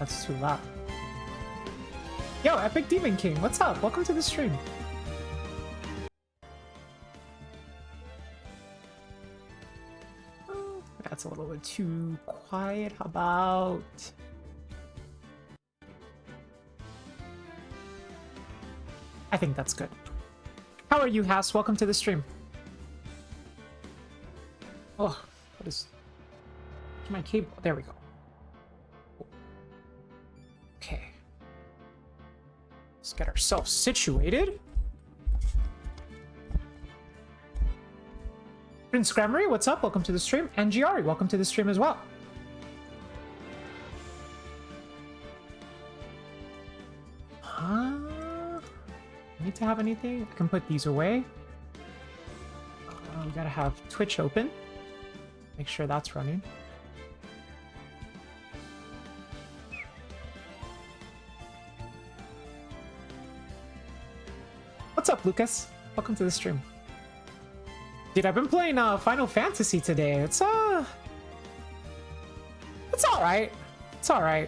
That's too loud. Yo, Epic Demon King, what's up? Welcome to the stream. That's a little bit too quiet. How about... I think that's good. How are you, Haas? Welcome to the stream. Oh, what is... my cable? There we go. Okay. Let's get ourselves situated. Prince Grammary, what's up? Welcome to the stream. And Giari, welcome to the stream as well. Need to have anything? I can put these away. We gotta have Twitch open. Make sure that's running. What's up, Lucas? Welcome to the stream. Dude, I've been playing Final Fantasy today. It's all right. It's all right.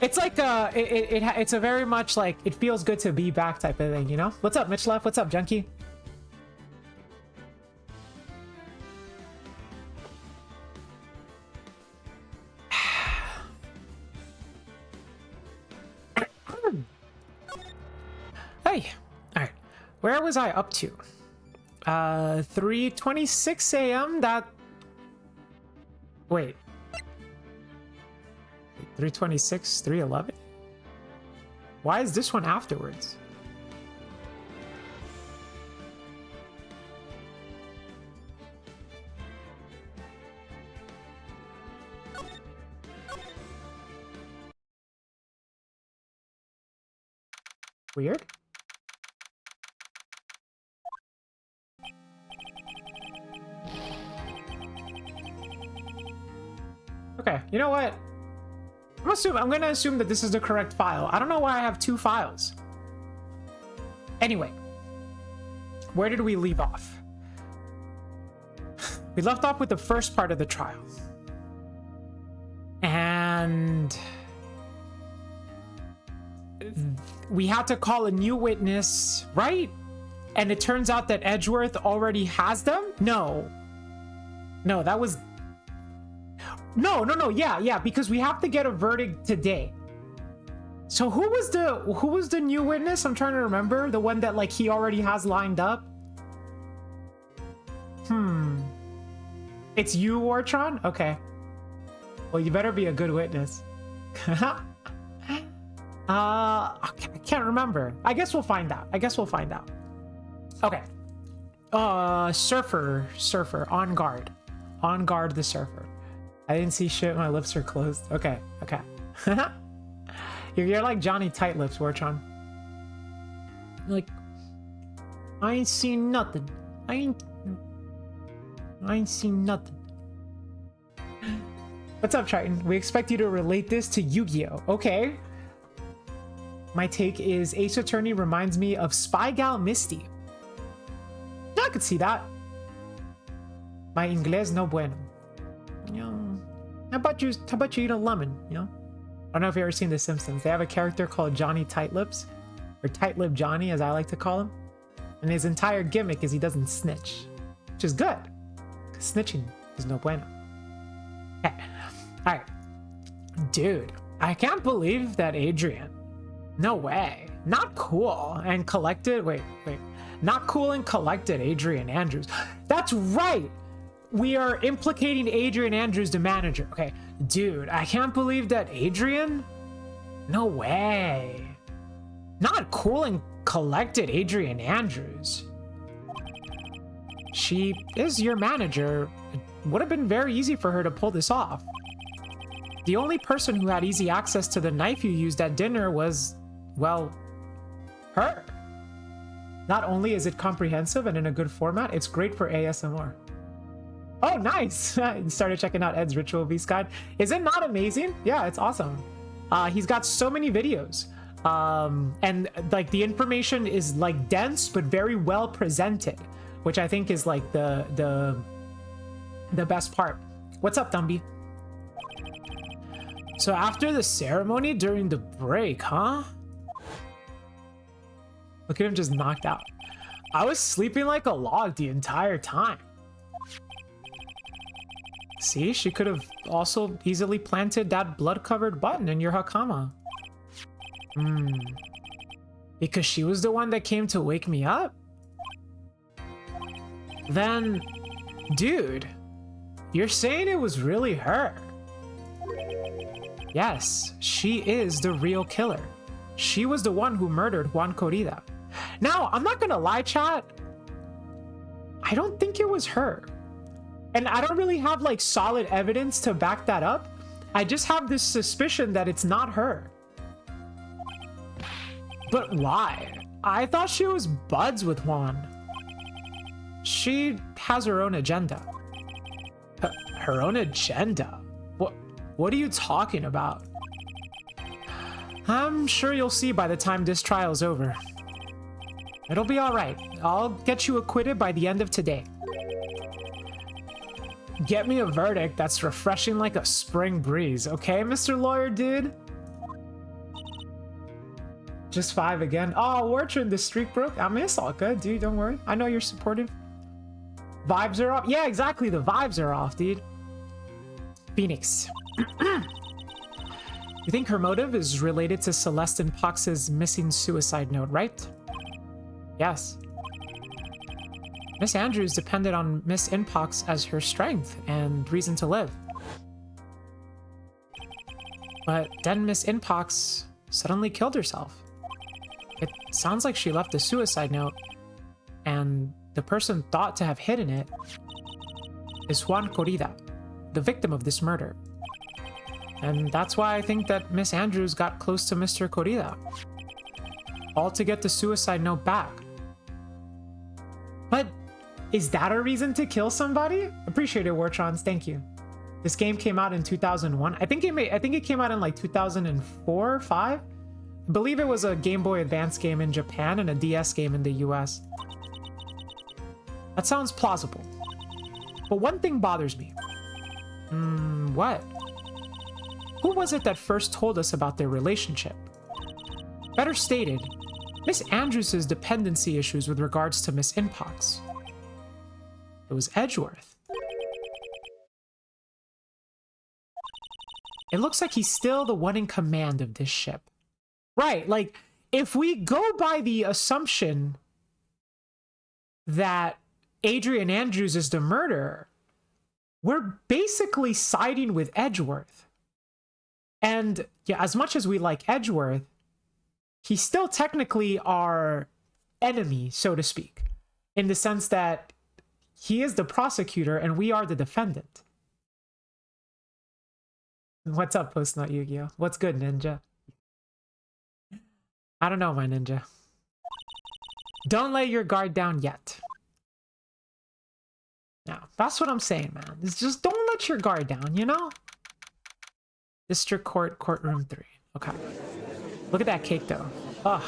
It's like it's a very much like it feels good to be back type of thing, you know? What's up, Mitch Left? What's up, Junkie? Hey, all right. Where was I up to? 3:26 a.m. That. Wait. 3:26, 3:11. Why is this one afterwards? Weird. Okay, you know what? I'm gonna assume that this is the correct file. I don't know why I have two files. Anyway, where did we leave off? We left off with the first part of the trial. And we had to call a new witness, right? And it turns out that Edgeworth already has them? No, that was... No, yeah, because we have to get a verdict today. So who was the new witness? I'm trying to remember. The one that like he already has lined up. It's you, Wartron? Okay. Well, you better be a good witness. I can't remember. I guess we'll find out. Okay. Surfer, on guard. On guard the surfer. I didn't see shit, my lips are closed. Okay. You're like Johnny Tight Lips, Wartron. Like, I ain't seen nothing. I ain't seen nothing. What's up, Triton? We expect you to relate this to Yu-Gi-Oh! Okay. My take is Ace Attorney reminds me of Spy Gal Misty. Yeah, I could see that. My inglés no bueno. You know, how about you eat a lemon, you know? I don't know if you've ever seen The Simpsons. They have a character called Johnny Tight Lips, or Tight Lip Johnny, as I like to call him. And his entire gimmick is he doesn't snitch, which is good. Snitching is no bueno. Okay. All right. Dude, I can't believe that Adrian. No way. Not cool and collected. Wait. Not cool and collected Adrian Andrews. That's right. We are implicating Adrian Andrews, the manager. Okay, dude, I can't believe that Adrian? No way. Not cool and collected Adrian Andrews. She is your manager. It would have been very easy for her to pull this off. The only person who had easy access to the knife you used at dinner was, well, her. Not only is it comprehensive and in a good format, it's great for ASMR. Oh, nice! Started checking out Ed's Ritual Beast Guide. Is it not amazing? Yeah, it's awesome. He's got so many videos. And like the information is like dense, but very well presented, which I think is like the best part. What's up, Dumby? So after the ceremony during the break, huh? Look at him just knocked out. I was sleeping like a log the entire time. See, she could have also easily planted that blood-covered button in your Hakama. Because she was the one that came to wake me up? Then, dude, you're saying it was really her? Yes, she is the real killer. She was the one who murdered Juan Corrida. Now, I'm not gonna lie, chat. I don't think it was her. And I don't really have like solid evidence to back that up. I just have this suspicion that it's not her. But why? I thought she was buds with Juan. She has her own agenda. Her own agenda? What are you talking about? I'm sure you'll see by the time this trial's over. It'll be all right. I'll get you acquitted by the end of today. Get me a verdict that's refreshing like a spring breeze, okay, Mr. Lawyer Dude? Just 5 again. Oh, Wartron, the streak broke. I mean, it's all good, dude. Don't worry. I know you're supportive. Vibes are off. Yeah, exactly. The vibes are off, dude. Phoenix. You think her motive is related to Celeste Pox's missing suicide note, right? Yes. Miss Andrews depended on Miss Inpox as her strength and reason to live. But then Miss Inpox suddenly killed herself. It sounds like she left a suicide note, and the person thought to have hidden it is Juan Corrida, the victim of this murder. And that's why I think that Miss Andrews got close to Mr. Corrida, all to get the suicide note back. But is that a reason to kill somebody? Appreciate it, Wartrons. Thank you. This game came out in 2001. I think it came out in like 2004 or 5. I believe it was a Game Boy Advance game in Japan and a DS game in the US. That sounds plausible. But one thing bothers me. What? Who was it that first told us about their relationship? Better stated, Miss Andrews' dependency issues with regards to Miss Inpox. It was Edgeworth. It looks like he's still the one in command of this ship. Right, like, if we go by the assumption that Adrian Andrews is the murderer, we're basically siding with Edgeworth. And yeah, as much as we like Edgeworth, he's still technically our enemy, so to speak, in the sense that he is the prosecutor and we are the defendant. What's up, Post Not Yu-Gi-Oh? What's good, Ninja? I don't know, my ninja. Don't lay your guard down yet. Now, that's what I'm saying, man. It's just don't let your guard down, you know? District Court, Courtroom 3. Okay. Look at that cake, though. Ugh.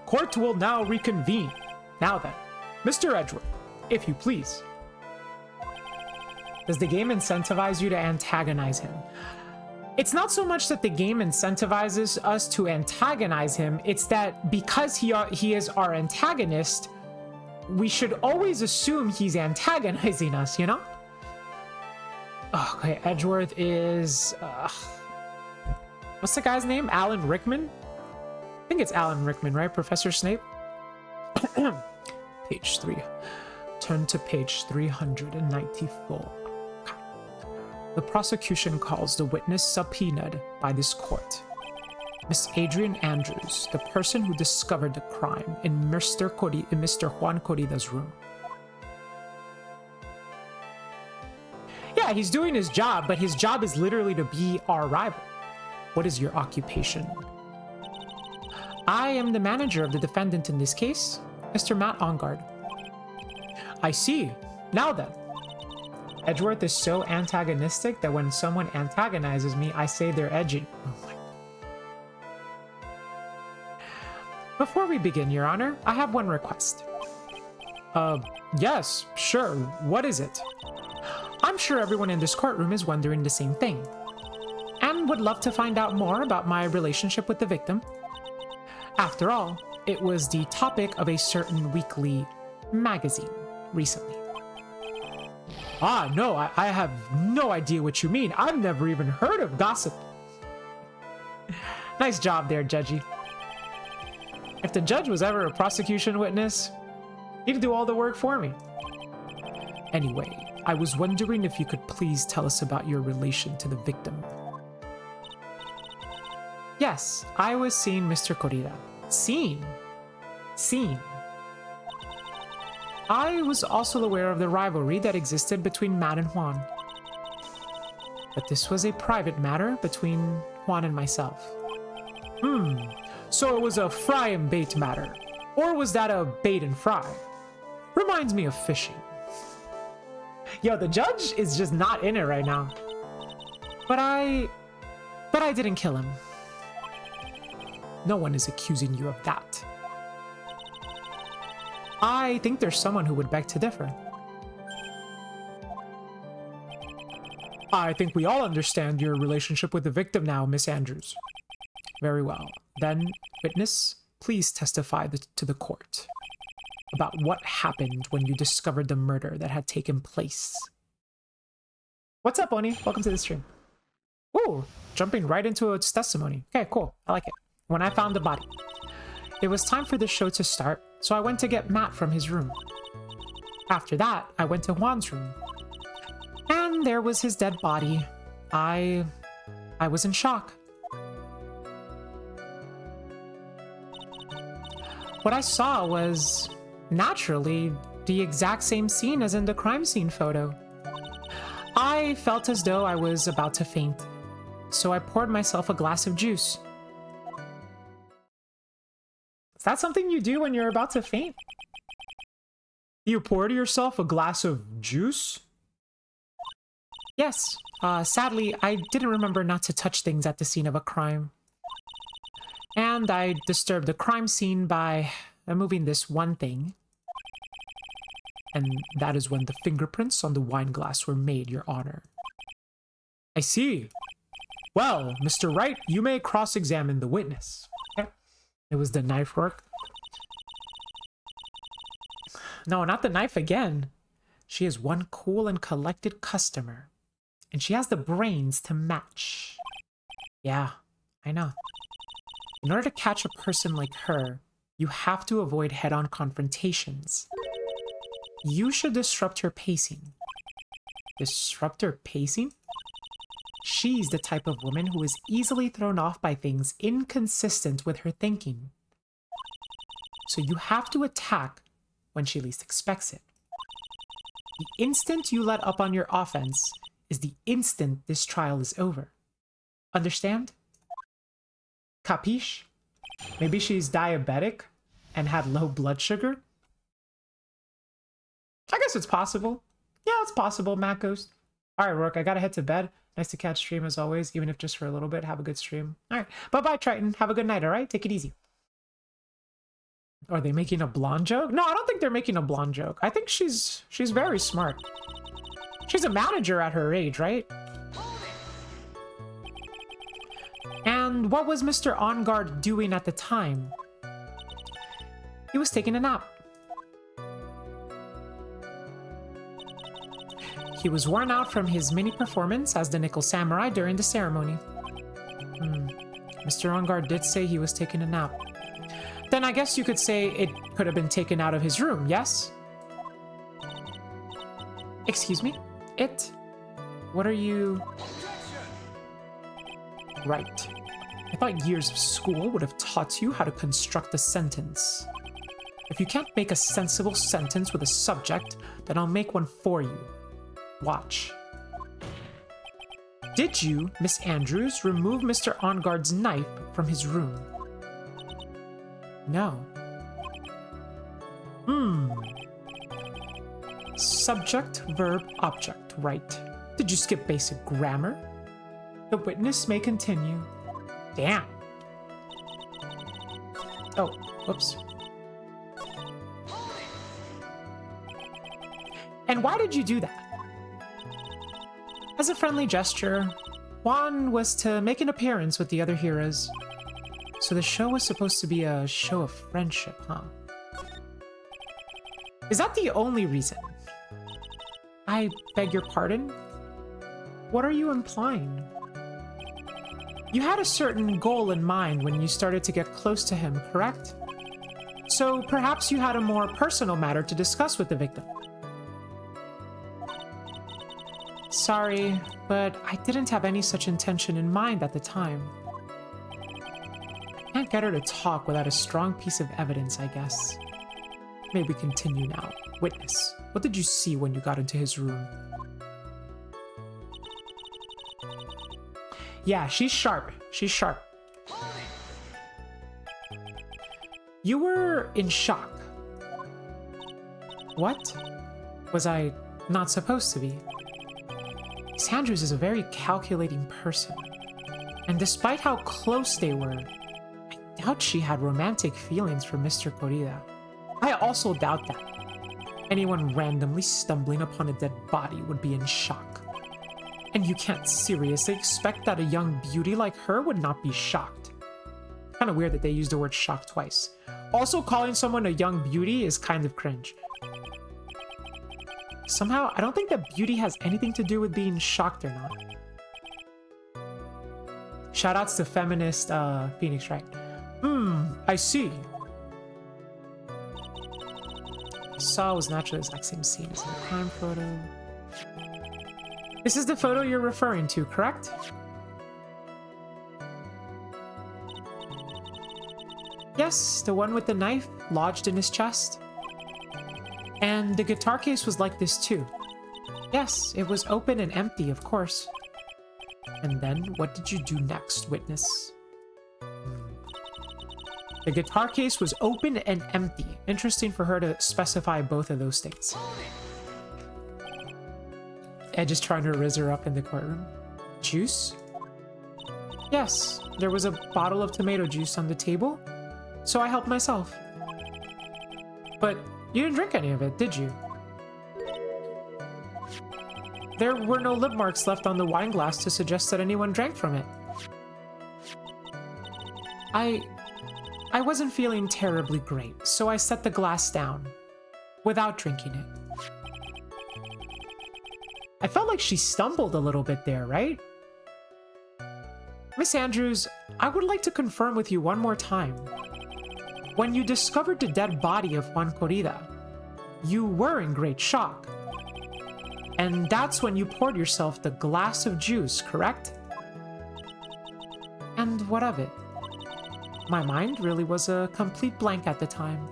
Court will now reconvene. Now then, Mr. Edgeworth, if you please. Does the game incentivize you to antagonize him? It's not so much that the game incentivizes us to antagonize him, it's that because he is our antagonist, we should always assume he's antagonizing us, you know? Okay, Edgeworth is... what's the guy's name? Alan Rickman? I think it's Alan Rickman, right? Professor Snape? Page 3. Turn to page 394. The prosecution calls the witness subpoenaed by this court. Miss Adrian Andrews, the person who discovered the crime in Mr. Juan Corrida's room. Yeah, he's doing his job, but his job is literally to be our rival. What is your occupation? I am the manager of the defendant in this case, Mr. Matt Ongard. I see. Now then. Edgeworth is so antagonistic that when someone antagonizes me, I say they're edgy. Oh my. Before we begin, Your Honor, I have one request. Yes, sure. What is it? I'm sure everyone in this courtroom is wondering the same thing. and would love to find out more about my relationship with the victim. After all, it was the topic of a certain weekly magazine recently. Ah, no, I have no idea what you mean. I've never even heard of gossip. Nice job there, Judgy. If the judge was ever a prosecution witness, he'd do all the work for me. Anyway, I was wondering if you could please tell us about your relation to the victim. Yes, I was seeing Mr. Corrida. Seen. I was also aware of the rivalry that existed between Matt and Juan. But this was a private matter between Juan and myself. So it was a fry and bait matter. Or was that a bait and fry? Reminds me of fishing. Yo, the judge is just not in it right now. But I didn't kill him. No one is accusing you of that. I think there's someone who would beg to differ. I think we all understand your relationship with the victim now, Miss Andrews. Very well. Then, witness, please testify to the court about what happened when you discovered the murder that had taken place. What's up, Oni? Welcome to the stream. Ooh, jumping right into its testimony. Okay, cool. I like it. When I found the body. It was time for the show to start, so I went to get Matt from his room. After that, I went to Juan's room. And there was his dead body. I was in shock. What I saw was, naturally, the exact same scene as in the crime scene photo. I felt as though I was about to faint, so I poured myself a glass of juice. Is that something you do when you're about to faint? You poured yourself a glass of juice? Yes. Sadly, I didn't remember not to touch things at the scene of a crime. And I disturbed the crime scene by removing this one thing. And that is when the fingerprints on the wine glass were made, Your Honor. I see. Well, Mr. Wright, you may cross-examine the witness. Okay. It was the knife work. No, not the knife again. She is one cool and collected customer. And she has the brains to match. Yeah, I know. In order to catch a person like her, you have to avoid head-on confrontations. You should disrupt her pacing. Disrupt her pacing? She's the type of woman who is easily thrown off by things inconsistent with her thinking. So you have to attack when she least expects it. The instant you let up on your offense is the instant this trial is over. Understand? Capiche? Maybe she's diabetic and had low blood sugar? I guess it's possible. Yeah, it's possible, Matt Ghost. Alright, Rourke, I gotta head to bed. Nice to catch stream as always, even if just for a little bit. Have a good stream. Alright, bye-bye, Triton. Have a good night, alright? Take it easy. Are they making a blonde joke? No, I don't think they're making a blonde joke. I think she's very smart. She's a manager at her age, right? And what was Mr. On-Guard doing at the time? He was taking a nap. He was worn out from his mini performance as the Nickel Samurai during the ceremony. Mr. On-Guard did say he was taking a nap. Then I guess you could say it could have been taken out of his room, yes? Excuse me? It? What are you... Right. I thought years of school would have taught you how to construct a sentence. If you can't make a sensible sentence with a subject, then I'll make one for you. Watch. Did you, Miss Andrews, remove Mr. On-Guard's knife from his room? No. Subject, verb, object, right. Did you skip basic grammar? The witness may continue. Damn. Oh, whoops. And why did you do that? As a friendly gesture, Juan was to make an appearance with the other heroes. So the show was supposed to be a show of friendship, huh? Is that the only reason? I beg your pardon? What are you implying? You had a certain goal in mind when you started to get close to him, correct? So perhaps you had a more personal matter to discuss with the victim. Sorry, but I didn't have any such intention in mind at the time. I can't get her to talk without a strong piece of evidence, I guess. May we continue now. Witness, what did you see when you got into his room? Yeah, she's sharp. She's sharp. You were in shock. What? Was I not supposed to be? Miss Andrews is a very calculating person. And despite how close they were, I doubt she had romantic feelings for Mr. Corrida. I also doubt that. Anyone randomly stumbling upon a dead body would be in shock. And you can't seriously expect that a young beauty like her would not be shocked. Kind of weird that they used the word shock twice. Also, calling someone a young beauty is kind of cringe. Somehow, I don't think that beauty has anything to do with being shocked or not. Shoutouts to feminist Phoenix, right? I see. Saw was naturally the exact same scene as in the crime photo. This is the photo you're referring to, correct? Yes, the one with the knife lodged in his chest. And the guitar case was like this too. Yes, it was open and empty, of course. And then, what did you do next, witness? The guitar case was open and empty. Interesting for her to specify both of those things. Edge is trying to riz her up in the courtroom. Juice? Yes, there was a bottle of tomato juice on the table, so I helped myself. But you didn't drink any of it, did you? There were no lip marks left on the wine glass to suggest that anyone drank from it. I wasn't feeling terribly great, so I set the glass down, without drinking it. I felt like she stumbled a little bit there, right? Miss Andrews, I would like to confirm with you one more time. When you discovered the dead body of Juan Corrida, you were in great shock. And that's when you poured yourself the glass of juice, correct? And what of it? My mind really was a complete blank at the time.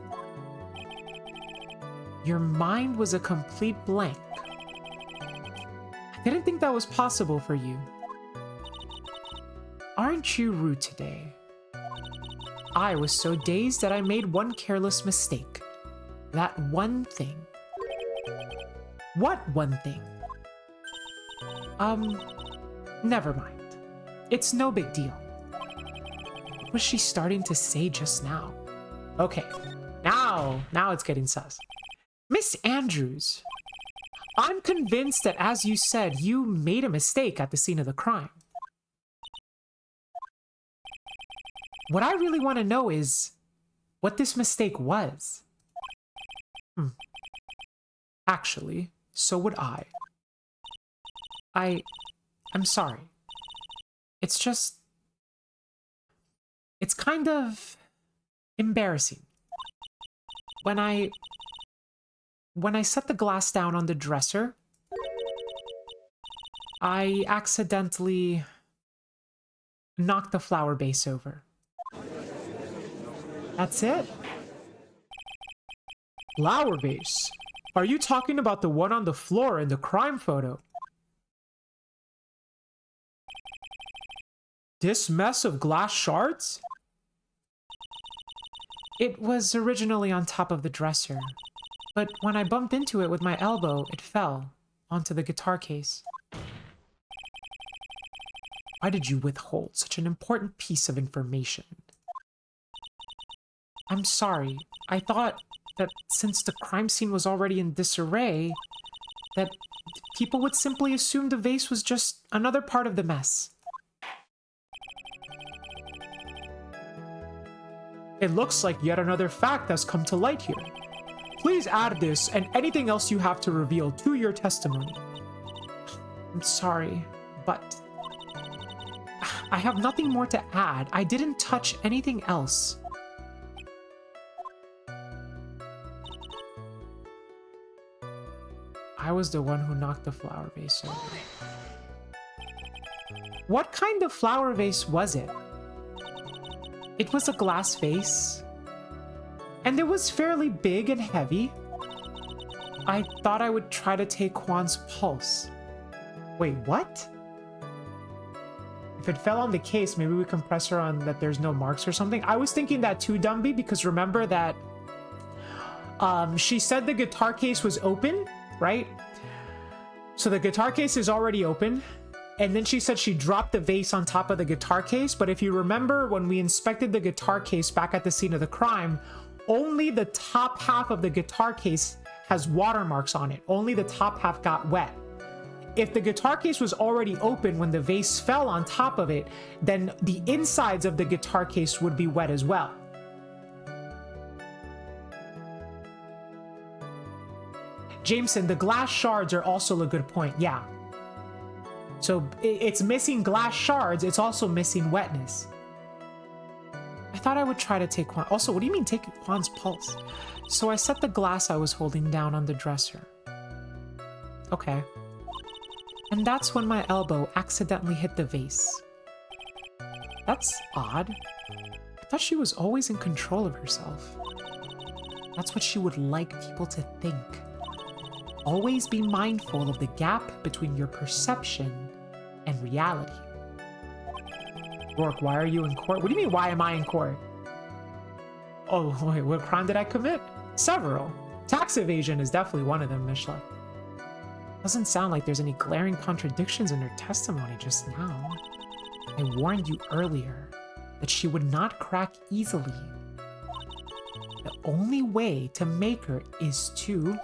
Your mind was a complete blank. I didn't think that was possible for you. Aren't you rude today? I was so dazed that I made one careless mistake. That one thing. What one thing? Never mind. It's no big deal. What was she starting to say just now? Okay, now it's getting sus. Miss Andrews, I'm convinced that, as you said, you made a mistake at the scene of the crime. What I really want to know is what this mistake was. Actually, so would I. I'm sorry. It's just... It's kind of embarrassing. When I set the glass down on the dresser, I accidentally knocked the flower vase over. That's it. Flower vase? Are you talking about the one on the floor in the crime photo? This mess of glass shards? It was originally on top of the dresser, but when I bumped into it with my elbow, it fell onto the guitar case. Why did you withhold such an important piece of information? I'm sorry. I thought that since the crime scene was already in disarray, that people would simply assume the vase was just another part of the mess. It looks like yet another fact has come to light here. Please add this and anything else you have to reveal to your testimony. I'm sorry, but I have nothing more to add. I didn't touch anything else. I was the one who knocked the flower vase over. What kind of flower vase was it? It was a glass vase, and it was fairly big and heavy. I thought I would try to take Juan's pulse. Wait, what? If it fell on the case, maybe we can press her on that there's no marks or something. I was thinking that too, Dumby, because remember that she said the guitar case was open, right? So the guitar case is already open. And then she said she dropped the vase on top of the guitar case. But if you remember when we inspected the guitar case back at the scene of the crime, only the top half of the guitar case has watermarks on it. Only the top half got wet. If the guitar case was already open when the vase fell on top of it, then the insides of the guitar case would be wet as well. Jameson, the glass shards are also a good point. Yeah. So it's missing glass shards. It's also missing wetness. I thought I would try to take Juan. Also, what do you mean take Juan's pulse? So I set the glass I was holding down on the dresser. Okay. And that's when my elbow accidentally hit the vase. That's odd. I thought she was always in control of herself. That's what she would like people to think. Always be mindful of the gap between your perception and reality. Rourke, why are you in court? What do you mean, why am I in court? Oh, wait, what crime did I commit? Several. Tax evasion is definitely one of them, Mishla. Doesn't sound like there's any glaring contradictions in her testimony just now. I warned you earlier that she would not crack easily. The only way to make her is to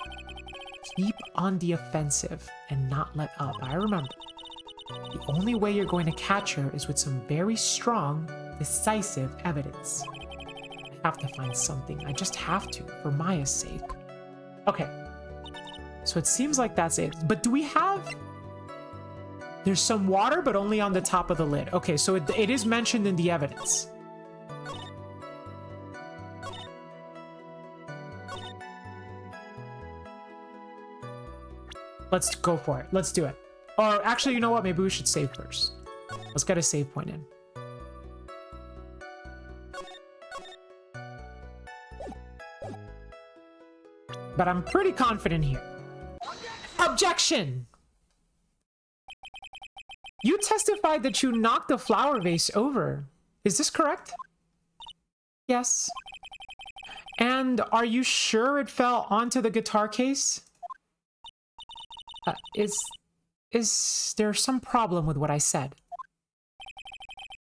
keep on the offensive and not let up. I remember. The only way you're going to catch her is with some very strong, decisive evidence. I have to find something. I just have to, for Maya's sake. Okay. So it seems like that's it. But do we have... There's some water, but only on the top of the lid. Okay, so it is mentioned in the evidence. Let's go for it. Let's do it. Or actually, you know what? Maybe we should save first. Let's get a save point in. But I'm pretty confident here. Objection! You testified that you knocked the flower vase over. Is this correct? Yes. And are you sure it fell onto the guitar case? Is there some problem with what I said?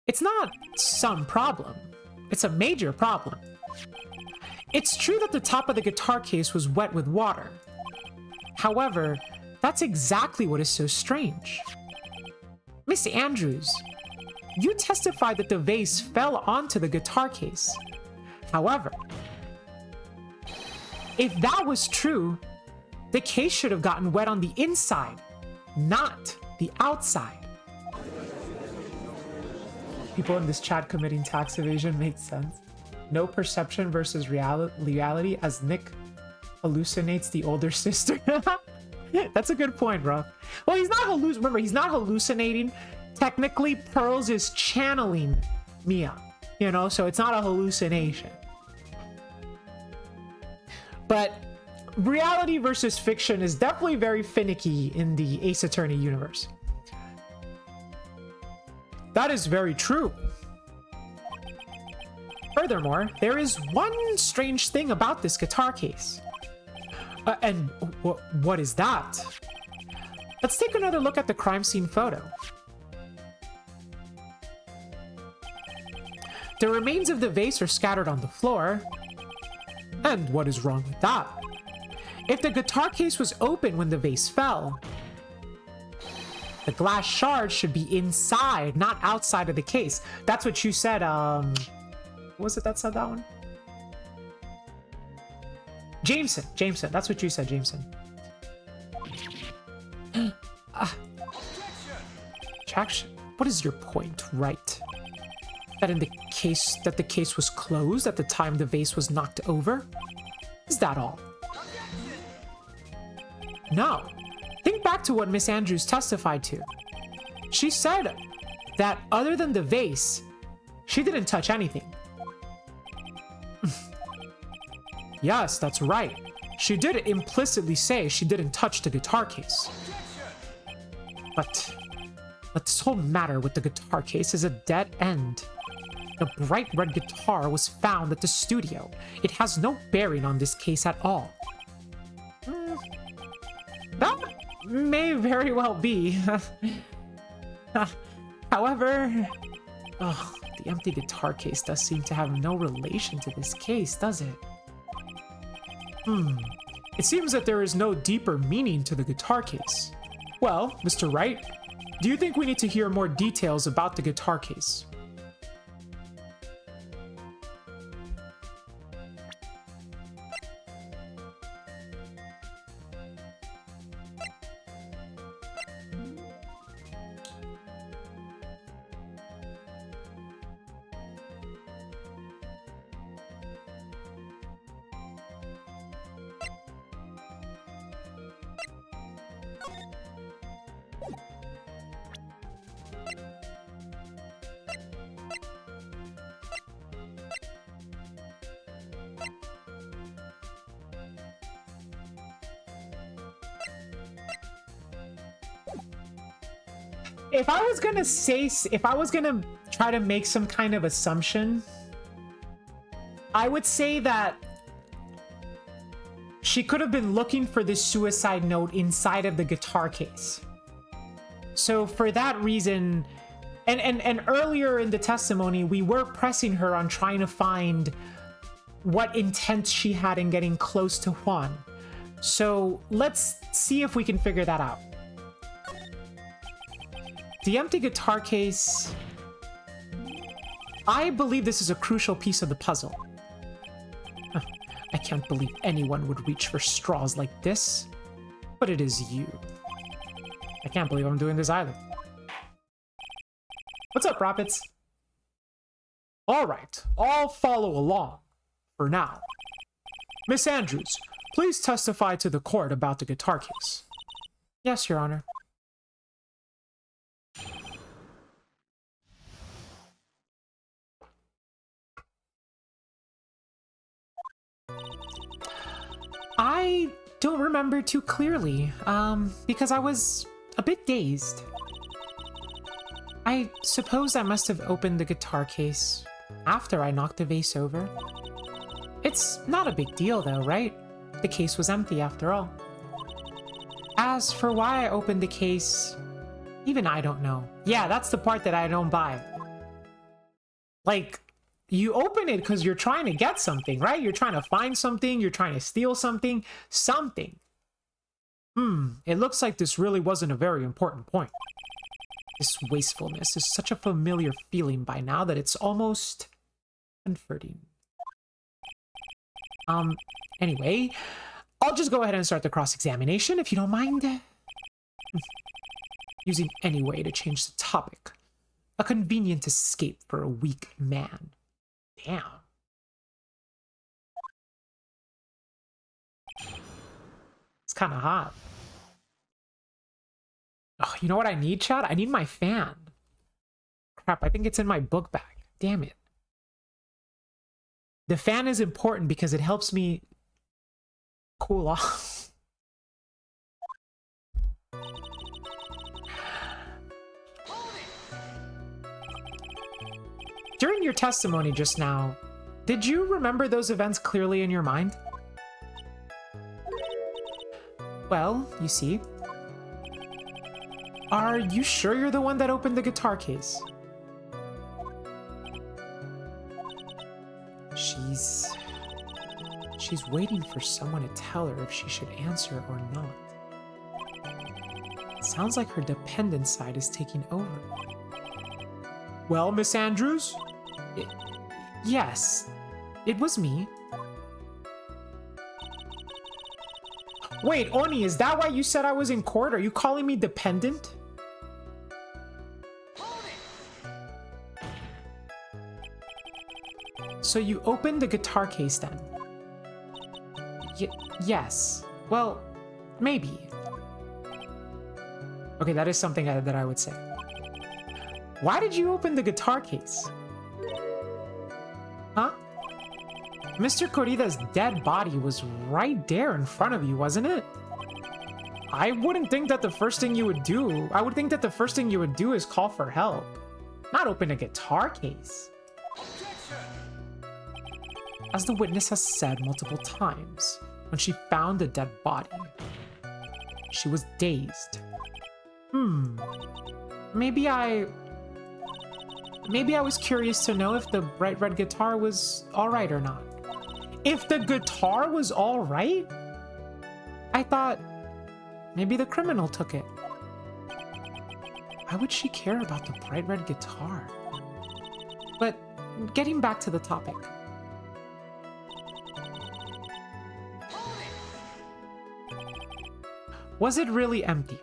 It's not some problem. It's a major problem. It's true that the top of the guitar case was wet with water. However, that's exactly what is so strange. Miss Andrews, you testified that the vase fell onto the guitar case. However, if that was true, the case should have gotten wet on the inside, not the outside. People in this chat committing tax evasion makes sense. No perception versus reality as Nick hallucinates the older sister. That's a good point, bro. Well, he's not remember, he's not hallucinating. Technically, Pearls is channeling Mia, you know, so it's not a hallucination. But reality versus fiction is definitely very finicky in the Ace Attorney universe. That is very true. Furthermore, there is one strange thing about this guitar case. And what is that? Let's take another look at the crime scene photo. The remains of the vase are scattered on the floor. And what is wrong with that? If the guitar case was open when the vase fell, the glass shards should be inside, not outside of the case. That's what you said, Who was it that said that one? Jameson, that's what you said, Jameson. Jackson, what is your point, right? That the case was closed at the time the vase was knocked over? Is that all? No. Think back to what Miss Andrews testified to. She said that other than the vase, she didn't touch anything. Yes, that's right. She did implicitly say she didn't touch the guitar case. But this whole matter with the guitar case is a dead end. The bright red guitar was found at the studio. It has no bearing on this case at all. That may very well be. However, the empty guitar case does seem to have no relation to this case, does it? It seems that there is no deeper meaning to the guitar case. Well, Mr. Wright, do you think we need to hear more details about the guitar case? If I was gonna try to make some kind of assumption, I would say that she could have been looking for this suicide note inside of the guitar case. So for that reason, and earlier in the testimony, we were pressing her on trying to find what intent she had in getting close to Juan. So let's see if we can figure that out. The empty guitar case. I believe this is a crucial piece of the puzzle. I can't believe anyone would reach for straws like this, but it is you. I can't believe I'm doing this either. What's up, Rockets? All right, I'll follow along for now. Miss Andrews, please testify to the court about the guitar case. Yes, Your Honor. I don't remember too clearly, because I was a bit dazed. I suppose I must have opened the guitar case after I knocked the vase over. It's not a big deal though, right? The case was empty after all. As for why I opened the case, even I don't know. Yeah, that's the part that I don't buy. Like, you open it because you're trying to get something, right? You're trying to find something, you're trying to steal something. It looks like this really wasn't a very important point. This wastefulness is such a familiar feeling by now that it's almost comforting. Anyway, I'll just go ahead and start the cross-examination if you don't mind. Using any way to change the topic. A convenient escape for a weak man. Damn. It's kind of hot. Oh, you know what I need, chat? I need my fan. Crap, I think it's in my book bag. Damn it. The fan is important because it helps me cool off. During your testimony just now, did you remember those events clearly in your mind? Well, you see. Are you sure you're the one that opened the guitar case? She's waiting for someone to tell her if she should answer or not. It sounds like her dependent side is taking over. Well, Miss Andrews? Yes, it was me. Wait, Oni, is that why you said I was in court? Are you calling me dependent? So you opened the guitar case then? Yes. Well, maybe. Okay, that is something that I would say. Why did you open the guitar case? Huh? Mr. Corrida's dead body was right there in front of you, wasn't it? I wouldn't think that the first thing you would do... I would think that the first thing you would do is call for help. Not open a guitar case. As the witness has said multiple times, when she found the dead body, she was dazed. Maybe I was curious to know if the bright red guitar was alright or not. If the guitar was alright? I thought maybe the criminal took it. Why would she care about the bright red guitar? But getting back to the topic. Was it really empty?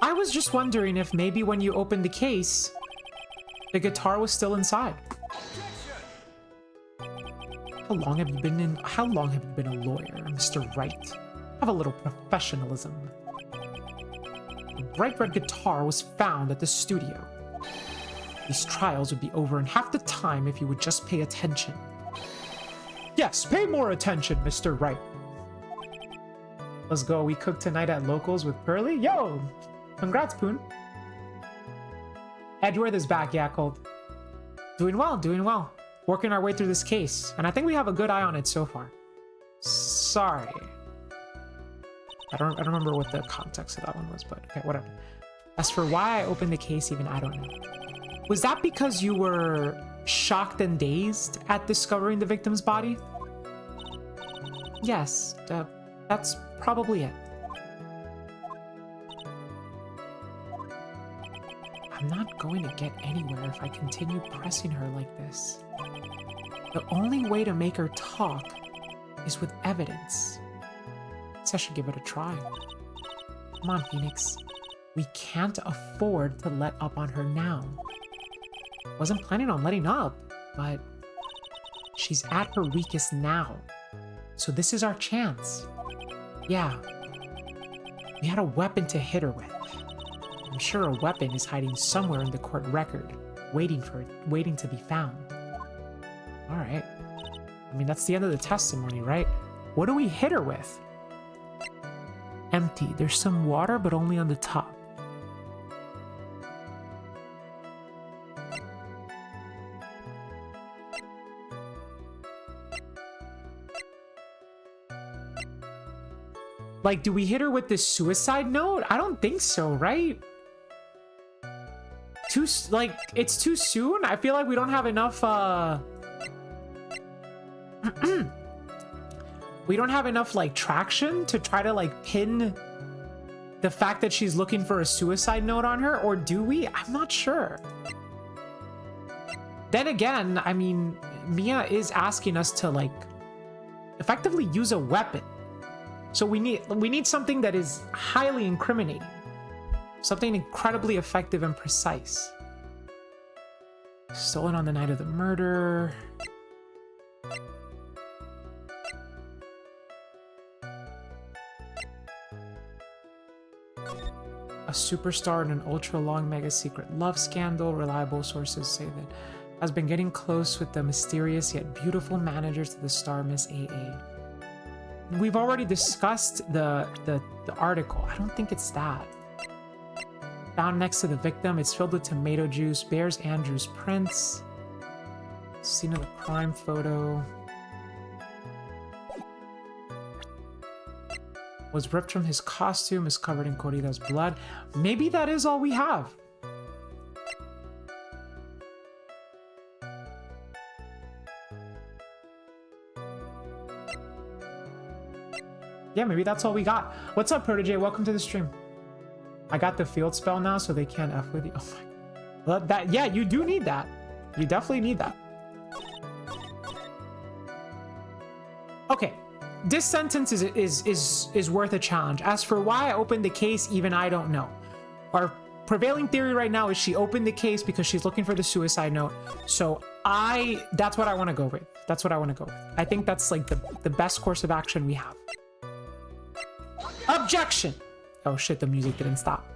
I was just wondering if maybe when you opened the case, the guitar was still inside. How long have you been a lawyer, Mr. Wright? Have a little professionalism. The bright red guitar was found at the studio. These trials would be over in half the time if you would just pay attention. Yes, pay more attention, Mr. Wright. Let's go. We cook tonight at Locals with Pearly. Yo! Congrats, Poon. Edgeworth is back, yeah, Cold. Doing well, doing well. Working our way through this case, and I think we have a good eye on it so far. Sorry. I don't remember what the context of that one was, but okay, whatever. As for why I opened the case even, I don't know. Was that because you were shocked and dazed at discovering the victim's body? Yes, that's probably it. I'm not going to get anywhere if I continue pressing her like this. The only way to make her talk is with evidence. Guess I should give it a try. Come on, Phoenix. We can't afford to let up on her now. Wasn't planning on letting up, but she's at her weakest now. So this is our chance. Yeah. We had a weapon to hit her with. I'm sure a weapon is hiding somewhere in the court record, waiting to be found. All right. I mean, that's the end of the testimony, right? What do we hit her with? Empty. There's some water, but only on the top. Like, do we hit her with this suicide note? I don't think so, right? It's too soon? I feel like we don't have enough, we don't have enough, like, traction to try to, like, pin the fact that she's looking for a suicide note on her, or do we? I'm not sure. Then again, I mean, Mia is asking us to, like, effectively use a weapon. So we need something that is highly incriminating. Something incredibly effective and precise. Stolen on the night of the murder. A superstar in an ultra-long mega secret love scandal. Reliable sources say that has been getting close with the mysterious yet beautiful manager to the star, Miss AA. We've already discussed the article. I don't think it's that. Found next to the victim, it's filled with tomato juice, bears Andrew's prints. Scene of the crime photo. Was ripped from his costume, is covered in Corrida's blood. Maybe that is all we have. Yeah, maybe that's all we got. What's up, Protege? Welcome to the stream. I got the field spell now, so they can't F with you. Oh my God. Yeah, you do need that. You definitely need that. Okay, this sentence is worth a challenge. As for why I opened the case, even I don't know. Our prevailing theory right now is she opened the case because she's looking for the suicide note. So that's what I want to go with. That's what I want to go with. I think that's like the best course of action we have. Objection! Oh shit, the music didn't stop.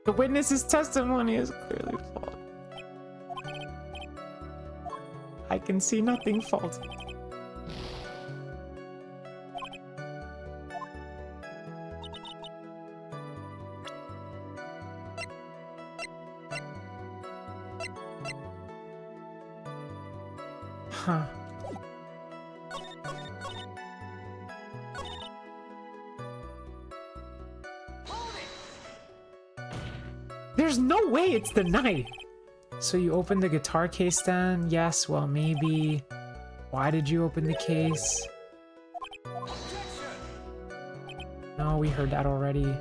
The witness's testimony is clearly false. I can see nothing faulty. Huh. There's no way it's the knife. So you opened the guitar case then? Yes, well, maybe. Why did you open the case? No, we heard that already.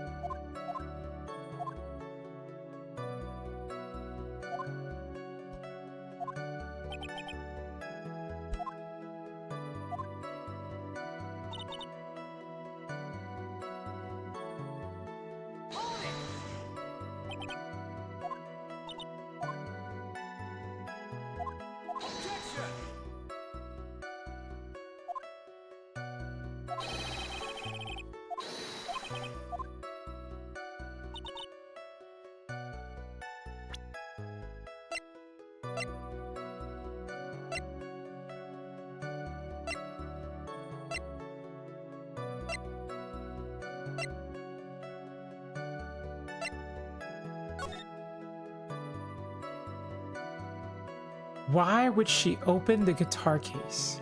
Why would she open the guitar case?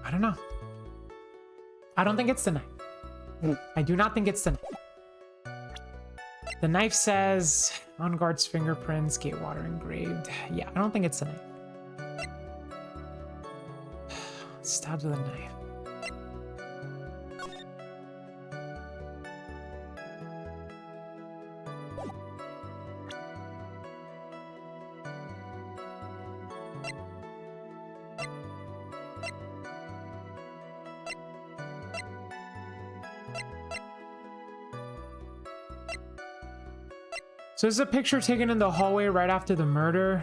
I don't know. I don't think it's the knife. I do not think it's the knife. The knife says on guard's fingerprints, Gatewater engraved. Yeah, I don't think it's the knife. Stabbed with a knife. So this is a picture taken in the hallway right after the murder.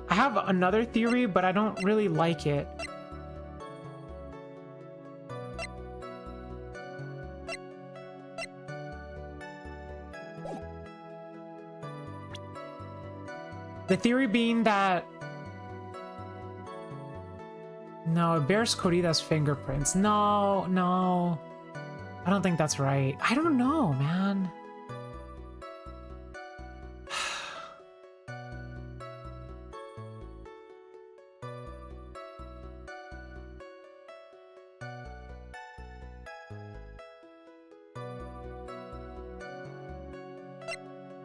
I have another theory, but I don't really like it. The theory being that... No, it bears Corrida's fingerprints. No, no. I don't think that's right. I don't know, man.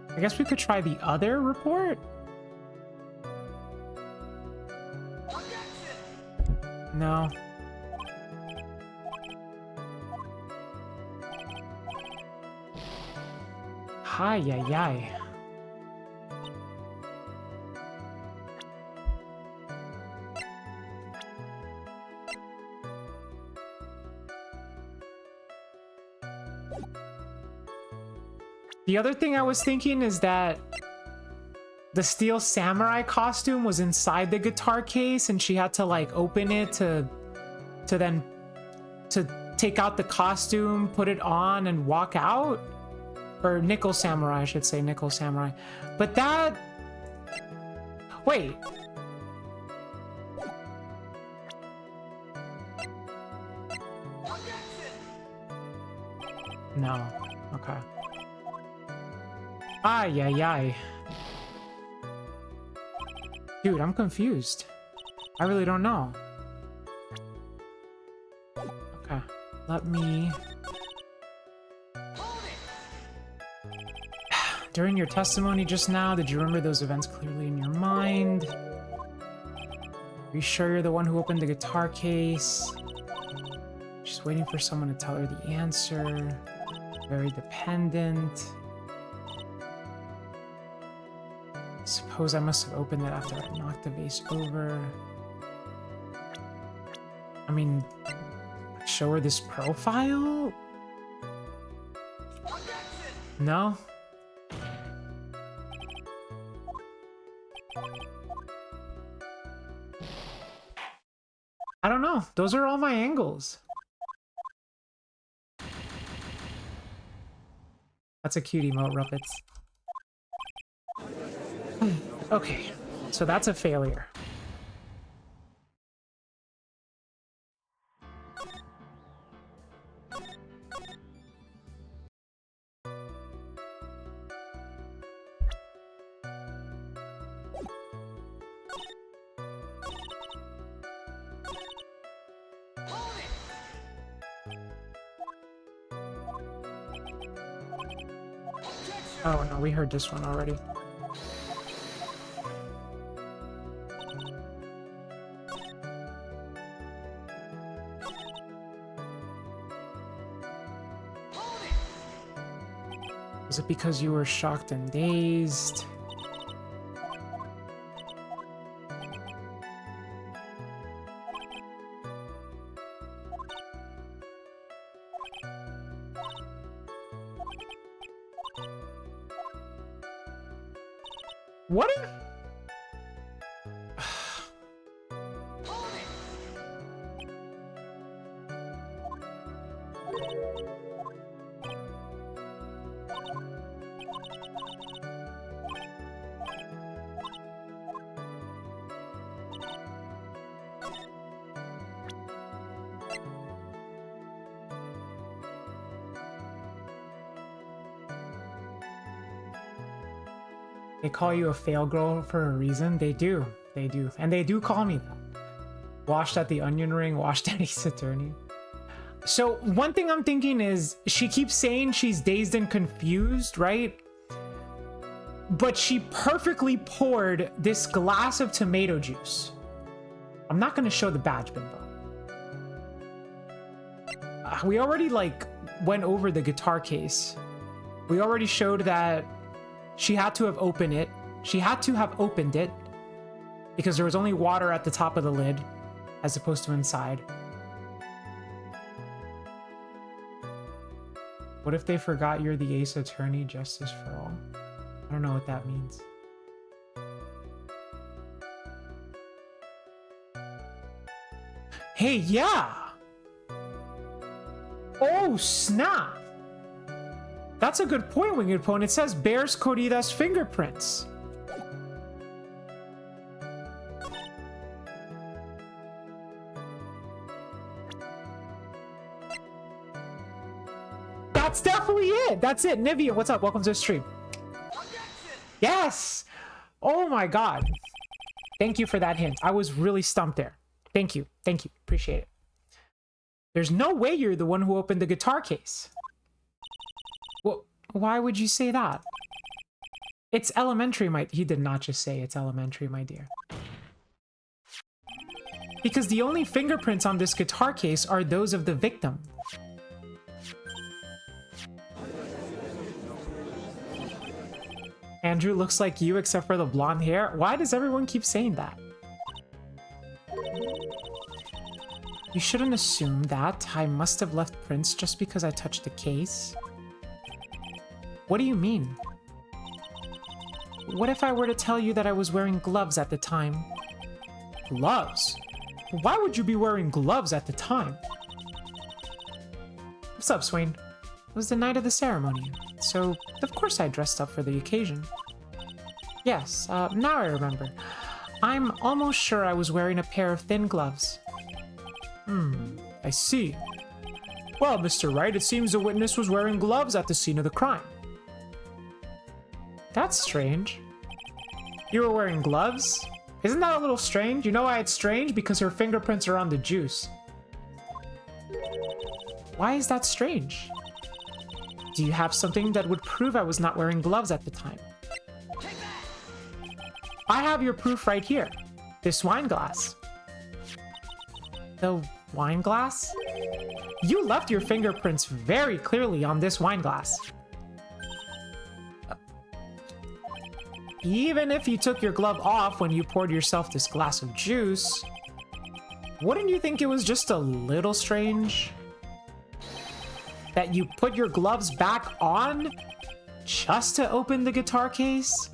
I guess we could try the other report? No. Hi, yi, yi. The other thing I was thinking is that the Steel Samurai costume was inside the guitar case and she had to like open it to take out the costume, put it on and walk out. Or Nickel Samurai, I should say, Nickel Samurai. But that... Wait. No. Okay. Ay, ay, ay. Dude, I'm confused. I really don't know. Okay. Let me During your testimony just now, did you remember those events clearly in your mind? Are you sure you're the one who opened the guitar case? She's waiting for someone to tell her the answer. Very dependent. Suppose I must have opened it after I knocked the vase over. I mean, show her this profile? No? I don't know. Those are all my angles. That's a cute emote, Ruppets. Okay, so that's a failure. Oh no, we heard this one already. Was it because you were shocked and dazed? What if... They call you a fail girl for a reason. They do. They do. And they do call me that. Washed at the onion ring, washed at Ace Attorney. So one thing I'm thinking is she keeps saying she's dazed and confused, right? But she perfectly poured this glass of tomato juice. I'm not going to show the badge, Bimbo. We already went over the guitar case. We already showed that she had to have opened it. She had to have opened it because there was only water at the top of the lid as opposed to inside. What if they forgot you're the Ace Attorney, justice for all? I don't know what that means. Hey, yeah! Oh, snap! That's a good point, Winged Pone. It says bears Corrida's fingerprints. That's definitely it. That's it. Nivea, what's up? Welcome to the stream. Yes! Oh my god. Thank you for that hint. I was really stumped there. Thank you. Thank you. Appreciate it. There's no way you're the one who opened the guitar case. Well, why would you say that? It's elementary, my... He did not just say it's elementary, my dear. Because the only fingerprints on this guitar case are those of the victim. Andrew looks like you except for the blonde hair. Why does everyone keep saying that? You shouldn't assume that I must have left prints just because I touched the case. What do you mean? What if I were to tell you that I was wearing gloves at the time? Gloves? Why would you be wearing gloves at the time? What's up, Swain? It was the night of the ceremony, so of course I dressed up for the occasion. Yes, now I remember. I'm almost sure I was wearing a pair of thin gloves. I see. Well, Mr. Wright, it seems the witness was wearing gloves at the scene of the crime. That's strange. You were wearing gloves? Isn't that a little strange? You know why it's strange? Because her fingerprints are on the juice. Why is that strange? Do you have something that would prove I was not wearing gloves at the time? I have your proof right here. This wine glass. The wine glass? You left your fingerprints very clearly on this wine glass. Even if you took your glove off when you poured yourself this glass of juice, wouldn't you think it was just a little strange that you put your gloves back on just to open the guitar case?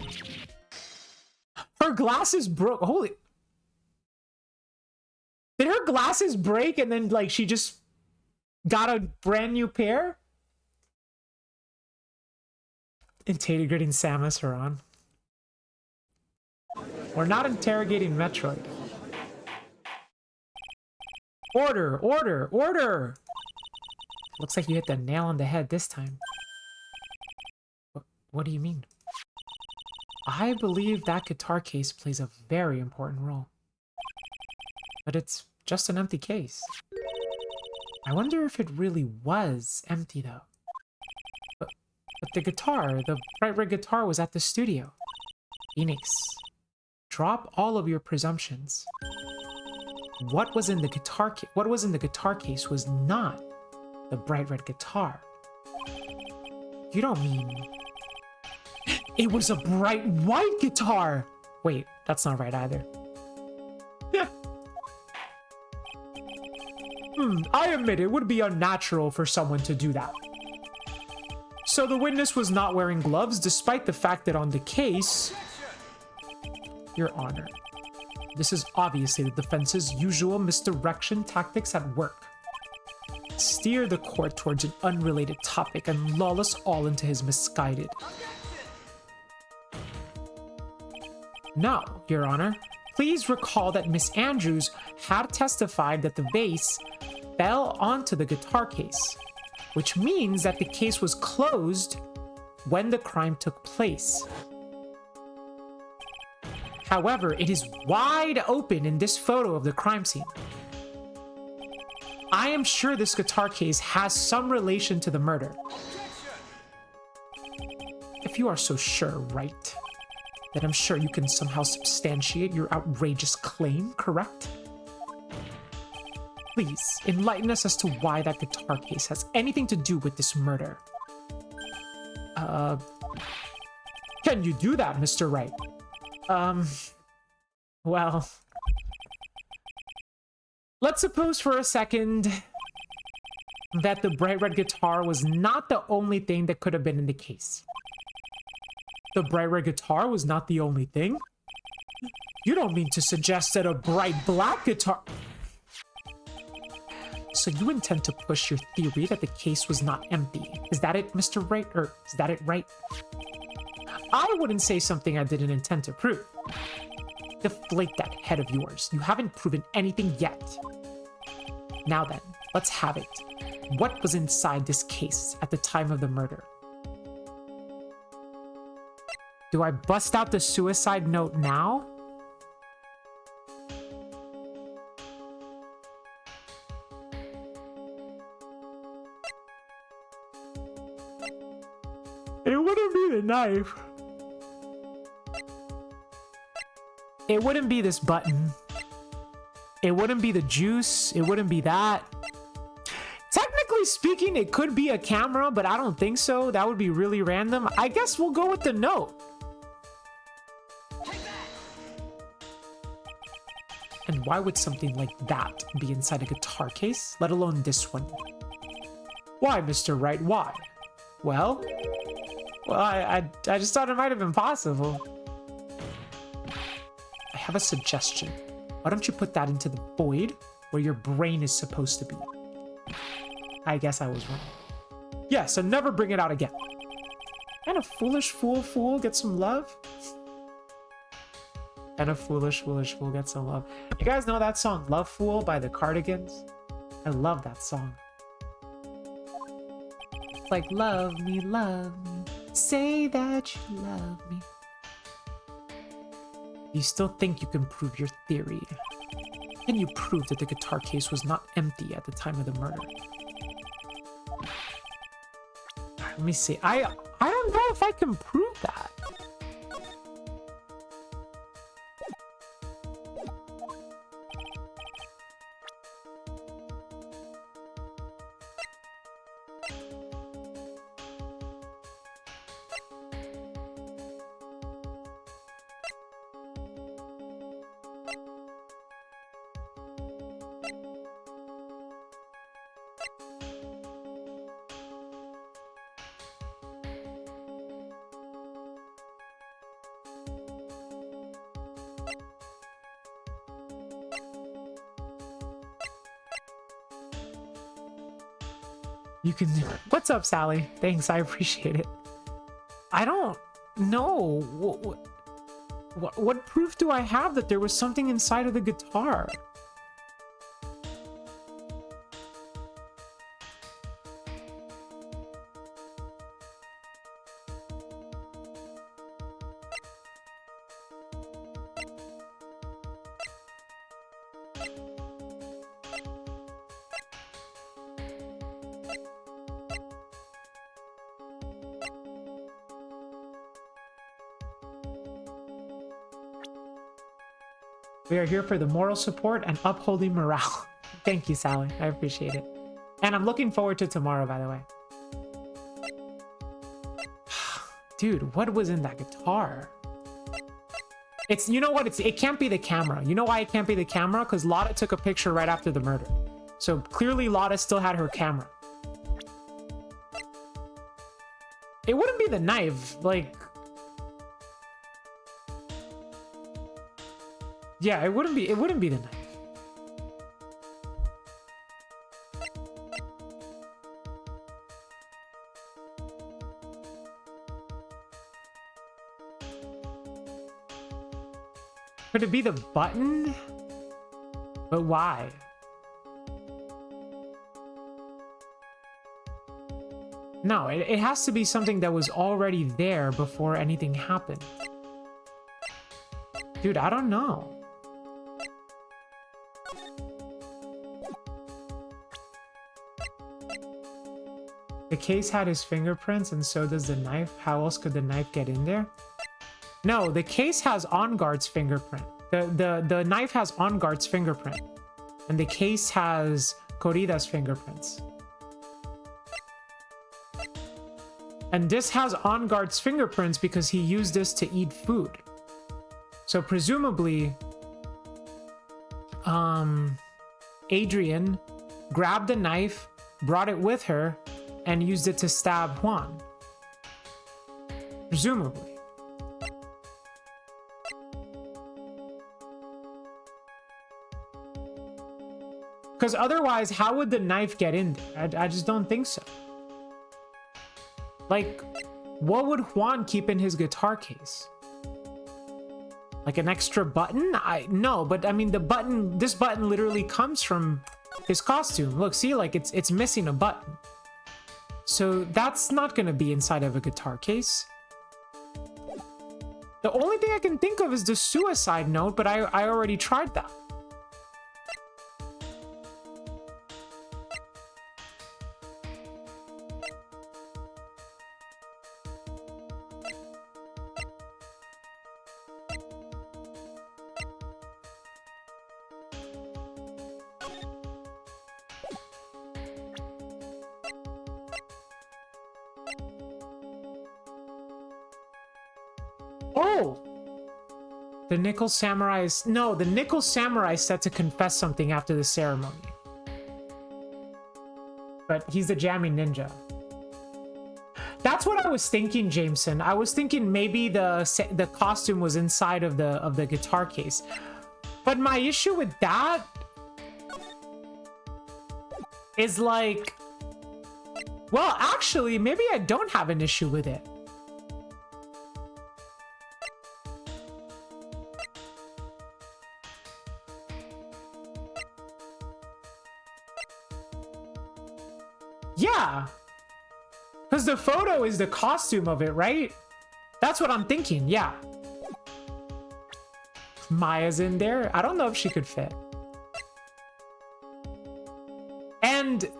Her glasses broke. Holy. Did her glasses break and then, like, she just got a brand new pair? Integrating Samus Aran. We're not interrogating Metroid. Order, order, order! Looks like you hit the nail on the head this time. What do you mean? I believe that guitar case plays a very important role. But it's just an empty case. I wonder if it really was empty, though. But the guitar, the bright red guitar, was at the studio. Phoenix, drop all of your presumptions. What was in the guitar case was not the bright red guitar. You don't mean it was a bright white guitar? Wait, that's not right either. Yeah. I admit it would be unnatural for someone to do that. So the witness was not wearing gloves despite the fact that on the case... Your Honor, this is obviously the defense's usual misdirection tactics at work. Steer the court towards an unrelated topic and lull us all into his misguided. Now, Your Honor, please recall that Miss Andrews had testified that the vase fell onto the guitar case, which means that the case was closed when the crime took place. However, it is wide open in this photo of the crime scene. I am sure this guitar case has some relation to the murder. If you are so sure, right, then I'm sure you can somehow substantiate your outrageous claim, correct? Please, enlighten us as to why that guitar case has anything to do with this murder. Can you do that, Mr. Wright? Well... Let's suppose for a second that the bright red guitar was not the only thing that could have been in the case. The bright red guitar was not the only thing. You don't mean to suggest that a bright black guitar... So you intend to push your theory that the case was not empty. Is that it, Mr. Wright? Or is that it right? I wouldn't say something I didn't intend to prove. Deflate that head of yours. You haven't proven anything yet. Now then, let's have it. What was inside this case at the time of the murder? Do I bust out the suicide note now? It wouldn't be the knife. It wouldn't be this button. It wouldn't be the juice. It wouldn't be that. Technically speaking, it could be a camera, but I don't think so. That would be really random. I guess we'll go with the note. And why would something like that be inside a guitar case, let alone this one? Why, Mr. Wright, why? Well, I just thought it might have been possible. I have a suggestion. Why don't you put that into the void where your brain is supposed to be? I guess I was wrong. Yeah, so never bring it out again. And a foolish fool gets some love? And a foolish fool gets some love. You guys know that song, Love Fool by the Cardigans? I love that song. It's like, love me, say that you love me. You still think you can prove your theory? Can you prove that the guitar case was not empty at the time of the murder? Let me see. I don't know if I can prove that. You can do it. What's up, Sally? Thanks, I appreciate it. I don't know. What proof do I have that there was something inside of the guitar? We are here for the moral support and upholding morale. Thank you, Sally. I appreciate it. And I'm looking forward to tomorrow, by the way. Dude, what was in that guitar? It's, you know what? It can't be the camera. You know why it can't be the camera? Because Lotta took a picture right after the murder. So clearly Lotta still had her camera. It wouldn't be the knife. Like, yeah, it wouldn't be the knife. Could it be the button? But why? No, it has to be something that was already there before anything happened. Dude, I don't know. The case had his fingerprints and so does the knife. How else could the knife get in there? No, the case has OnGuard's fingerprint. The knife has OnGuard's fingerprint. And the case has Corrida's fingerprints. And this has OnGuard's fingerprints because he used this to eat food. So presumably, Adrian grabbed the knife, brought it with her, and used it to stab Juan. Presumably. Because otherwise, how would the knife get in there? I just don't think so. Like, what would Juan keep in his guitar case? Like an extra button? No, but I mean the button, this button literally comes from his costume. Look, see, like it's missing a button. So that's not gonna be inside of a guitar case. The only thing I can think of is the suicide note, but I already tried that. Oh! The Nickel Samurai is... No, the Nickel Samurai is set to confess something after the ceremony. But he's the jamming ninja. That's what I was thinking, Jameson. I was thinking maybe the costume was inside of the guitar case. But my issue with that is like... Well, actually, maybe I don't have an issue with it. Yeah, because the photo is the costume of it, right? That's what I'm thinking, yeah. Maya's in there. I don't know if she could fit. And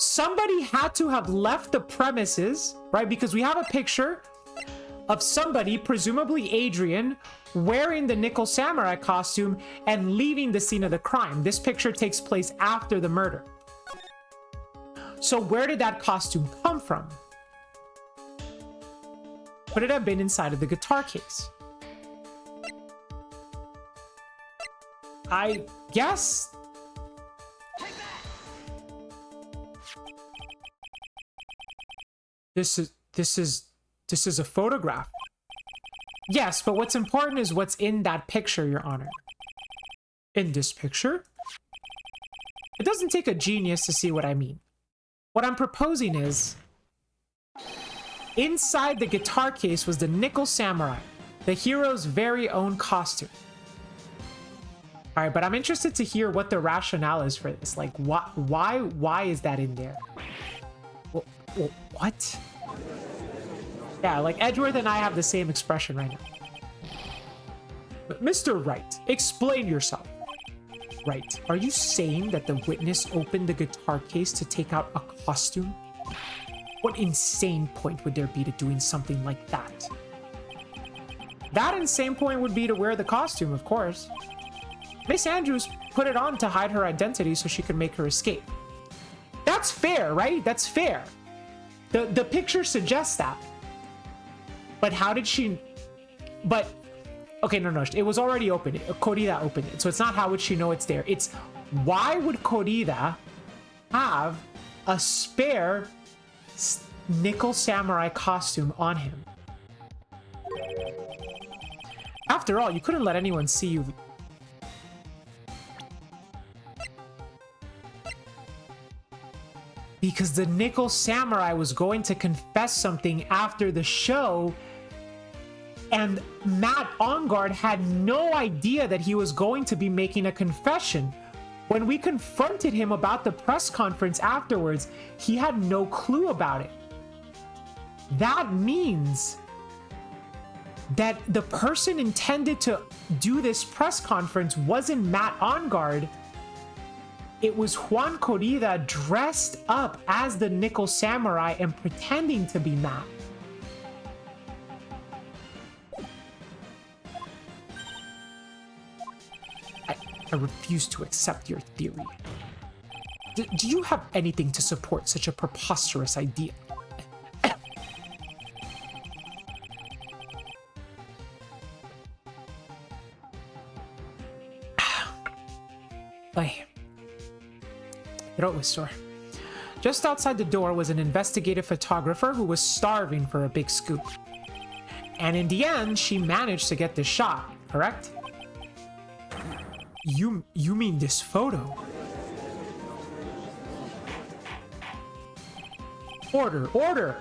somebody had to have left the premises, right? Because we have a picture of somebody, presumably Adrian, wearing the Nickel Samurai costume and leaving the scene of the crime. This picture takes place after the murder. So where did that costume come from? Could it have been inside of the guitar case? I guess. This is a photograph. Yes, but what's important is what's in that picture, Your Honor. In this picture? It doesn't take a genius to see what I mean. What I'm proposing is, inside the guitar case was the Nickel Samurai, the hero's very own costume. All right, but I'm interested to hear what the rationale is for this. Like, why is that in there? What? Yeah, like Edgeworth and I have the same expression right now. But Mr. Wright, explain yourself. Right, are you saying that the witness opened the guitar case to take out a costume? What insane point would there be to doing something like that? That insane point would be to wear the costume, of course. Miss Andrews put it on to hide her identity so she could make her escape. That's fair, right? That's fair. The picture suggests that. But how did she... But... Okay, no. It was already open. Corrida opened it. So it's not how would she know it's there. It's why would Corrida have a spare Nickel Samurai costume on him? After all, you couldn't let anyone see you... Because the Nickel Samurai was going to confess something after the show, and Matt Engarde had no idea that he was going to be making a confession. When we confronted him about the press conference afterwards, he had no clue about it. That means that the person intended to do this press conference wasn't Matt Engarde. It was Juan Corrida dressed up as the Nickel Samurai and pretending to be Matt. I refuse to accept your theory. Do you have anything to support such a preposterous idea? Like, throat was sore. Just outside the door was an investigative photographer who was starving for a big scoop. And in the end, she managed to get the shot, correct? You mean this photo? Order!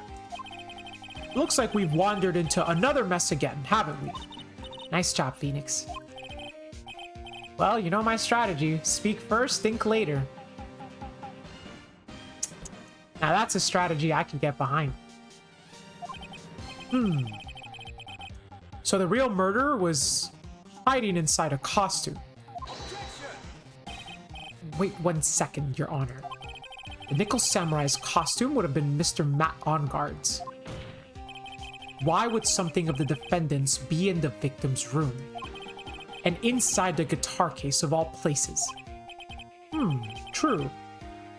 Looks like we've wandered into another mess again, haven't we? Nice job, Phoenix. Well, you know my strategy. Speak first, think later. Now that's a strategy I can get behind. So the real murderer was hiding inside a costume. Wait 1 second, Your Honor. The Nickel Samurai's costume would have been Mr. Matt Engarde's. Why would something of the defendant's be in the victim's room? And inside the guitar case of all places? True.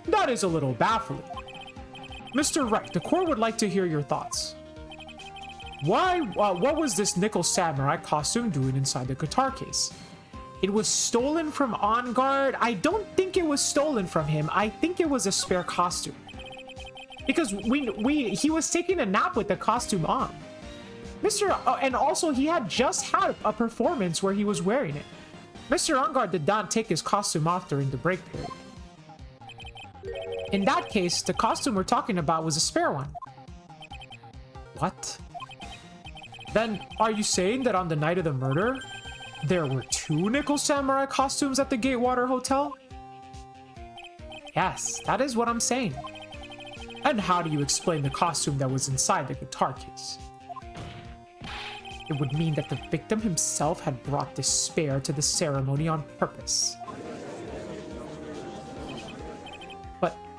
That is a little baffling. Mr. Wright, the court would like to hear your thoughts. What was this Nickel Samurai costume doing inside the guitar case? It was stolen from Engarde. I don't think it was stolen from him. I think it was a spare costume. Because he was taking a nap with the costume on. And also he had just had a performance where he was wearing it. Mr. Engarde did not take his costume off during the break period. In that case, the costume we're talking about was a spare one. What? Then, are you saying that on the night of the murder, there were 2 Nickel Samurai costumes at the Gatewater Hotel? Yes, that is what I'm saying. And how do you explain the costume that was inside the guitar case? It would mean that the victim himself had brought this spare to the ceremony on purpose.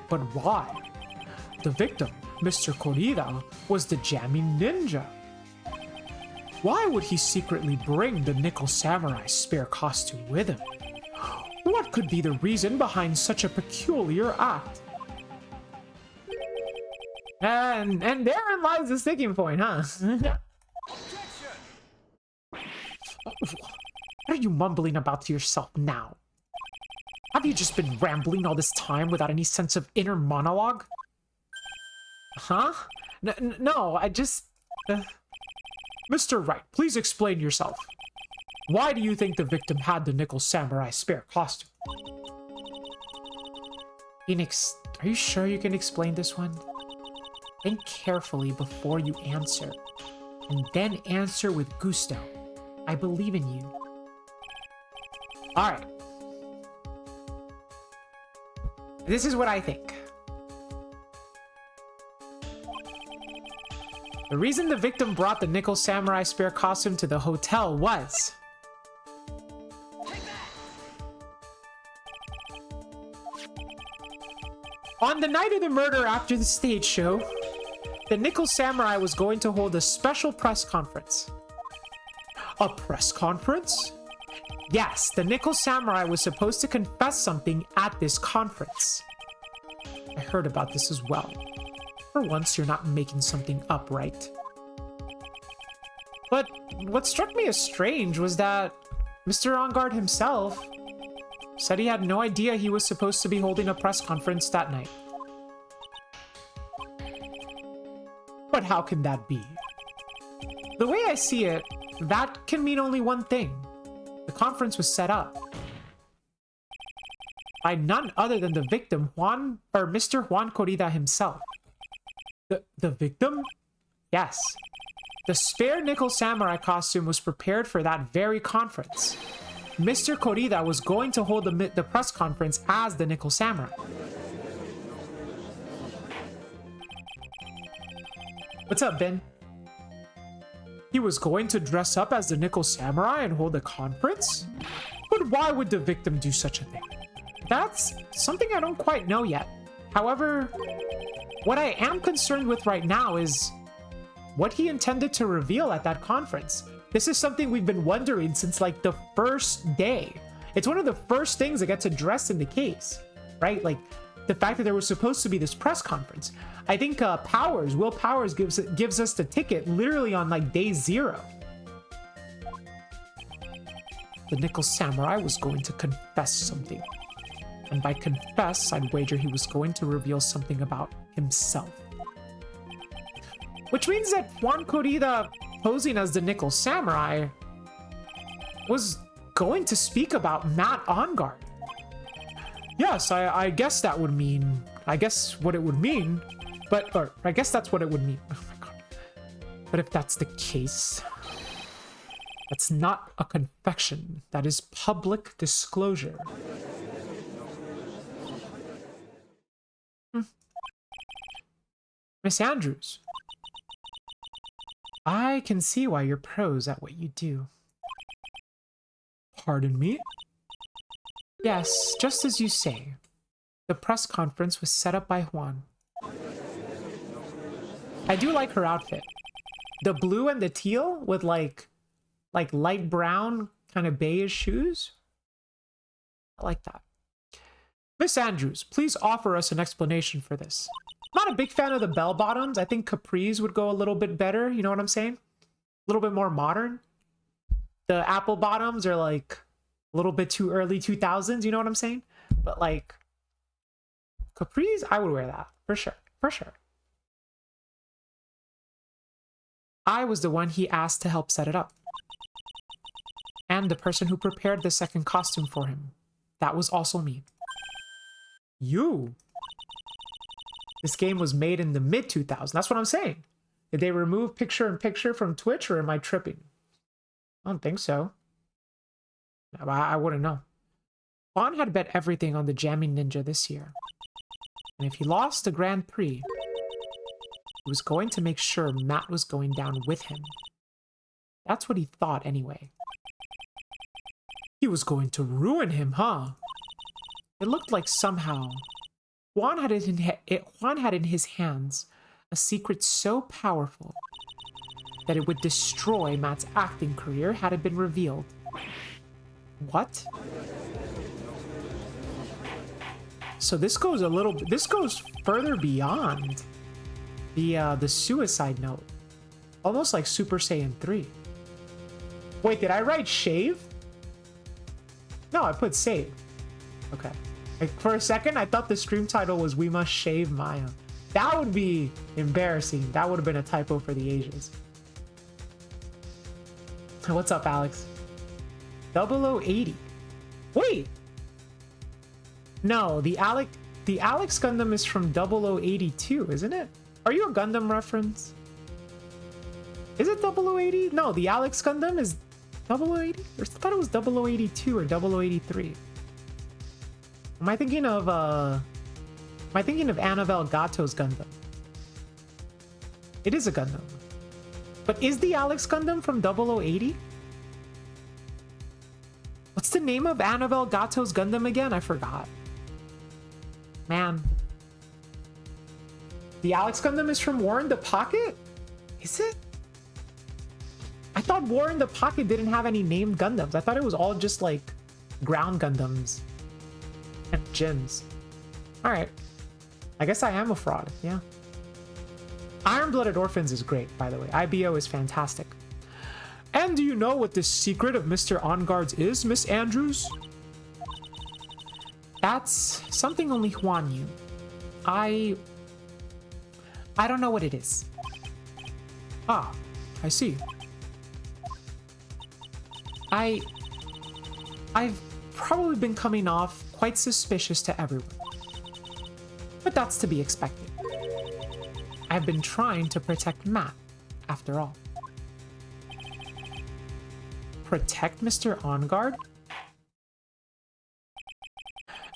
But why? The victim, Mr. Korida, was the jamming ninja. Why would he secretly bring the Nickel Samurai spare costume with him? What could be the reason behind such a peculiar act? And therein lies the sticking point, huh? What are you mumbling about to yourself now? Have you just been rambling all this time without any sense of inner monologue? Huh? No, I just... Mr. Wright, please explain yourself. Why do you think the victim had the Nickel Samurai spare costume? Phoenix, are you sure you can explain this one? Think carefully before you answer, and then answer with gusto. I believe in you. Alright. This is what I think. The reason the victim brought the Nickel Samurai spare costume to the hotel was... on the night of the murder after the stage show, the Nickel Samurai was going to hold a special press conference. A press conference? Yes, the Nickel Samurai was supposed to confess something at this conference. I heard about this as well. For once, you're not making something up, right? But what struck me as strange was that Mr. Enguarde himself said he had no idea he was supposed to be holding a press conference that night. But how can that be? The way I see it, that can mean only one thing. The conference was set up by none other than the victim, Mr. Juan Korida himself. The victim? Yes. The spare Nickel Samurai costume was prepared for that very conference. Mr. Korida was going to hold the press conference as the Nickel Samurai. What's up, Ben? He was going to dress up as the Nickel Samurai and hold a conference? But why would the victim do such a thing? That's something I don't quite know yet. However, what I am concerned with right now is what he intended to reveal at that conference. This is something we've been wondering since like the first day. It's one of the first things that gets addressed in the case, right? Like the fact that there was supposed to be this press conference. I think Will Powers gives us the ticket literally on like day 0. The Nickel Samurai was going to confess something. And by confess, I'd wager he was going to reveal something about himself. Which means that Juan Korida, posing as the Nickel Samurai, was going to speak about Matt Enguarde. Yes, I guess that would mean... I guess what it would mean... Or I guess that's what it would mean. Oh my god. But if that's the case... that's not a confession. That is public disclosure. Miss Andrews. I can see why you're pros at what you do. Pardon me? Yes, just as you say. The press conference was set up by Juan. I do like her outfit. The blue and the teal with like light brown kind of beige shoes. I like that. Miss Andrews, please offer us an explanation for this. I'm not a big fan of the bell bottoms. I think capris would go a little bit better. You know what I'm saying? A little bit more modern. The apple bottoms are like a little bit too early 2000s. You know what I'm saying? But like capris, I would wear that for sure. For sure. I was the one he asked to help set it up. And the person who prepared the second costume for him. That was also me. You? This game was made in the mid-2000s. That's what I'm saying. Did they remove picture-in-picture from Twitch, or am I tripping? I don't think so. I wouldn't know. Juan had bet everything on the Jamming Ninja this year. And if he lost the Grand Prix, he was going to make sure Matt was going down with him. That's what he thought anyway. He was going to ruin him, huh? It looked like somehow Juan had in his hands a secret so powerful that it would destroy Matt's acting career had it been revealed. What? So this goes further beyond the suicide note. Almost like Super Saiyan 3. Wait, did I write shave? No, I put save. Okay. Like, for a second, I thought the stream title was We Must Shave Maya. That would be embarrassing. That would have been a typo for the ages. What's up, Alex? 0080. Wait! No, the Alex Gundam is from 0082, isn't it? Are you a Gundam reference? Is it 0080? No, the Alex Gundam is 0080? I thought it was 0082 or 0083. Am I thinking of Annabelle Gato's Gundam? It is a Gundam. But is the Alex Gundam from 0080? What's the name of Annabelle Gato's Gundam again? I forgot. Man. The Alex Gundam is from War in the Pocket? Is it? I thought War in the Pocket didn't have any named Gundams. I thought it was all just like ground Gundams and gyms. All right. I guess I am a fraud. Yeah. Iron-Blooded Orphans is great, by the way. IBO is fantastic. And do you know what the secret of Mr. On-Guards is, Miss Andrews? That's something only Juan knew. I don't know what it is. Ah, I see. I've probably been coming off quite suspicious to everyone. But that's to be expected. I've been trying to protect Matt, after all. Protect Mr. On Guard?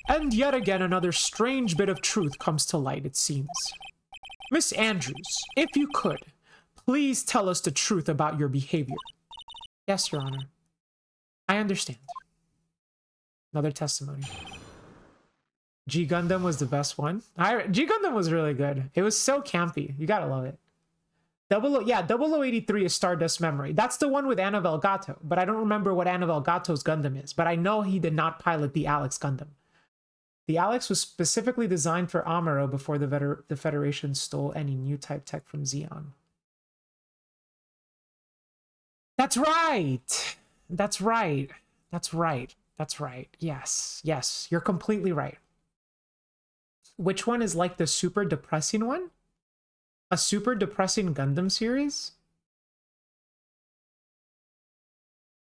And yet again, another strange bit of truth comes to light, it seems. Miss Andrews, if you could, please tell us the truth about your behavior. Yes, Your Honor. I understand. Another testimony. G Gundam was the best one. G Gundam was really good. It was so campy. You gotta love it. 0083 is Stardust Memory. That's the one with Annabelle Gato, but I don't remember what Annabelle Gato's Gundam is, but I know he did not pilot the Alex Gundam. The Alex was specifically designed for Amuro before the Federation stole any new type tech from Zeon. That's right! That's right. That's right. That's right. Yes. Yes. You're completely right. Which one is like the super depressing one? A super depressing Gundam series?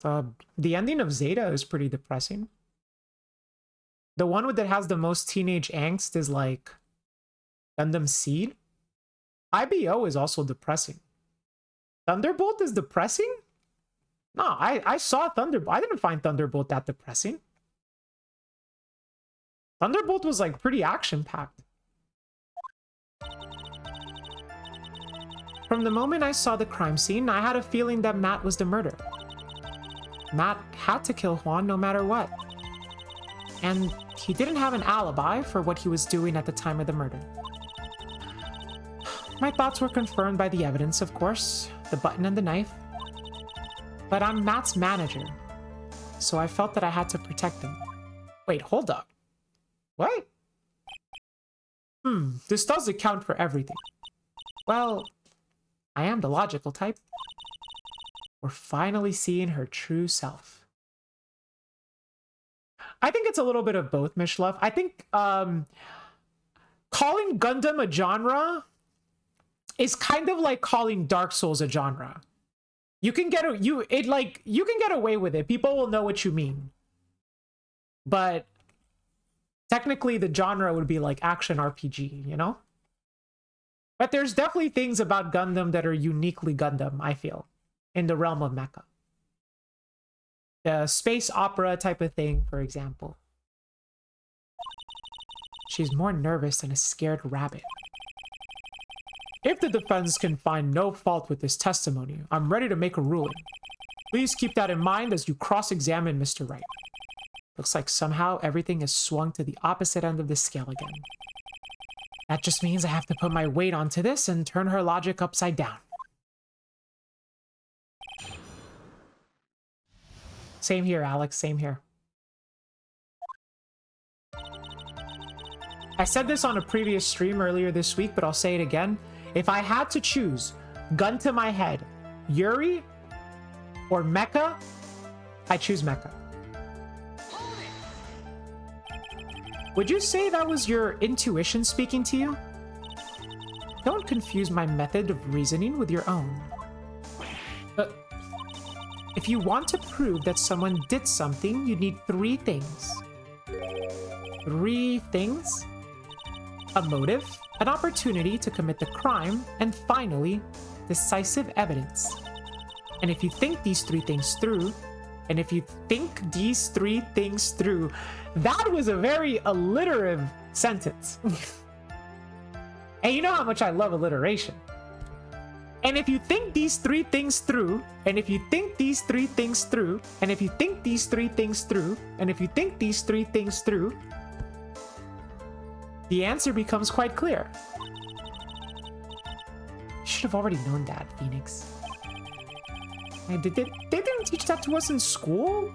The ending of Zeta is pretty depressing. The one that has the most teenage angst is like Gundam Seed. IBO is also depressing. Thunderbolt is depressing? No, I saw Thunderbolt. I didn't find Thunderbolt that depressing. Thunderbolt was like pretty action-packed. From the moment I saw the crime scene, I had a feeling that Matt was the murderer. Matt had to kill Juan no matter what. And he didn't have an alibi for what he was doing at the time of the murder. My thoughts were confirmed by the evidence, of course, the button and the knife. But I'm Matt's manager, so I felt that I had to protect him. Wait, hold up. What? This does account for everything. Well, I am the logical type. We're finally seeing her true self. I think it's a little bit of both, Mishluff. I think calling Gundam a genre is kind of like calling Dark Souls a genre. You can get away with it. People will know what you mean. But technically the genre would be like action RPG, you know? But there's definitely things about Gundam that are uniquely Gundam, I feel, in the realm of mecha. The space opera type of thing, for example. She's more nervous than a scared rabbit. If the defense can find no fault with this testimony, I'm ready to make a ruling. Please keep that in mind as you cross-examine Mr. Wright. Looks like somehow everything has swung to the opposite end of the scale again. That just means I have to put my weight onto this and turn her logic upside down. Same here, Alex, same here. I said this on a previous stream earlier this week, but I'll say it again. If I had to choose, gun to my head, Yuri or Mecha, I choose Mecha. Would you say that was your intuition speaking to you? Don't confuse my method of reasoning with your own. If you want to prove that someone did something, you need 3 things. 3 things? A motive, an opportunity to commit the crime, and finally, decisive evidence. And if you think these 3 things through, that was a very alliterative sentence. And you know how much I love alliteration. And if you think these 3 things through, and if you think these 3 things through, and if you think these 3 things through, and if you think these 3 things through, the answer becomes quite clear. You should have already known that, Phoenix. They didn't teach that to us in school?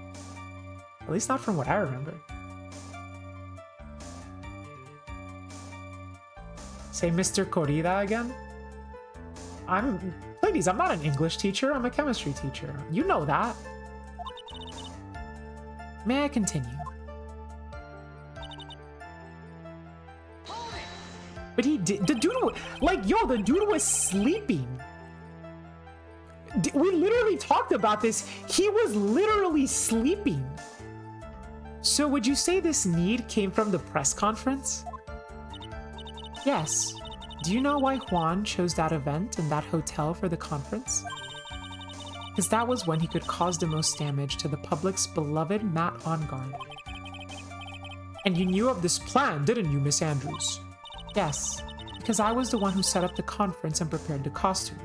At least not from what I remember. Say Mr. Corrida again? Ladies, I'm not an English teacher, I'm a chemistry teacher. You know that. May I continue? But he did, the dude, the dude was sleeping. We literally talked about this. He was literally sleeping. So would you say this need came from the press conference? Yes. Do you know why Juan chose that event and that hotel for the conference? Because that was when he could cause the most damage to the public's beloved Matt Engarde. And you knew of this plan, didn't you, Miss Andrews? Yes, because I was the one who set up the conference and prepared the costume.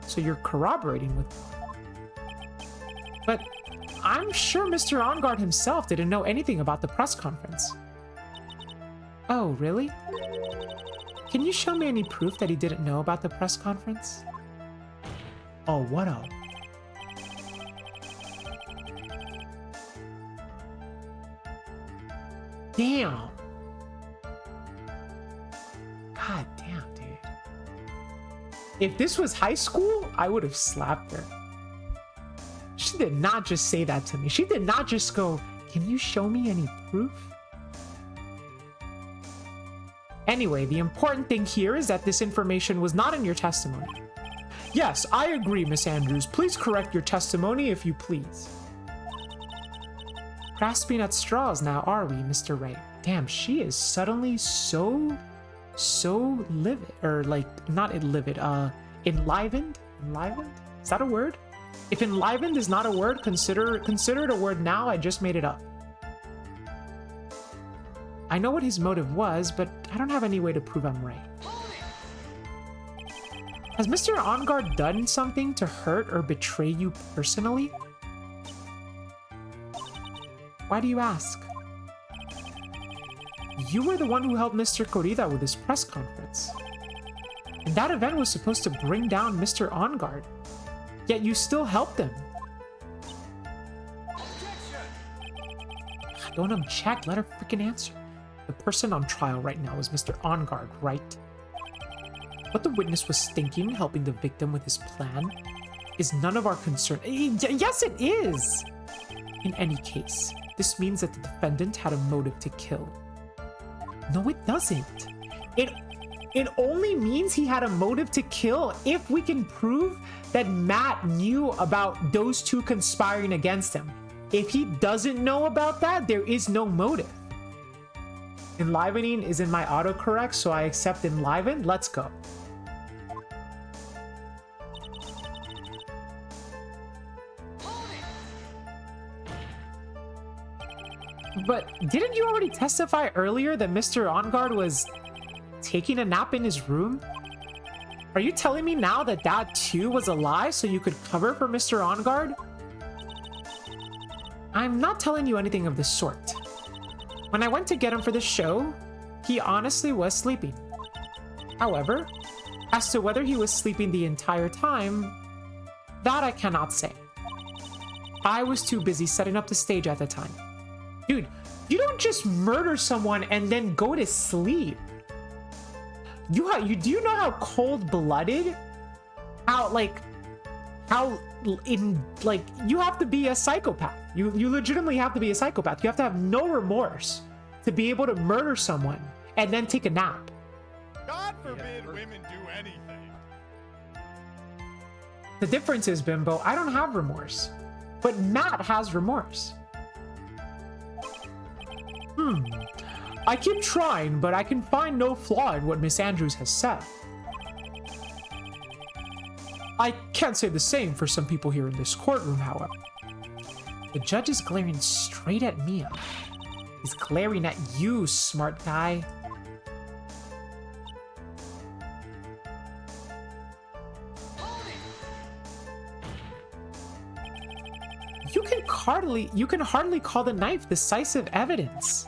So you're corroborating with me. But I'm sure Mr. Engarde himself didn't know anything about the press conference. Oh, really? Can you show me any proof that he didn't know about the press conference? Oh, what a... Damn! God damn, dude. If this was high school, I would have slapped her. She did not just say that to me. She did not just go, can you show me any proof? Anyway, the important thing here is that this information was not in your testimony. Yes, I agree, Miss Andrews. Please correct your testimony if you please. Grasping at straws now, are we, Mr. Wright? Damn, she is suddenly so livid, or not livid, enlivened? Enlivened? Is that a word? If enlivened is not a word, consider it a word now. I just made it up. I know what his motive was, but I don't have any way to prove I'm right. Has Mr. Engarde done something to hurt or betray you personally? Why do you ask? You were the one who helped Mr. Corrida with his press conference. And that event was supposed to bring down Mr. Engarde. Yet you still helped him. Don't object, let her freaking answer. The person on trial right now is Mr. Engarde, right? What the witness was thinking, helping the victim with his plan, is none of our concern. Yes, it is! In any case, this means that the defendant had a motive to kill. No, it doesn't. It only means he had a motive to kill if we can prove that Matt knew about those two conspiring against him. If he doesn't know about that, there is no motive. Enlivening is in my autocorrect, so I accept enlivened. Let's go. But didn't you already testify earlier that Mr. Engarde was taking a nap in his room? Are you telling me now that that too was a lie so you could cover for Mr. Engarde? I'm not telling you anything of the sort. When I went to get him for the show, he honestly was sleeping. However, as to whether he was sleeping the entire time, that I cannot say. I was too busy setting up the stage at the time. Dude, you don't just murder someone and then go to sleep. Do you know how cold-blooded? You have to be a psychopath. You legitimately have to be a psychopath. You have to have no remorse to be able to murder someone and then take a nap. God forbid women do anything. The difference is, Bimbo, I don't have remorse, but Matt has remorse. I keep trying, but I can find no flaw in what Miss Andrews has said. I can't say the same for some people here in this courtroom, however. The judge is glaring straight at Mia. He's glaring at you, smart guy. You can hardly call the knife decisive evidence.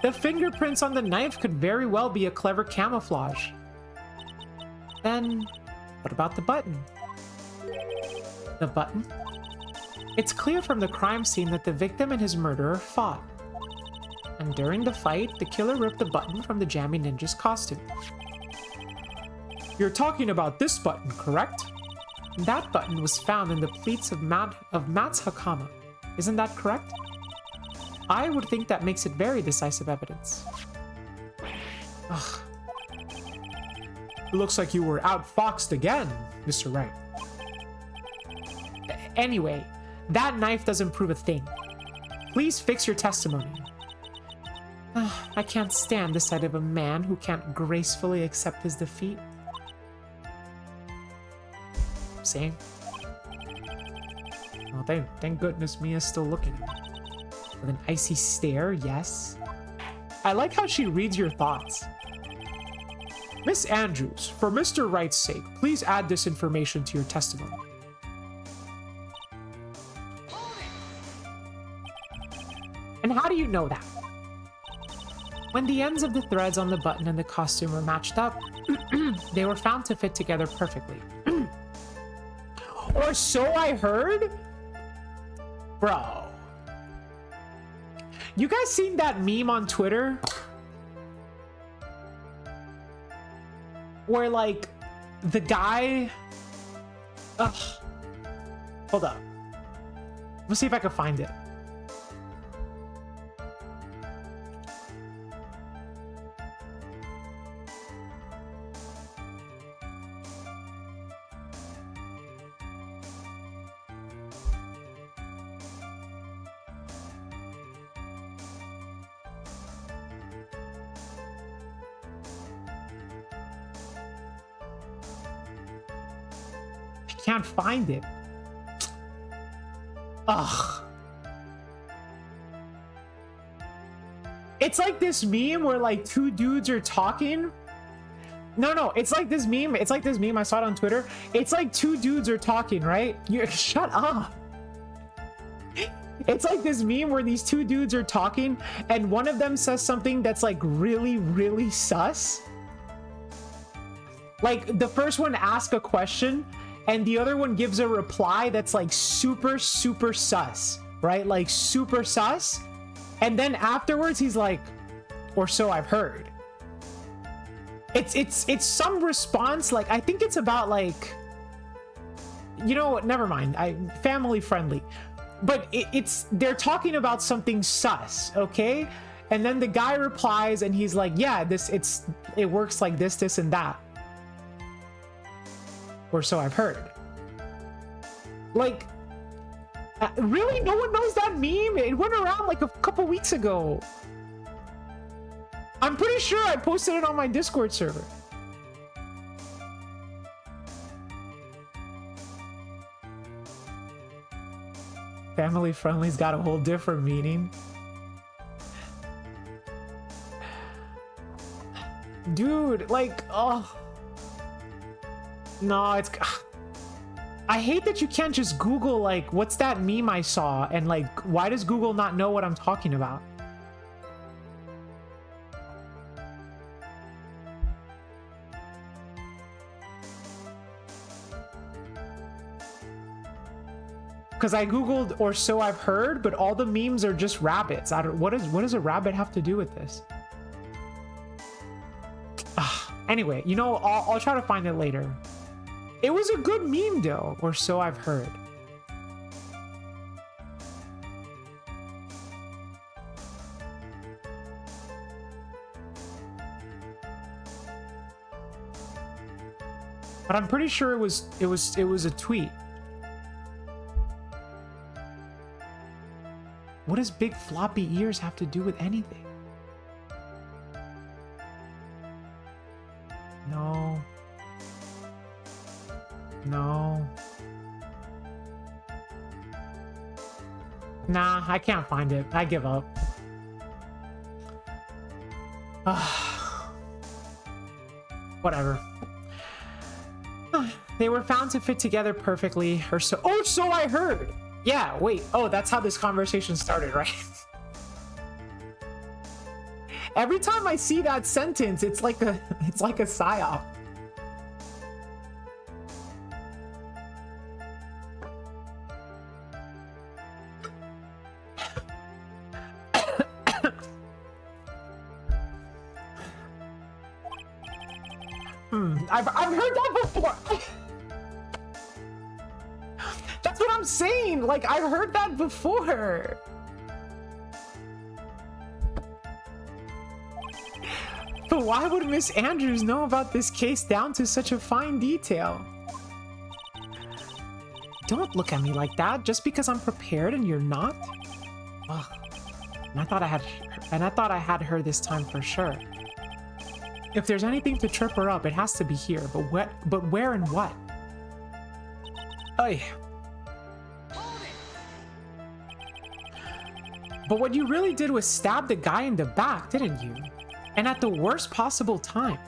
The fingerprints on the knife could very well be a clever camouflage. Then, what about the button? The button? It's clear from the crime scene that the victim and his murderer fought. And during the fight, the killer ripped the button from the Jammy Ninja's costume. You're talking about this button, correct? That button was found in the pleats of Matt's Hakama. Isn't that correct? I would think that makes it very decisive evidence. Ugh. Looks like you were outfoxed again, Mr. Wright. Anyway, that knife doesn't prove a thing. Please fix your testimony. I can't stand the sight of a man who can't gracefully accept his defeat. Same. Oh, thank goodness Mia's still looking at me. With an icy stare, yes. I like how she reads your thoughts. Miss Andrews, for Mr. Wright's sake, please add this information to your testimony. And how do you know that? When the ends of the threads on the button and the costume were matched up, they were found to fit together perfectly. Or so I heard? Bro. You guys seen that meme on Twitter? Where, like, the guy... Ugh. Hold up. Let's see if I can find it. Can't find it. Ugh. It's like this meme where like two dudes are talking. No, it's like this meme. It's like this meme. I saw it on Twitter. It's like two dudes are talking, right? Shut up. It's like this meme where these two dudes are talking and one of them says something that's like really, really sus. Like the first one asks a question and the other one gives a reply that's like super, super sus, right? Like super sus. And then afterwards he's like, or so I've heard. It's some response. Like, I think it's about like, you know what? Never mind. Family friendly, but they're talking about something sus. Okay. And then the guy replies and he's like, yeah, it works like this, and that. Or so I've heard. Like, really? No one knows that meme? It went around like a couple weeks ago. I'm pretty sure I posted it on my Discord server. Family friendly's got a whole different meaning. Dude, like, oh. No, it's... I hate that you can't just Google, like, what's that meme I saw? And, like, why does Google not know what I'm talking about? because I googled or so I've heard, but all the memes are just rabbits. I don't. What does a rabbit have to do with this? Anyway, you know, I'll try to find it later. It was a good meme though, or so I've heard. But I'm pretty sure it was a tweet. What does big floppy ears have to do with anything? No. No. Nah, I can't find it. I give up. Whatever. They were found to fit together perfectly, or so. Oh, so I heard. Yeah, wait. Oh, that's how this conversation started, right? Every time I see that sentence, it's like a psyop. I've heard that before. That's what I'm saying. Like, I've heard that before. But why would Miss Andrews know about this case down to such a fine detail? Don't look at me like that just because I'm prepared and you're not. Ugh. And I thought I had her this time for sure. If there's anything to trip her up, it has to be here. But where and what? Oy. But what you really did was stab the guy in the back, didn't you? And at the worst possible time.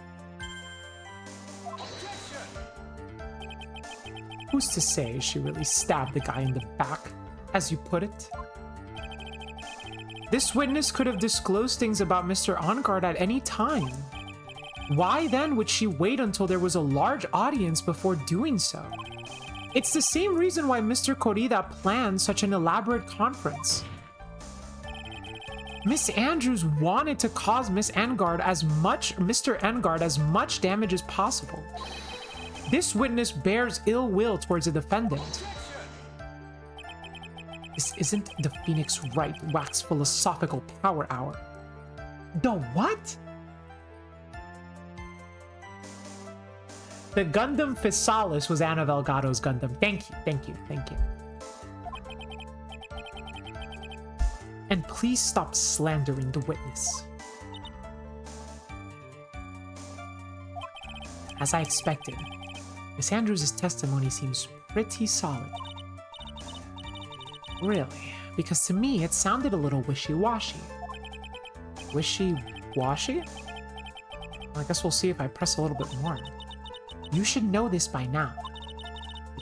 Who's to say she really stabbed the guy in the back, as you put it? This witness could have disclosed things about Mr. Enguarde at any time. Why then would she wait until there was a large audience before doing so? It's the same reason why Mr. Corrida planned such an elaborate conference. Miss Andrews wanted to cause Mr. Enguarde as much damage as possible. This witness bears ill will towards the defendant. This isn't the Phoenix Wright wax philosophical power hour. The what? The Gundam Physalis was Anna Delgado's Gundam. Thank you, thank you, thank you. And please stop slandering the witness. As I expected, Miss Andrews' testimony seems pretty solid. Really? Because to me, it sounded a little wishy-washy. Wishy-washy? Well, I guess we'll see if I press a little bit more. You should know this by now.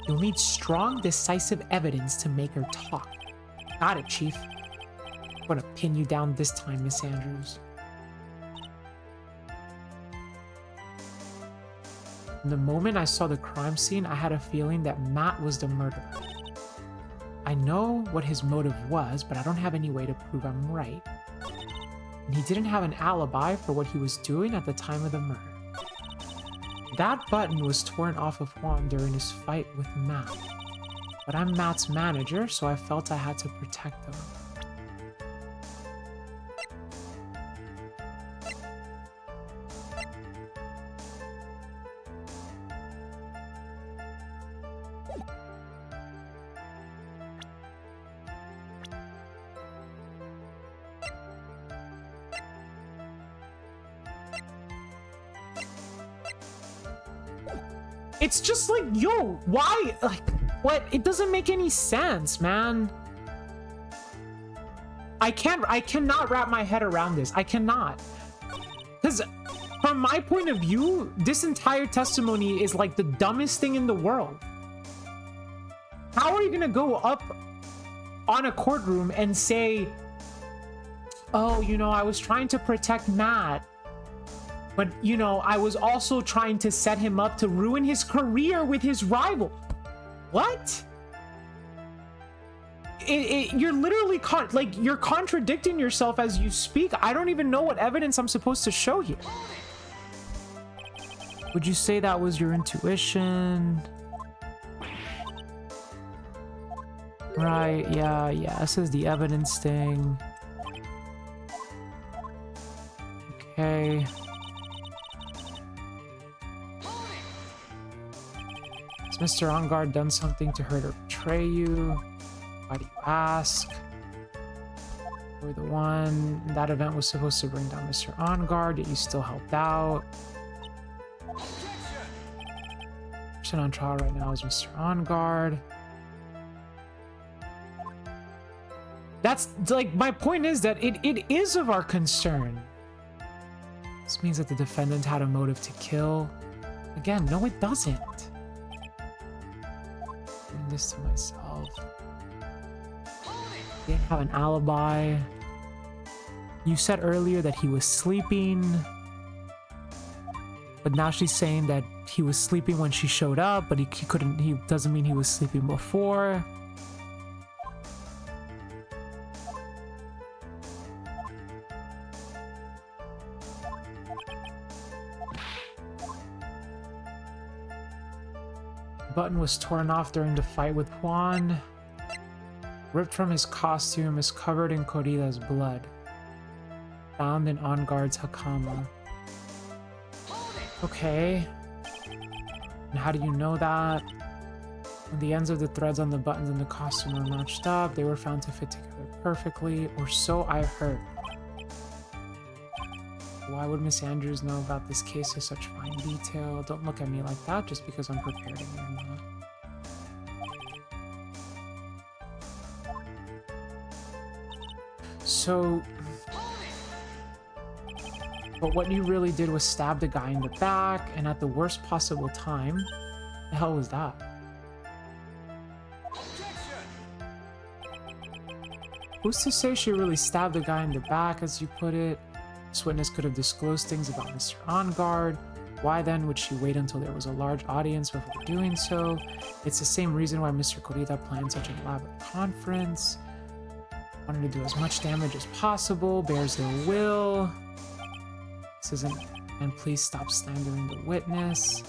You'll need strong, decisive evidence to make her talk. Got it, Chief. I'm gonna pin you down this time, Miss Andrews. The moment I saw the crime scene, I had a feeling that Matt was the murderer. I know what his motive was, but I don't have any way to prove I'm right. And he didn't have an alibi for what he was doing at the time of the murder. That button was torn off of Juan during his fight with Matt. But I'm Matt's manager, so I felt I had to protect him. It's just like, yo, why? Like, what? It doesn't make any sense, man. I cannot wrap my head around this. I cannot. Because from my point of view, this entire testimony is like the dumbest thing in the world. How are you gonna go up on a courtroom and say, oh, you know, I was trying to protect Matt, but, you know, I was also trying to set him up to ruin his career with his rival. What? you're literally like you're contradicting yourself as you speak. I don't even know what evidence I'm supposed to show you. Would you say that was your intuition? Right, yeah, this is the evidence thing. Okay. Has Mr. Enguarde done something to hurt or betray you? Why do you ask? We're the one. That event was supposed to bring down Mr. Enguarde, yet you still helped out. The person on trial right now is Mr. Enguarde. That's like, my point is that it is of our concern. This means that the defendant had a motive to kill. Again, no, it doesn't. Doing this to myself. Didn't have an alibi. You said earlier that he was sleeping, but now she's saying that he was sleeping when she showed up, but he couldn't. He doesn't mean he was sleeping before. Button was torn off during the fight with Juan. Ripped from his costume, is covered in Corrida's blood. Found in Enguarde's Hakama. Okay. And how do you know that? When the ends of the threads on the buttons in the costume were matched up, they were found to fit together perfectly, or so I heard. Why would Miss Andrews know about this case in such fine detail? Don't look at me like that just because I'm prepared and you're not. So... But what you really did was stab the guy in the back, and at the worst possible time. The hell was that? Who's to say she really stabbed the guy in the back, as you put it? This witness could have disclosed things about Mr. Enguarde. Why then would she wait until there was a large audience before doing so? It's the same reason why Mr. Corrida planned such an elaborate conference. Wanted to do as much damage as possible, bears ill will. This isn't... And please stop slandering the witness.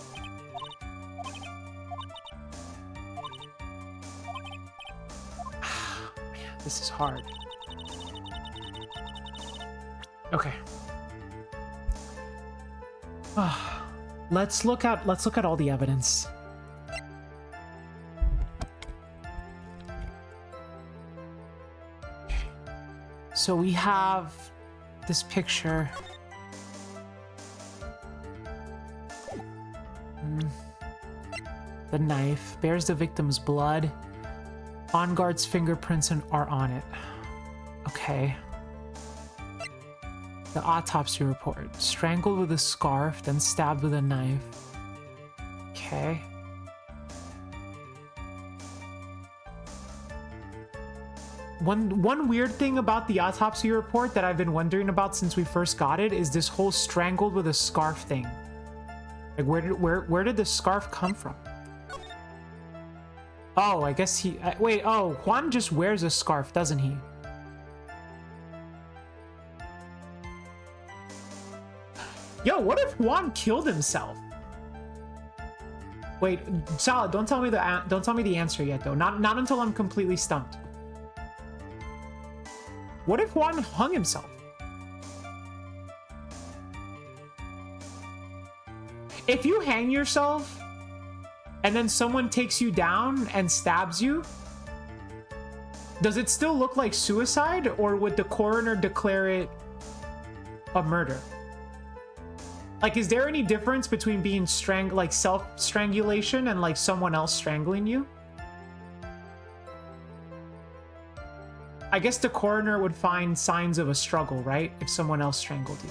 Man, this is hard. Okay. Let's look at all the evidence. So we have this picture. The knife bears the victim's blood. Enguarde's fingerprints are on it. Okay. The autopsy report. Strangled with a scarf, then stabbed with a knife. Okay. One weird thing about the autopsy report that I've been wondering about since we first got it is this whole strangled with a scarf thing. Like, where did the scarf come from? Oh, I guess he... wait, oh, Juan just wears a scarf, doesn't he? Yo, what if Juan killed himself? Wait, Salad, don't tell me the answer yet, though. Not until I'm completely stumped. What if Juan hung himself? If you hang yourself and then someone takes you down and stabs you, does it still look like suicide, or would the coroner declare it a murder? Like, is there any difference between being like self-strangulation and like someone else strangling you? I guess the coroner would find signs of a struggle, right? If someone else strangled you.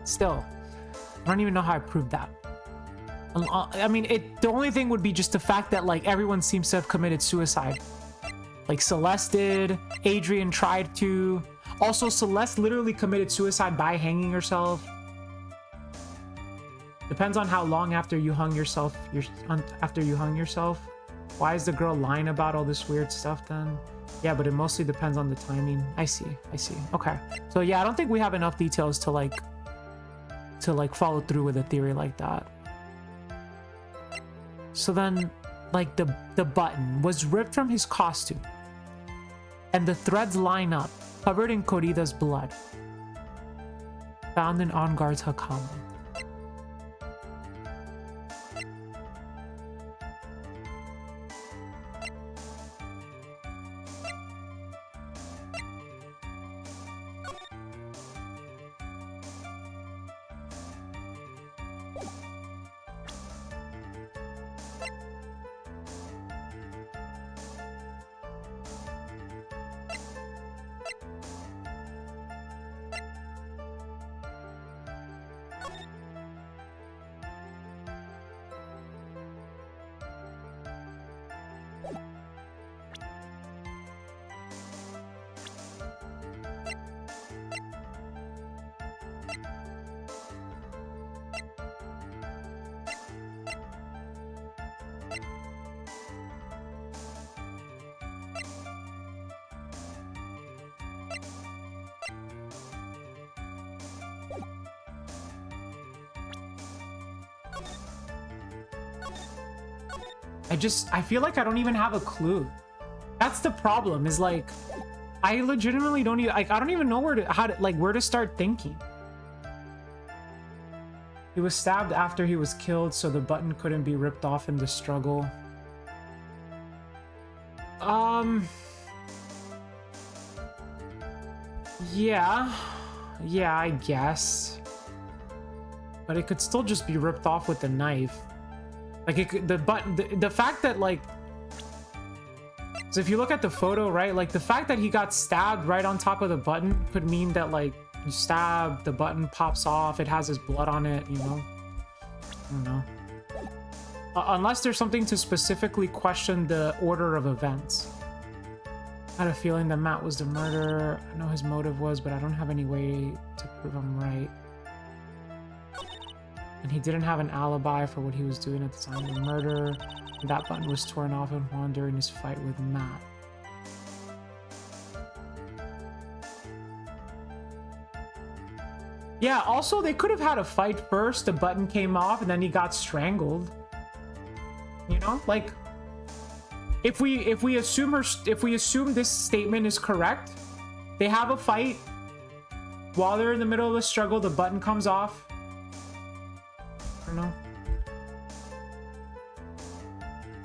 Still, I don't even know how I proved that. I mean, the only thing would be just the fact that like everyone seems to have committed suicide. Like Celeste did, Adrian tried to. Also, Celeste literally committed suicide by hanging herself. Depends on how long after you hung yourself. After you hung yourself. Why is the girl lying about all this weird stuff then? Yeah, but it mostly depends on the timing. I see. Okay. So yeah, I don't think we have enough details to like follow through with a theory like that. So then, like the button was ripped from his costume, and the threads line up, covered in Corrida's blood, found in On Guard's Hakama. I feel like I don't even have a clue. That's the problem, is like, I legitimately don't even, like, I don't even know where to start thinking. He was stabbed after he was killed, so the button couldn't be ripped off in the struggle. Yeah, I guess. But it could still just be ripped off with a knife. Like, it could, the fact that, like, so if you look at the photo, right, like, the fact that he got stabbed right on top of the button could mean that, like, you stab, the button pops off, it has his blood on it, you know? I don't know. Unless there's something to specifically question the order of events. I had a feeling that Matt was the murderer. I know his motive was, but I don't have any way to prove I'm right. And he didn't have an alibi for what he was doing at the time of the murder. And that button was torn off in Juan during his fight with Matt. Yeah, also they could have had a fight first, the button came off, and then he got strangled. You know, like, if we assume this statement is correct, they have a fight. While they're in the middle of the struggle, the button comes off. I don't know.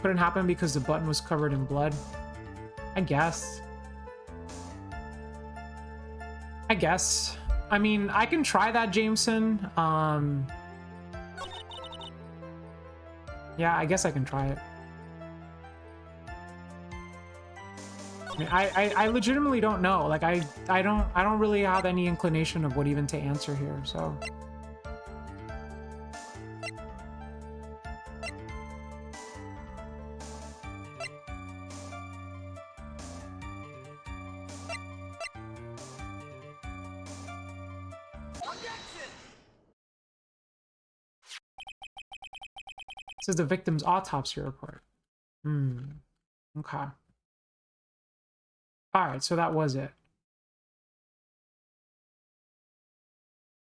Couldn't happen because the button was covered in blood. I guess. I mean, I can try that, Jameson. Yeah, I guess I can try it. I mean, I legitimately don't know. Like, I don't really have any inclination of what even to answer here, so. This is the victim's autopsy report. Okay. All right, so that was it.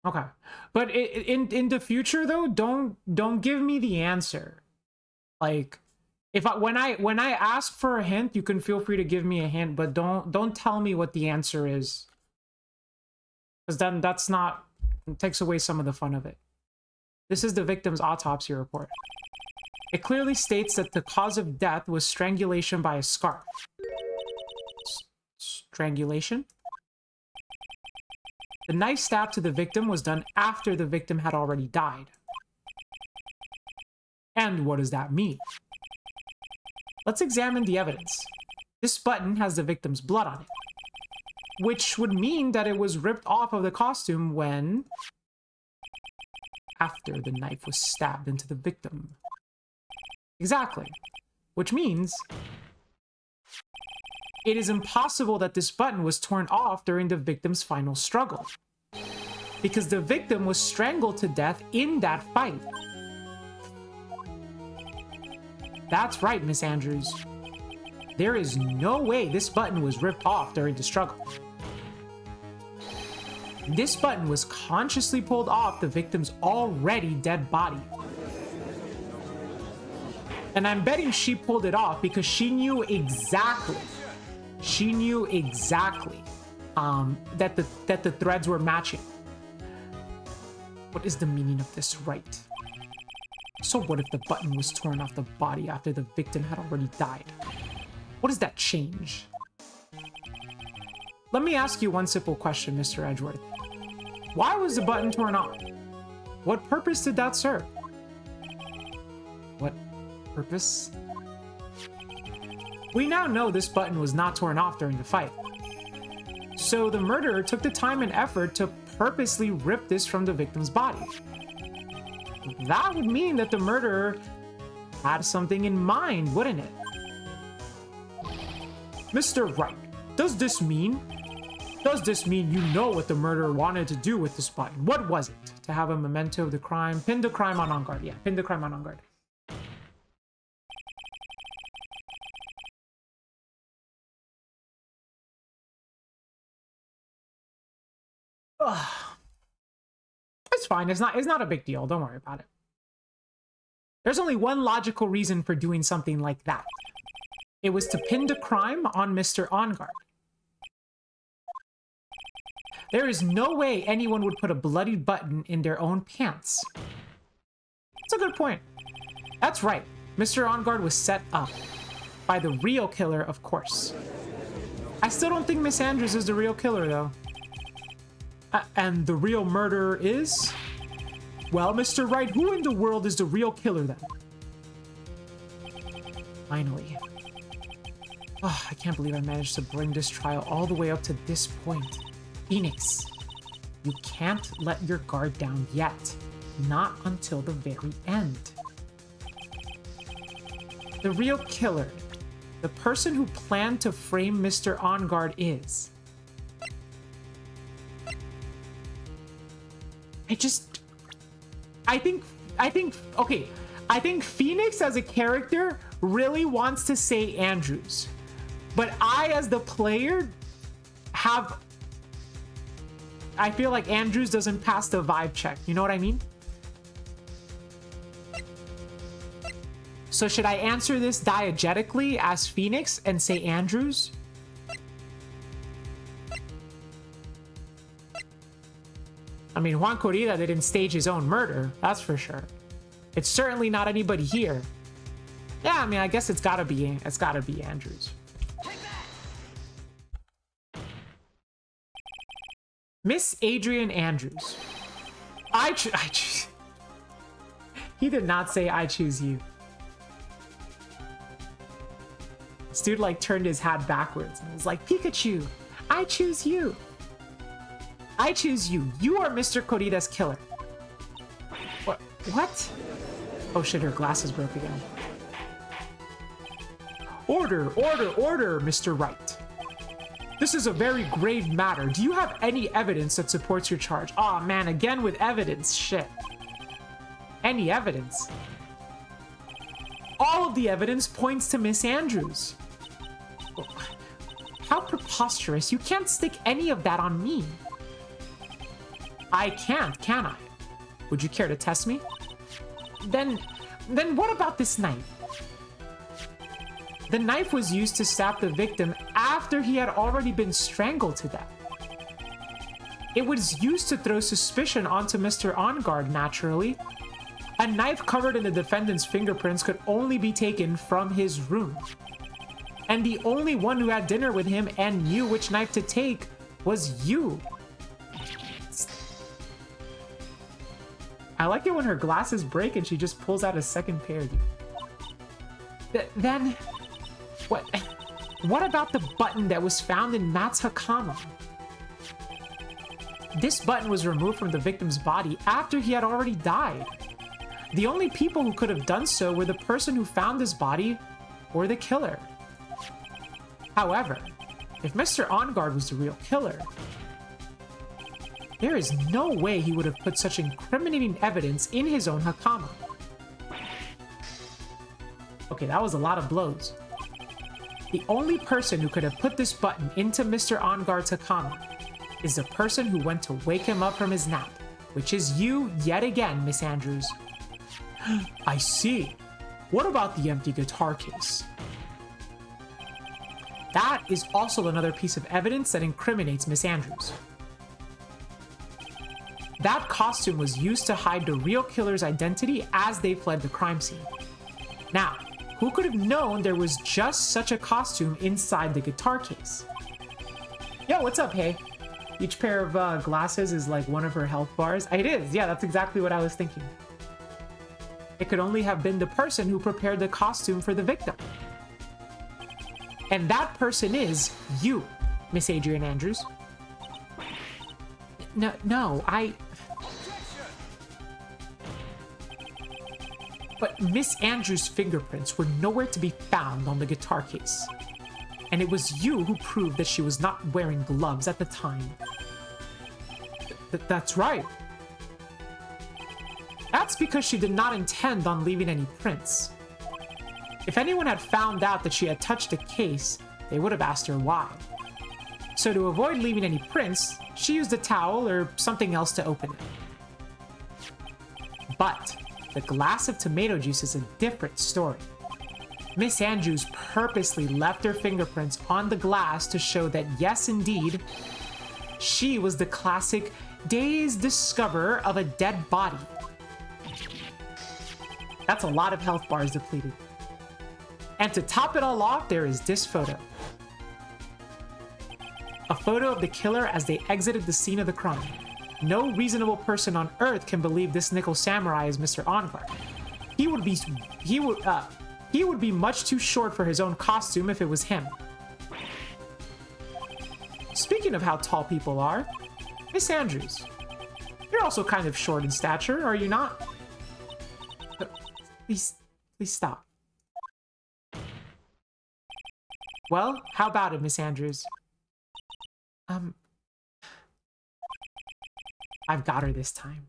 Okay, but in the future though, don't give me the answer. Like, when I ask for a hint, you can feel free to give me a hint, but don't tell me what the answer is, because then it takes away some of the fun of it. This is the victim's autopsy report. It clearly states that the cause of death was strangulation by a scarf. Strangulation? The knife stab to the victim was done after the victim had already died. And what does that mean? Let's examine the evidence. This button has the victim's blood on it, which would mean that it was ripped off of the costume after the knife was stabbed into the victim. Exactly. Which means it is impossible that this button was torn off during the victim's final struggle. because the victim was strangled to death in that fight. That's right, Miss Andrews. There is no way this button was ripped off during the struggle. This button was consciously pulled off the victim's already dead body. And I'm betting she pulled it off because she knew exactly that the threads were matching. What is the meaning of this right? So what if the button was torn off the body after the victim had already died? What does that change? Let me ask you one simple question, Mr. Edgeworth. Why was the button torn off? What purpose did that serve? What purpose? We now know this button was not torn off during the fight. So the murderer took the time and effort to purposely rip this from the victim's body. That would mean that the murderer had something in mind, wouldn't it? Mr. Wright, does this mean you know what the murderer wanted to do with this button? What was it? To have a memento of the crime? Pin the crime on guard. Yeah, pin the crime on guard. Ugh. It's fine. It's not a big deal. Don't worry about it. There's only one logical reason for doing something like that. It was to pin the crime on Mr. OnGuard. There is no way anyone would put a bloodied button in their own pants. That's a good point. That's right. Mr. OnGuard was set up by the real killer, of course. I still don't think Miss Andrews is the real killer, though. And the real murderer is? Well, Mr. Wright, who in the world is the real killer, then? Finally. Oh, I can't believe I managed to bring this trial all the way up to this point. Phoenix, you can't let your guard down yet. Not until the very end. The real killer, the person who planned to frame Mr. OnGuard is... I think Phoenix as a character really wants to say Andrews. But I, as the player, I feel like Andrews doesn't pass the vibe check. You know what I mean? So should I answer this diegetically as Phoenix and say Andrews? I mean, Juan Corrida didn't stage his own murder, that's for sure. It's certainly not anybody here. Yeah, I mean, I guess it's gotta be Andrews. Miss Adrian Andrews. I choose. He did not say I choose you. This dude like turned his hat backwards and was like, Pikachu, I choose you. I choose you. You are Mr. Corrida's killer. What? Oh shit, her glasses broke again. Order, order, order, Mr. Wright. This is a very grave matter. Do you have any evidence that supports your charge? Aw, man, again with evidence. Shit. Any evidence? All of the evidence points to Miss Andrews. How preposterous. You can't stick any of that on me. I can't, can I? Would you care to test me? Then what about this knife? The knife was used to stab the victim after he had already been strangled to death. It was used to throw suspicion onto Mr. OnGuard, naturally. A knife covered in the defendant's fingerprints could only be taken from his room. And the only one who had dinner with him and knew which knife to take was you. I like it when her glasses break and she just pulls out a second pair. Then... What about the button that was found in Matt's Hakama? This button was removed from the victim's body after he had already died. The only people who could have done so were the person who found his body or the killer. However, if Mr. OnGuard was the real killer, There is no way he would have put such incriminating evidence in his own Hakama. Okay, that was a lot of blows. The only person who could have put this button into Mr. Enguarde's Hakama is the person who went to wake him up from his nap, which is you yet again, Miss Andrews. I see. What about the empty guitar case? That is also another piece of evidence that incriminates Miss Andrews. That costume was used to hide the real killer's identity as they fled the crime scene. Now, who could have known there was just such a costume inside the guitar case? Yo, what's up, hey? Each pair of glasses is like one of her health bars. It is, yeah, that's exactly what I was thinking. It could only have been the person who prepared the costume for the victim. And that person is you, Miss Adrian Andrews. No, But Miss Andrews' fingerprints were nowhere to be found on the guitar case. And it was you who proved that she was not wearing gloves at the time. That's right. That's because she did not intend on leaving any prints. If anyone had found out that she had touched the case, they would have asked her why. So to avoid leaving any prints, she used a towel or something else to open it. But the glass of tomato juice is a different story. Miss Andrews purposely left her fingerprints on the glass to show that yes, indeed, she was the classic dazed discoverer of a dead body. That's a lot of health bars depleted. And to top it all off, there is this photo. A photo of the killer as they exited the scene of the crime. No reasonable person on Earth can believe this nickel samurai is Mr. Enguarde. He would be much too short for his own costume if it was him. Speaking of how tall people are, Miss Andrews, you're also kind of short in stature, are you not? Please stop. Well, how about it, Miss Andrews? I've got her this time.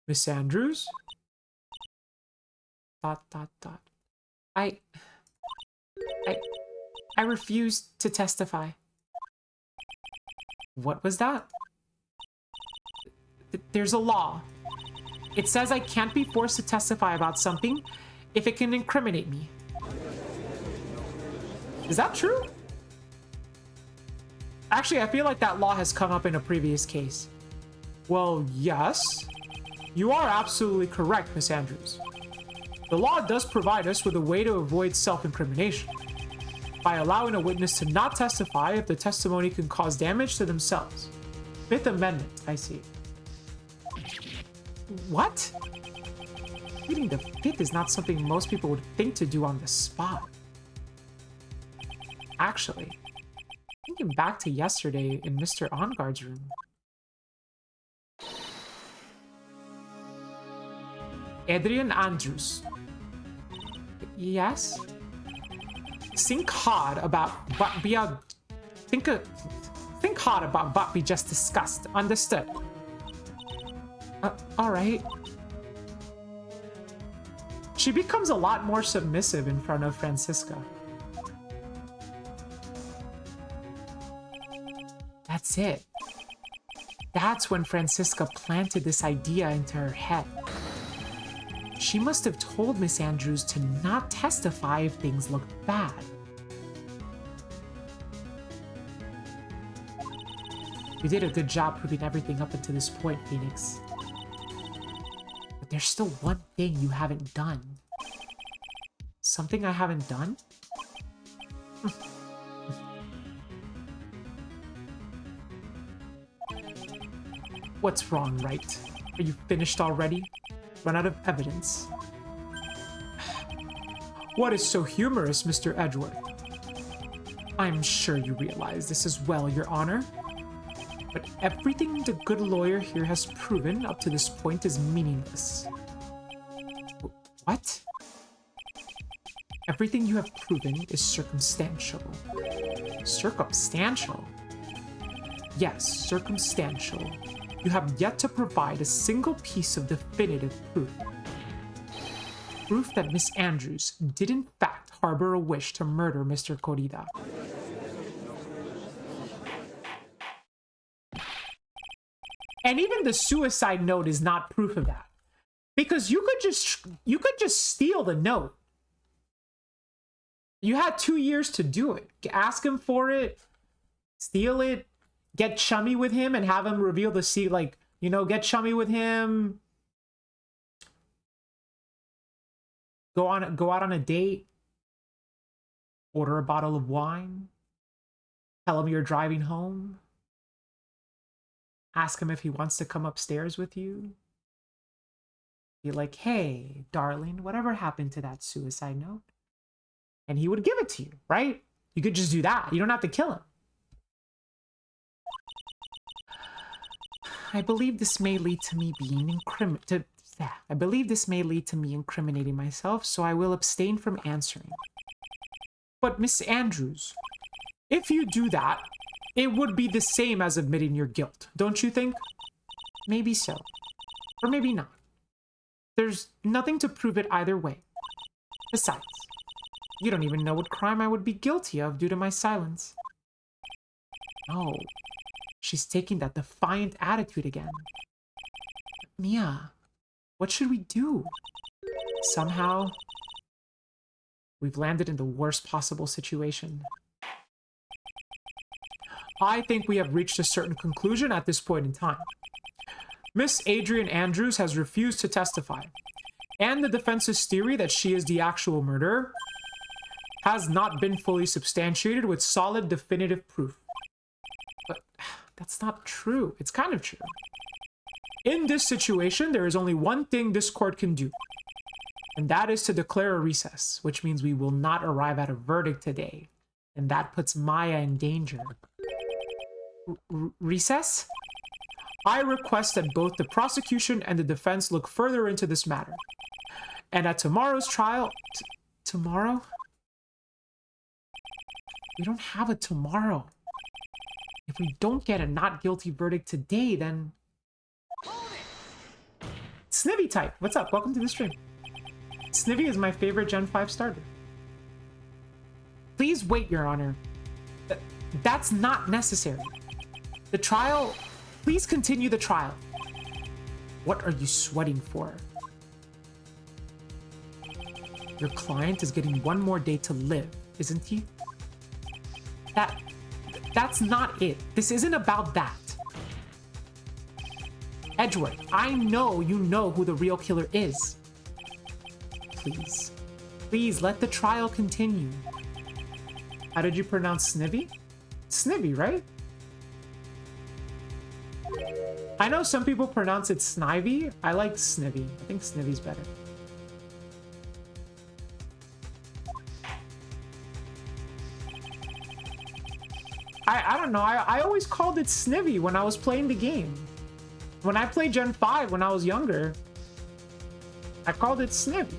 Miss Andrews? ... I refuse to testify. What was that? There's a law. It says I can't be forced to testify about something if it can incriminate me. Is that true? Actually, I feel like that law has come up in a previous case. Well, yes. You are absolutely correct, Miss Andrews. The law does provide us with a way to avoid self-incrimination by allowing a witness to not testify if the testimony can cause damage to themselves. Fifth Amendment, I see. What? Pleading the fifth is not something most people would think to do on the spot. Actually, thinking back to yesterday in Mr. Enguarde's room. Adrian Andrews. Yes? Think hard about what we are... Think hard about what we just discussed. Understood? Alright. She becomes a lot more submissive in front of Franziska. That's it. That's when Franziska planted this idea into her head. She must have told Miss Andrews to not testify if things looked bad. You did a good job proving everything up until this point, Phoenix. But there's still one thing you haven't done. Something I haven't done? What's wrong, right? Are you finished already? Run out of evidence. What is so humorous, Mr. Edgeworth? I'm sure you realize this as well, Your Honor. But everything the good lawyer here has proven up to this point is meaningless. What? Everything you have proven is circumstantial. Circumstantial? Yes, circumstantial. You have yet to provide a single piece of definitive proof. Proof that Miss Andrews did in fact harbor a wish to murder Mr. Corrida. And even the suicide note is not proof of that. Because you could just steal the note. You had 2 years to do it. Ask him for it, steal it, get chummy with him and have him reveal the secret, like, you know, get chummy with him. Go out on a date. Order a bottle of wine. Tell him you're driving home. Ask him if he wants to come upstairs with you. Be like, hey, darling, whatever happened to that suicide note? And he would give it to you, right? You could just do that. You don't have to kill him. I believe this may lead to me being incriminating myself, so I will abstain from answering. But Miss Andrews, if you do that, it would be the same as admitting your guilt, don't you think? Maybe so. Or maybe not. There's nothing to prove it either way. Besides, you don't even know what crime I would be guilty of due to my silence. Oh, she's taking that defiant attitude again. Mia, what should we do? Somehow, we've landed in the worst possible situation. I think we have reached a certain conclusion at this point in time. Miss Adrian Andrews has refused to testify, and the defense's theory that she is the actual murderer has not been fully substantiated with solid definitive proof. But that's not true. It's kind of true. In this situation, there is only one thing this court can do, and that is to declare a recess, which means we will not arrive at a verdict today, and that puts Maya in danger. Recess? I request that both the prosecution and the defense look further into this matter. And at tomorrow's trial... tomorrow? We don't have a tomorrow. If we don't get a not guilty verdict today, then... Snivy type, what's up? Welcome to the stream. Snivy is my favorite Gen 5 starter. Please wait, Your Honor. That's not necessary. The trial... Please continue the trial. What are you sweating for? Your client is getting one more day to live, isn't he? That's not it. This isn't about that. Edgeworth, I know you know who the real killer is. Please. Please, let the trial continue. How did you pronounce Snivy? Snivy, right? I know some people pronounce it Snivy. I like Snivy. I think Snivy's better. I don't know. I always called it Snivy when I was playing the game. When I played Gen 5 when I was younger, I called it Snivy.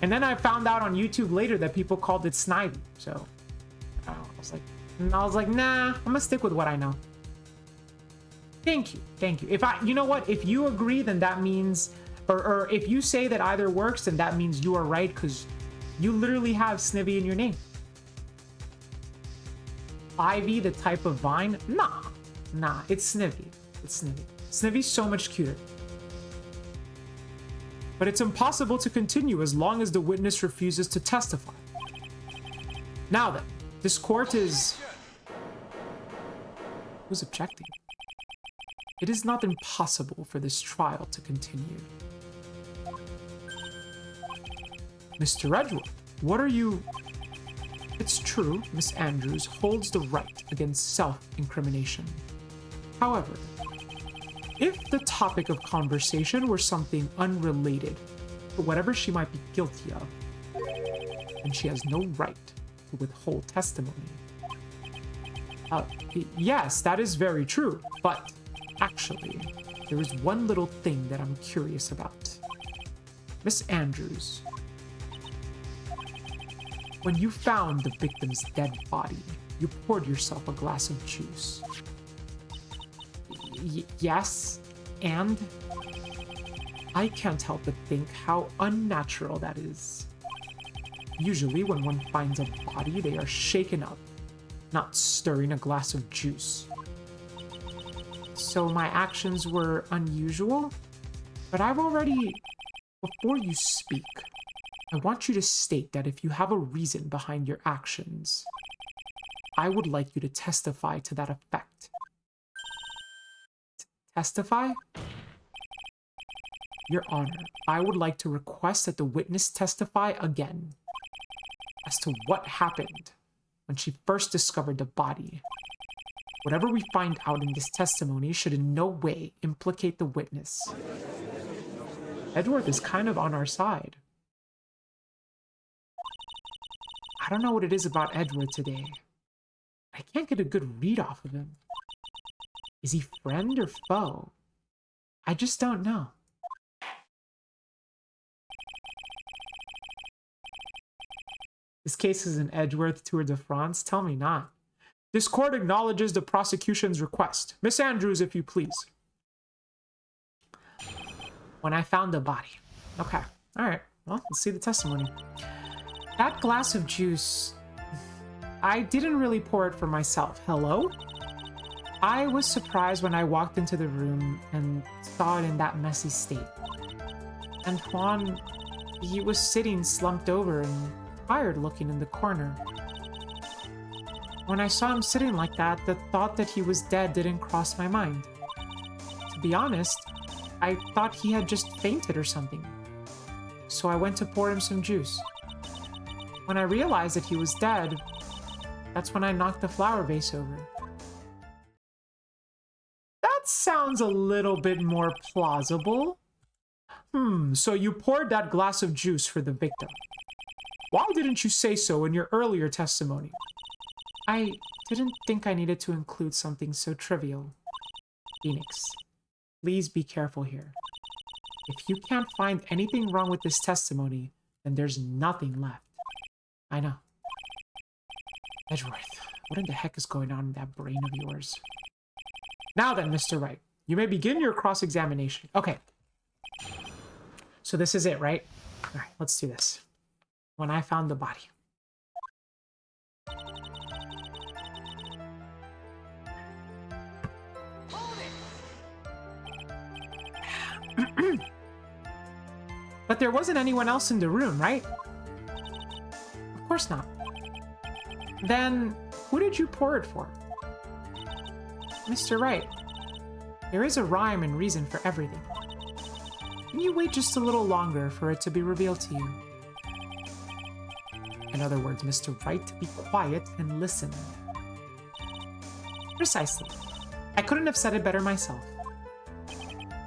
And then I found out on YouTube later that people called it Snivy. So I was like, nah, I'm gonna stick with what I know. Thank you. Thank you. You know what? If you agree, then that means, or if you say that either works, then that means you are right, because you literally have Snivy in your name. Ivy, the type of vine? Nah, it's Snivy. It's Snivy. Snivy's so much cuter. But it's impossible to continue as long as the witness refuses to testify. Now then, this court is... Who's objecting? It is not impossible for this trial to continue. Mr. Edgeworth, what are you... It's true, Miss Andrews holds the right against self-incrimination. However, if the topic of conversation were something unrelated to whatever she might be guilty of, then she has no right to withhold testimony. Yes, that is very true, but actually, there is one little thing that I'm curious about. Miss Andrews, when you found the victim's dead body, you poured yourself a glass of juice. Yes, and I can't help but think how unnatural that is. Usually when one finds a body, they are shaken up, not stirring a glass of juice. So my actions were unusual, but I've already... Before you speak, I want you to state that if you have a reason behind your actions, I would like you to testify to that effect. Testify? Your Honor, I would like to request that the witness testify again as to what happened when she first discovered the body. Whatever we find out in this testimony should in no way implicate the witness. Edgeworth is kind of on our side. I don't know what it is about Edgeworth today. I can't get a good read off of him. Is he friend or foe? I just don't know. This case is an Edgeworth Tour de France? Tell me not. This court acknowledges the prosecution's request. Miss Andrews, if you please. When I found the body. Okay. All right. Well, let's see the testimony. That glass of juice, I didn't really pour it for myself. Hello? I was surprised when I walked into the room and saw it in that messy state. And Juan, he was sitting slumped over and tired looking in the corner. When I saw him sitting like that, the thought that he was dead didn't cross my mind. To be honest, I thought he had just fainted or something. So I went to pour him some juice. When I realized that he was dead, that's when I knocked the flower vase over. That sounds a little bit more plausible. So you poured that glass of juice for the victim. Why didn't you say so in your earlier testimony? I didn't think I needed to include something so trivial. Phoenix, please be careful here. If you can't find anything wrong with this testimony, then there's nothing left. I know. Edgeworth, what in the heck is going on in that brain of yours? Now then, Mr. Wright, you may begin your cross-examination. Okay. So this is it, right? All right, let's do this. When I found the body. But there wasn't anyone else in the room, right? Of course not. Then, who did you pour it for? Mr. Wright, there is a rhyme and reason for everything. Can you wait just a little longer for it to be revealed to you? In other words, Mr. Wright, be quiet and listen. Precisely. I couldn't have said it better myself.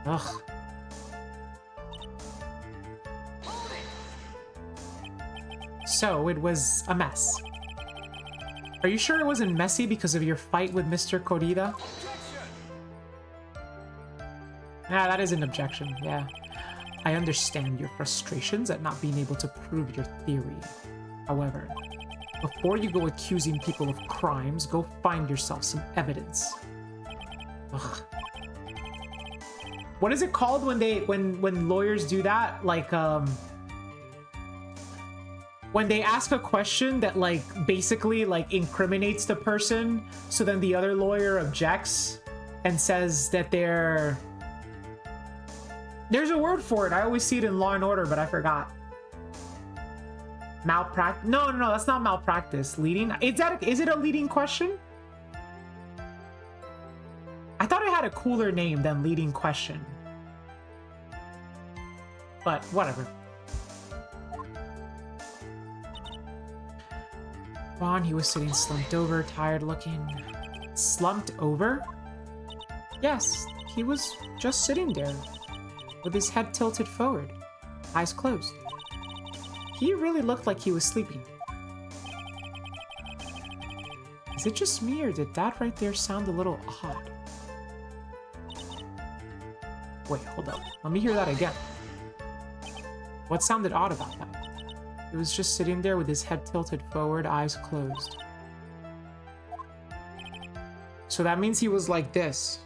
Ugh. So, it was a mess. Are you sure it wasn't messy because of your fight with Mr. Corrida? Nah, that is an objection, yeah. I understand your frustrations at not being able to prove your theory. However, before you go accusing people of crimes, go find yourself some evidence. Ugh. What is it called when lawyers do that? Like, when they ask a question that, like, basically, like, incriminates the person, so then the other lawyer objects and says that they're... There's a word for it. I always see it in Law and Order, but I forgot. Malpractice? No, that's not malpractice. Leading? Is it a leading question? I thought it had a cooler name than leading question. But whatever. Juan, he was sitting slumped over, tired looking. Slumped over? Yes, he was just sitting there, with his head tilted forward, eyes closed. He really looked like he was sleeping. Is it just me, or did that right there sound a little odd? Wait, hold up. Let me hear that again. What sounded odd about that? He was just sitting there with his head tilted forward, eyes closed. So that means he was like this.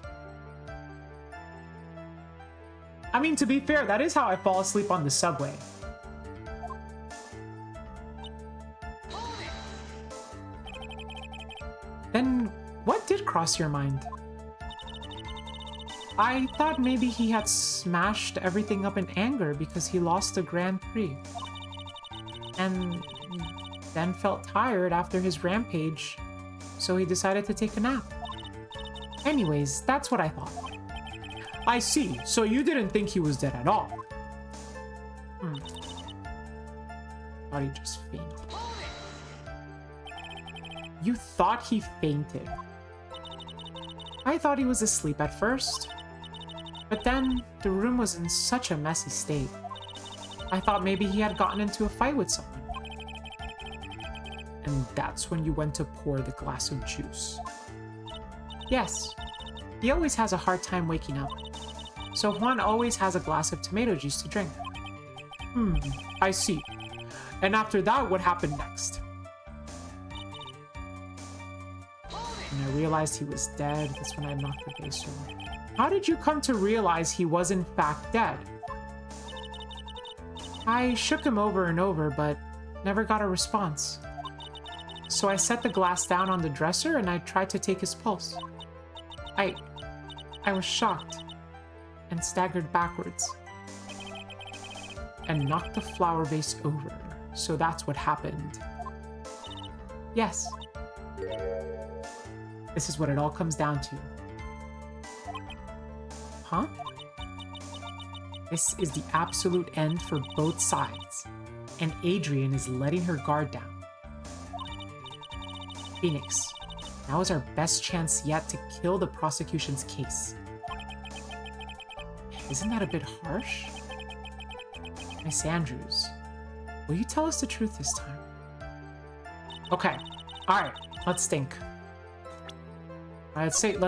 I mean, to be fair, that is how I fall asleep on the subway. Then what did cross your mind? I thought maybe he had smashed everything up in anger because he lost the Grand Prix. And then felt tired after his rampage, so he decided to take a nap. Anyways, that's what I thought. I see, so you didn't think he was dead at all. Thought he just fainted. You thought he fainted? I thought he was asleep at first. But then, the room was in such a messy state. I thought maybe he had gotten into a fight with someone. And that's when you went to pour the glass of juice. Yes, he always has a hard time waking up. So Juan always has a glass of tomato juice to drink. I see. And after that, what happened next? When I realized he was dead, that's when I knocked the base over. How did you come to realize he was in fact dead? I shook him over and over, but never got a response. So I set the glass down on the dresser and I tried to take his pulse. I was shocked and staggered backwards and knocked the flower vase over. So that's what happened. Yes. This is what it all comes down to. Huh? This is the absolute end for both sides, and Adrian is letting her guard down. Phoenix, now is our best chance yet to kill the prosecution's case. Isn't that a bit harsh? Miss Andrews, will you tell us the truth this time? Okay, alright, let's think. Let's save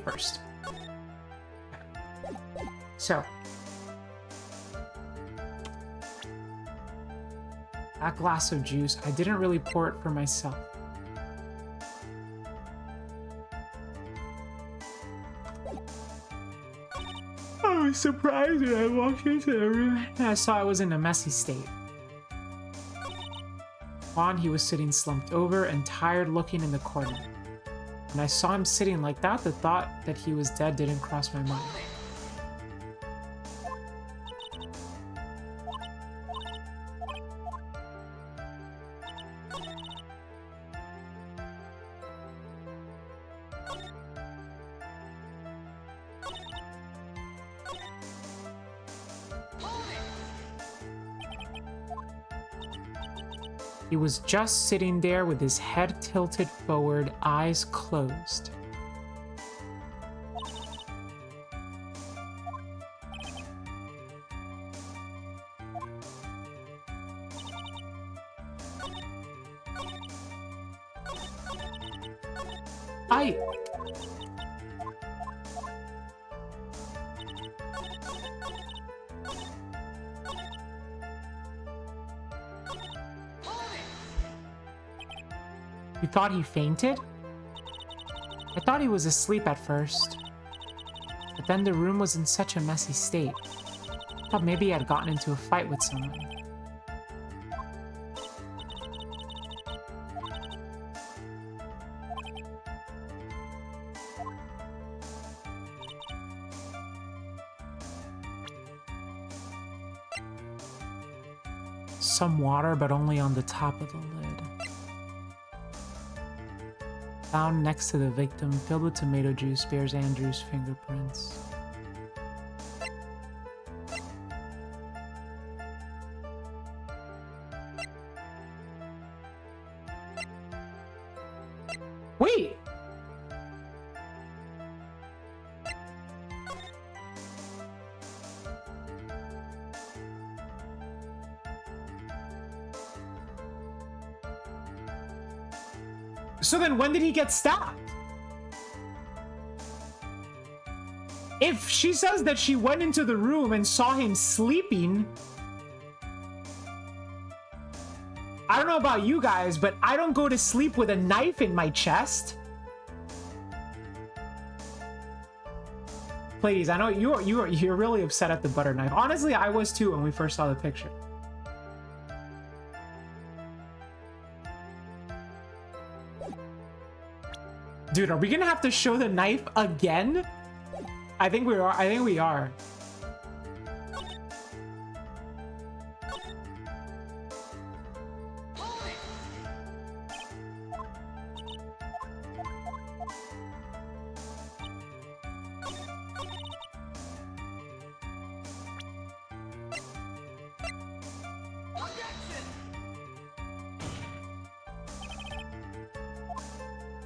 first. So, that glass of juice, I didn't really pour it for myself. I was surprised when I walked into the room and I saw I was in a messy state. Juan, he was sitting slumped over and tired looking in the corner. When I saw him sitting like that, the thought that he was dead didn't cross my mind. He was just sitting there with his head tilted forward, eyes closed. You thought he fainted? I thought he was asleep at first. But then the room was in such a messy state. I thought maybe he had gotten into a fight with someone. Some water, but only on the top of the lid. Found next to the victim, filled with tomato juice, bears Andrew's fingerprints. Wait! So then when did he get stabbed? If she says that she went into the room and saw him sleeping, I don't know about you guys, but I don't go to sleep with a knife in my chest. Please, I know you're really upset at the butter knife. Honestly, I was too when we first saw the picture. Dude, are we gonna have to show the knife again? I think we are. I think we are.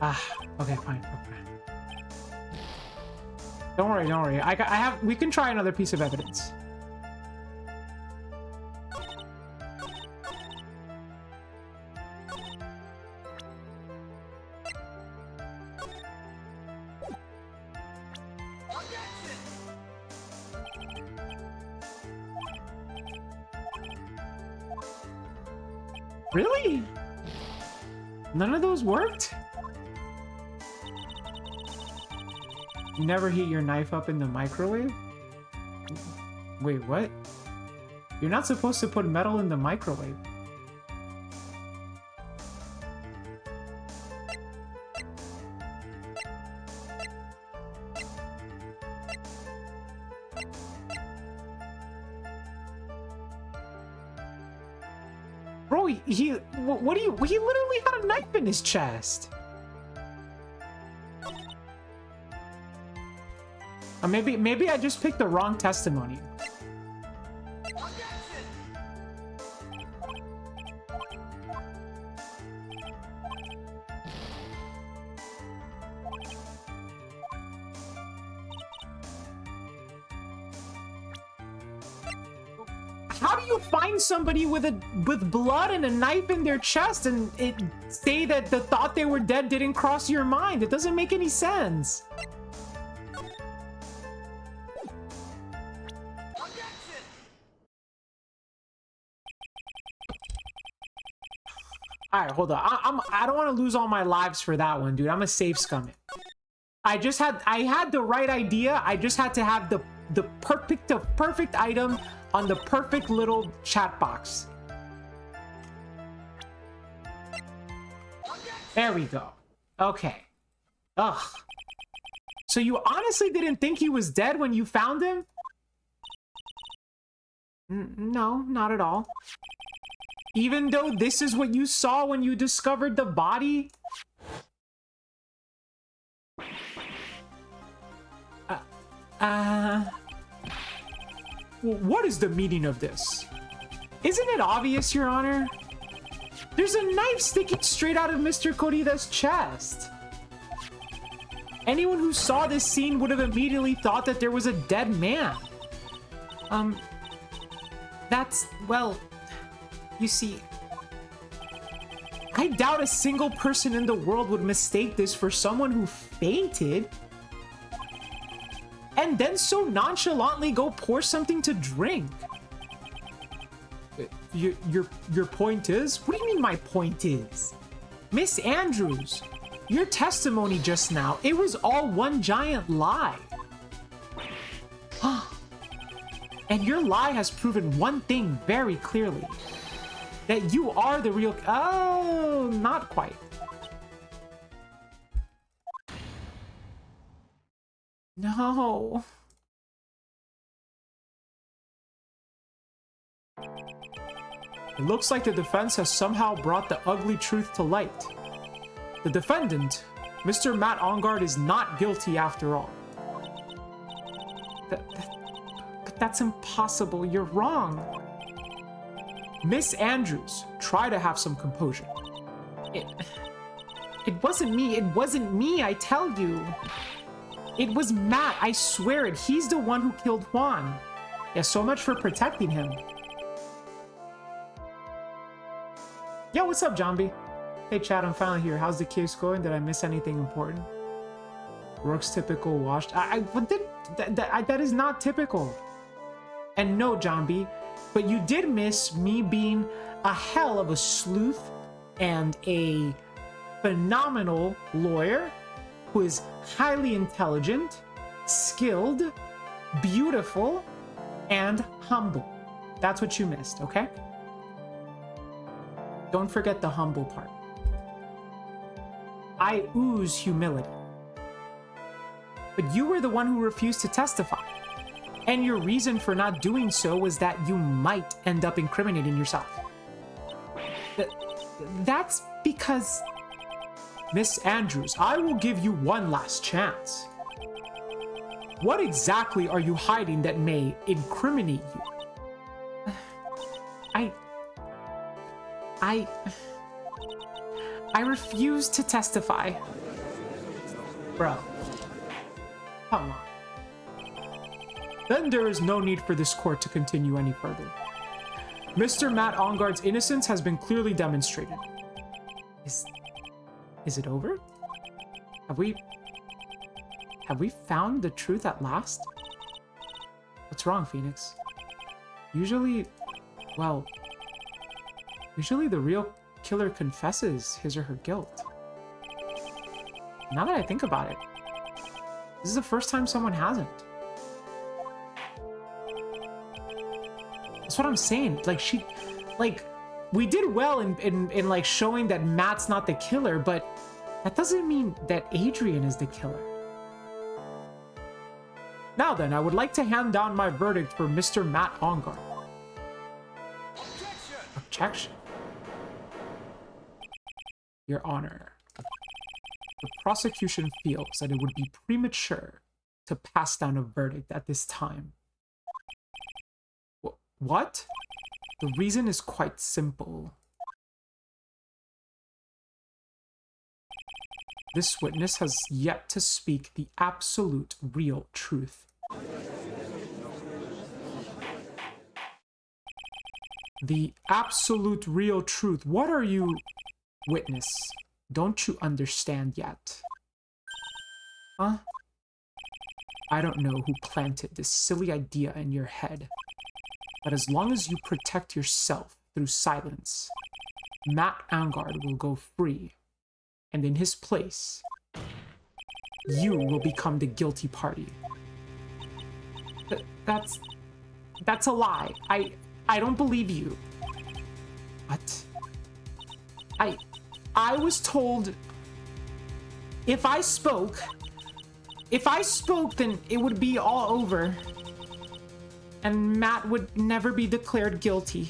Ah, okay, fine. Okay. Don't worry, don't worry. I have. We can try another piece of evidence. Really? None of those worked? You never heat your knife up in the microwave? Wait, what? You're not supposed to put metal in the microwave. Bro, what do you, he literally had a knife in his chest. Or maybe I just picked the wrong testimony. How do you find somebody with blood and a knife in their chest and say that the thought they were dead didn't cross your mind? It doesn't make any sense. All right, hold on. I don't want to lose all my lives for that one, dude. I'm a safe scum it. I had the right idea. I just had to have the perfect item on the perfect little chat box. There we go. Okay. Ugh. So you honestly didn't think he was dead when you found him? No, not at all. Even though this is what you saw when you discovered the body? What is the meaning of this? Isn't it obvious, Your Honor? There's a knife sticking straight out of Mr. Corrida's chest. Anyone who saw this scene would have immediately thought that there was a dead man. That's, well... You see, I doubt a single person in the world would mistake this for someone who fainted and then so nonchalantly go pour something to drink. Your point is? What do you mean my point is? Miss Andrews, your testimony just now, it was all one giant lie. And your lie has proven one thing very clearly. That you are the real... Oh, not quite. No. It looks like the defense has somehow brought the ugly truth to light. The defendant, Mr. Matt Engarde, is not guilty after all. But that's impossible. You're wrong. Miss Andrews, try to have some composure. It wasn't me. It wasn't me, I tell you. It was Matt, I swear it. He's the one who killed Juan. Yeah, so much for protecting him. Yo, what's up, Jambi? Hey, Chad, I'm finally here. How's the case going? Did I miss anything important? Rook's typical washed. That is not typical. And no, Jambi, but you did miss me being a hell of a sleuth and a phenomenal lawyer who is highly intelligent skilled, beautiful, and humble. That's what you missed, okay? Don't forget the humble part. I ooze humility. But you were the one who refused to testify. And your reason for not doing so was that you might end up incriminating yourself. That's because... Miss Andrews, I will give you one last chance. What exactly are you hiding that may incriminate you? I refuse to testify. Bro. Come on. Then there is no need for this court to continue any further. Mr. Matt Engarde's innocence has been clearly demonstrated. Is it over? Have we found the truth at last? What's wrong, Phoenix? Usually the real killer confesses his or her guilt. Now that I think about it, this is the first time someone hasn't. That's what I'm saying. We did well in like showing that Matt's not the killer, but that doesn't mean that Adrian is the killer. Now then, I would like to hand down my verdict for Mr. Matt Engarde. Objection. Your Honor, the prosecution feels that it would be premature to pass down a verdict at this time. What? The reason is quite simple. This witness has yet to speak the absolute real truth. The absolute real truth. What are you, witness? Don't you understand yet? Huh? I don't know who planted this silly idea in your head, but as long as you protect yourself through silence, Matt Engarde will go free, and in his place, you will become the guilty party. That's a lie. I don't believe you. What? I was told if I spoke, then it would be all over. And Matt would never be declared guilty.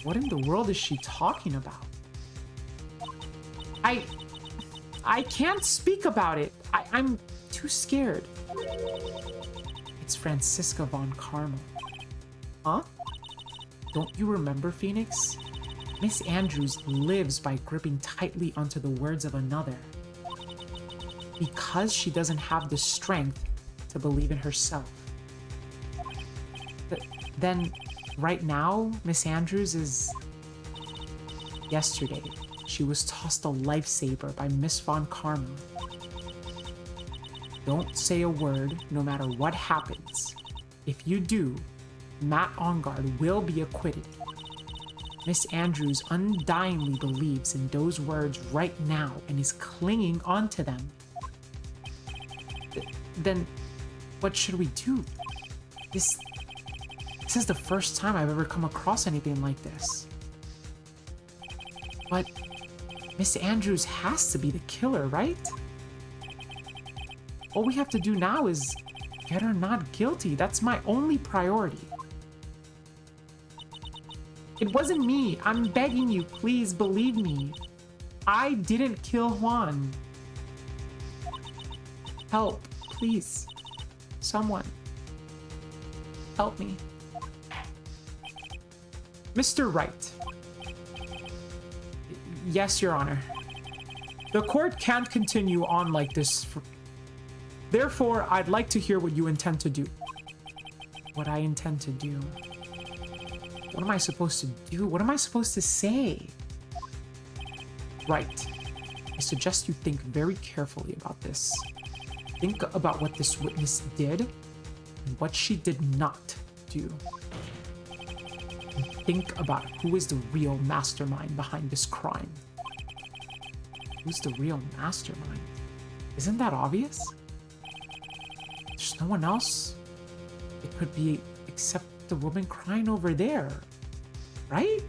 What in the world is she talking about? I can't speak about it. I'm too scared. It's Franziska von Karma. Huh? Don't you remember, Phoenix? Miss Andrews lives by gripping tightly onto the words of another. Because she doesn't have the strength to believe in herself. But then, right now, Miss Andrews is... Yesterday, she was tossed a lifesaver by Miss Von Karma. Don't say a word, no matter what happens. If you do, Matt Engarde will be acquitted. Miss Andrews undyingly believes in those words right now and is clinging onto them. Then, what should we do? This is the first time I've ever come across anything like this. But Miss Andrews has to be the killer, right? All we have to do now is get her not guilty. That's my only priority. It wasn't me. I'm begging you, please believe me. I didn't kill Juan. Help, please. Someone. Help me. Mr. Wright. Yes, Your Honor. The court can't continue on like this. Therefore, I'd like to hear what you intend to do. What I intend to do? What am I supposed to do? What am I supposed to say? Right. I suggest you think very carefully about this. Think about what this witness did and what she did not do. And think about who is the real mastermind behind this crime. Who's the real mastermind? Isn't that obvious? There's no one else it could be except the woman crying over there, right?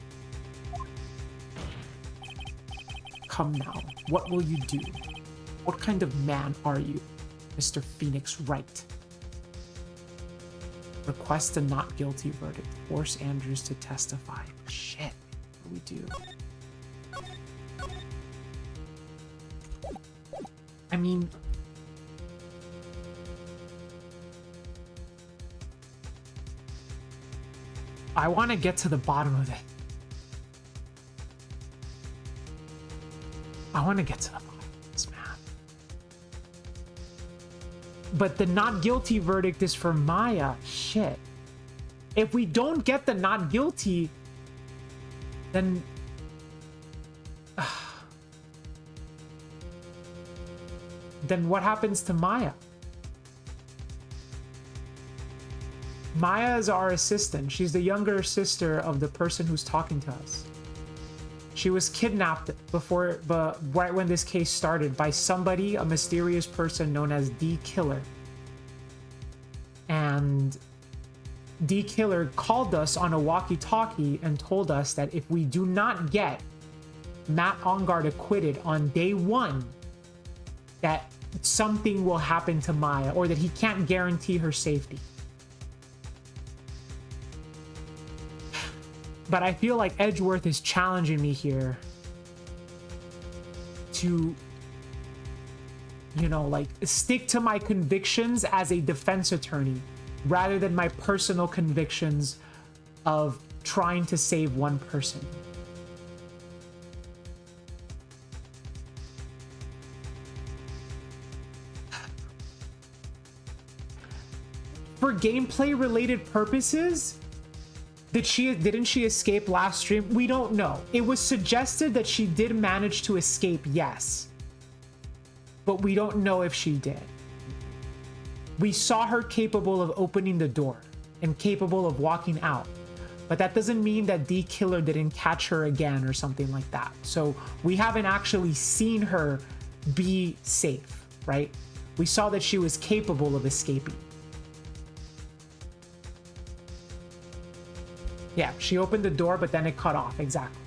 Come now, what will you do? What kind of man are you, Mr. Phoenix Wright? Request a not guilty verdict. Force Andrews to testify. Shit, what do we do? I mean, I want to get to the bottom of it. I want to get to the bottom of this, man. But the not guilty verdict is for Maya. Shit. If we don't get the not guilty, then... then what happens to Maya? Maya is our assistant. She's the younger sister of the person who's talking to us. She was kidnapped right when this case started by somebody, a mysterious person known as D Killer. And D Killer called us on a walkie-talkie and told us that if we do not get Matt Engarde acquitted on day one, that something will happen to Maya, or that he can't guarantee her safety. But I feel like Edgeworth is challenging me here to, you know, like, stick to my convictions as a defense attorney rather than my personal convictions of trying to save one person. For gameplay related purposes, didn't she escape last stream? We don't know. It was suggested that she did manage to escape, yes. But we don't know if she did. We saw her capable of opening the door and capable of walking out. But that doesn't mean that D Killer didn't catch her again or something like that. So we haven't actually seen her be safe, right? We saw that she was capable of escaping. Yeah, she opened the door, but then it cut off. Exactly.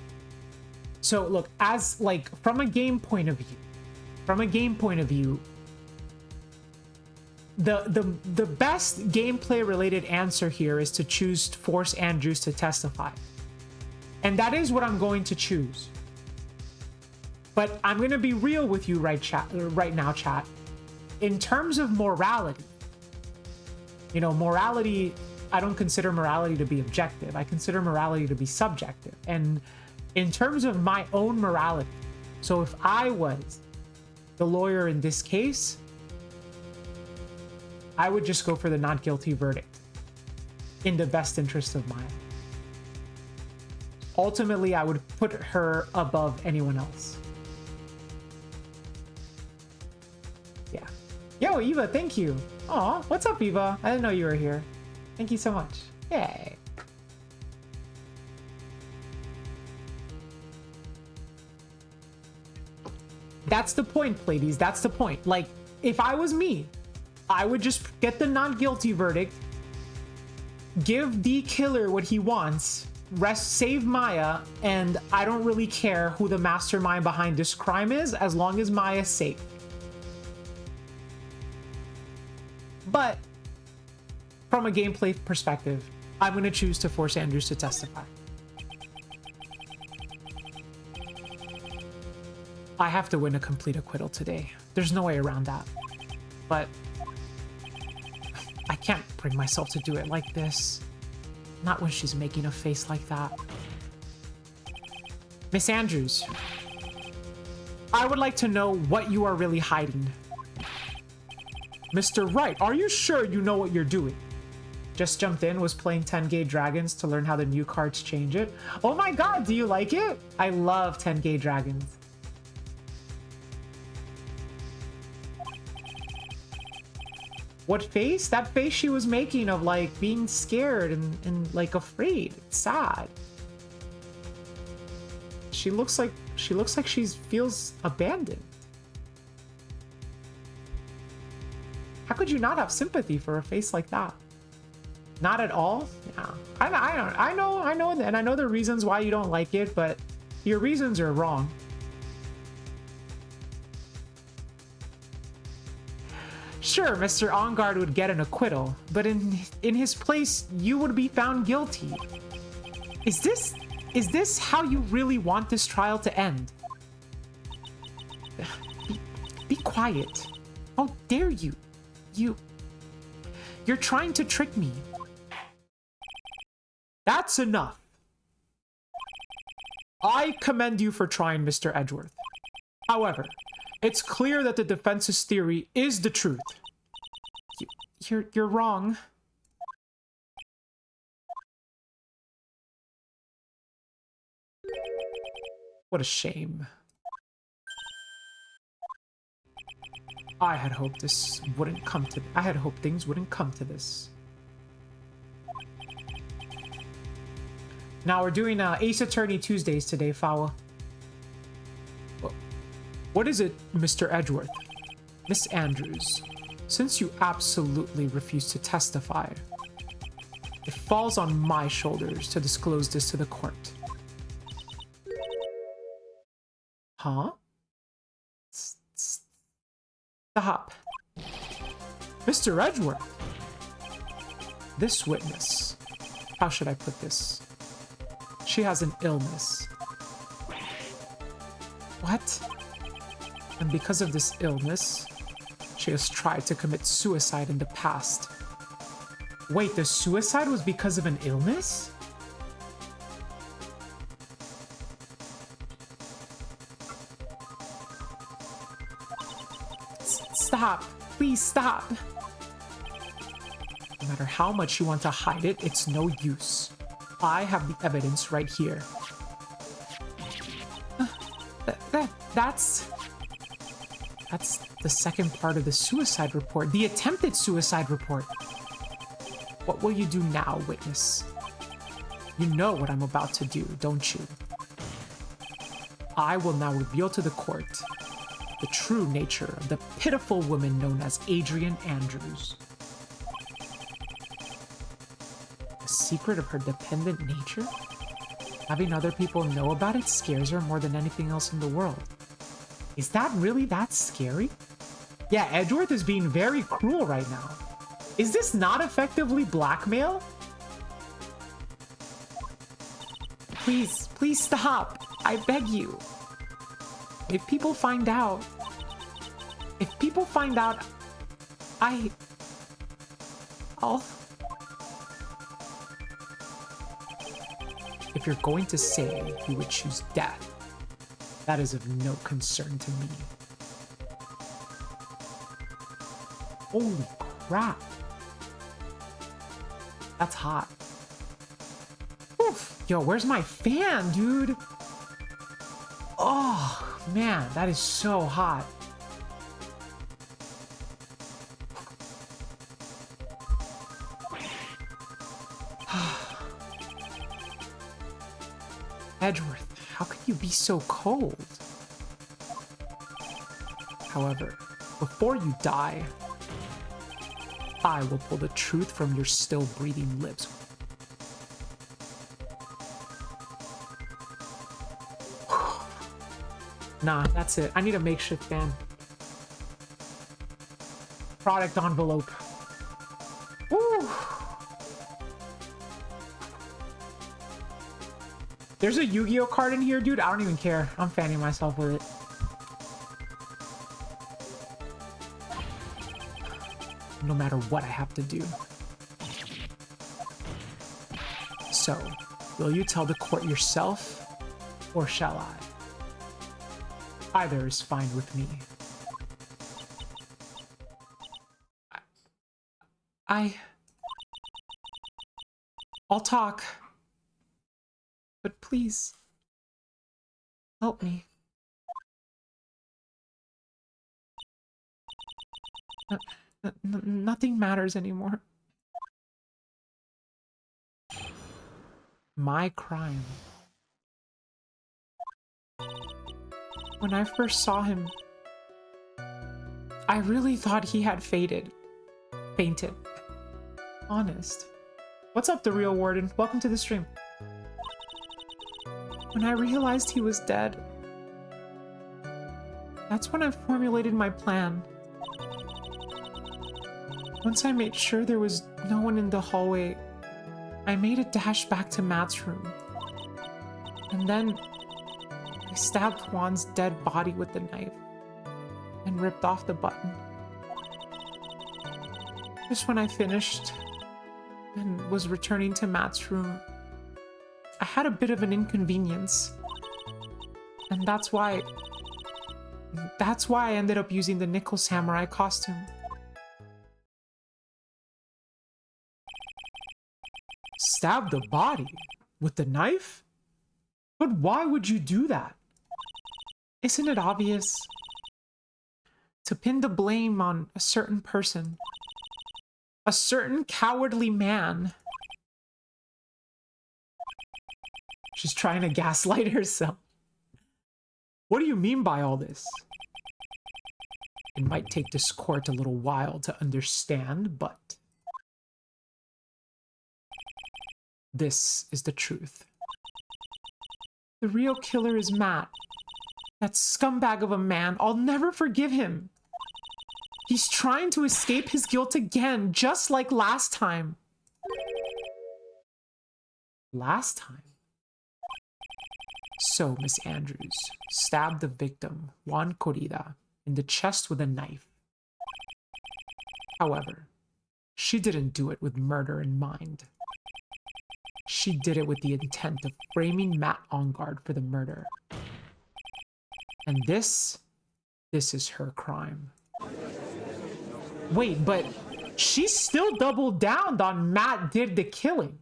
So look, as like from a game point of view, the best gameplay related answer here is to choose Force Andrews to testify. And that is what I'm going to choose. But I'm going to be real with you right now, chat. In terms of morality, you know, morality, I don't consider morality to be objective. I consider morality to be subjective. And in terms of my own morality, so if I was the lawyer in this case, I would just go for the not guilty verdict in the best interest of Maya. Ultimately, I would put her above anyone else. Yeah. Yo, Eva, thank you. Aw, what's up, Eva? I didn't know you were here. Thank you so much. Yay. That's the point, ladies. That's the point. Like, if I was me, I would just get the not guilty verdict, give D Killer what he wants, save Maya, and I don't really care who the mastermind behind this crime is, as long as Maya's safe. But from a gameplay perspective, I'm going to choose to force Andrews to testify. I have to win a complete acquittal today. There's no way around that. But I can't bring myself to do it like this. Not when she's making a face like that. Miss Andrews, I would like to know what you are really hiding. Mr. Wright, are you sure you know what you're doing? Just jumped in, was playing 10K Dragons to learn how the new cards change it. Oh my god, do you like it? I love 10K Dragons. What face? That face she was making of like being scared and like afraid. It's sad. She looks like she feels abandoned. How could you not have sympathy for a face like that? Not at all? Yeah. I know, and I know the reasons why you don't like it, but your reasons are wrong. Sure, Mr. Enguarde would get an acquittal, but in his place, you would be found guilty. Is this how you really want this trial to end? Be quiet. How dare you? You're trying to trick me. That's enough. I commend you for trying, Mr. Edgeworth. However, it's clear that the defense's theory is the truth. You're wrong. What a shame. I had hoped things wouldn't come to this. Now we're doing Ace Attorney Tuesdays today, Fawa. What is it, Mr. Edgeworth? Miss Andrews, since you absolutely refuse to testify, it falls on my shoulders to disclose this to the court. Huh? Stop. Mr. Edgeworth! This witness, how should I put this? She has an illness. What? And because of this illness, she has tried to commit suicide in the past. Wait, the suicide was because of an illness? Stop. Please stop. No matter how much you want to hide it, it's no use. I have the evidence right here. That's the second part of the suicide report, the attempted suicide report. What will you do now, witness? You know what I'm about to do, don't you? I will now reveal to the court the true nature of the pitiful woman known as Adrian Andrews. The secret of her dependent nature? Having other people know about it scares her more than anything else in the world. Is that really that scary? Yeah, Edgeworth is being very cruel right now. Is this not effectively blackmail? Please stop. I beg you. If people find out, I'll... If you're going to say you would choose death, that is of no concern to me. Holy crap. That's hot. Oof. Yo, where's my fan, dude? Oh, man, that is so hot. Edgeworth, how can you be so cold? However, before you die, I will pull the truth from your still breathing lips. Nah, that's it. I need a makeshift fan. Product envelope. Woo! There's a Yu-Gi-Oh card in here, dude. I don't even care. I'm fanning myself with it. No matter what I have to do. So, will you tell the court yourself, or shall I? Either is fine with me. I'll talk. But please, help me. Nothing matters anymore. My crime. When I first saw him, I really thought he had faded. fainted. Honest. What's up, the real warden? Welcome to the stream. When I realized he was dead, that's when I formulated my plan. Once I made sure there was no one in the hallway, I made a dash back to Matt's room. And then I stabbed Juan's dead body with the knife and ripped off the button. Just when I finished and was returning to Matt's room, I had a bit of an inconvenience. And that's why I ended up using the Nickel Samurai costume. Stab the body with the knife? But why would you do that? Isn't it obvious? To pin the blame on a certain person. A certain cowardly man. She's trying to gaslight herself. What do you mean by all this? It might take this court a little while to understand, but this is the truth. The real killer is Matt. That scumbag of a man. I'll never forgive him. He's trying to escape his guilt again, just like last time. Last time? So, Miss Andrews stabbed the victim, Juan Corrida, in the chest with a knife. However, she didn't do it with murder in mind. She did it with the intent of framing Matt Engarde for the murder. And this is her crime. Wait, but she still doubled down on Matt did the killing.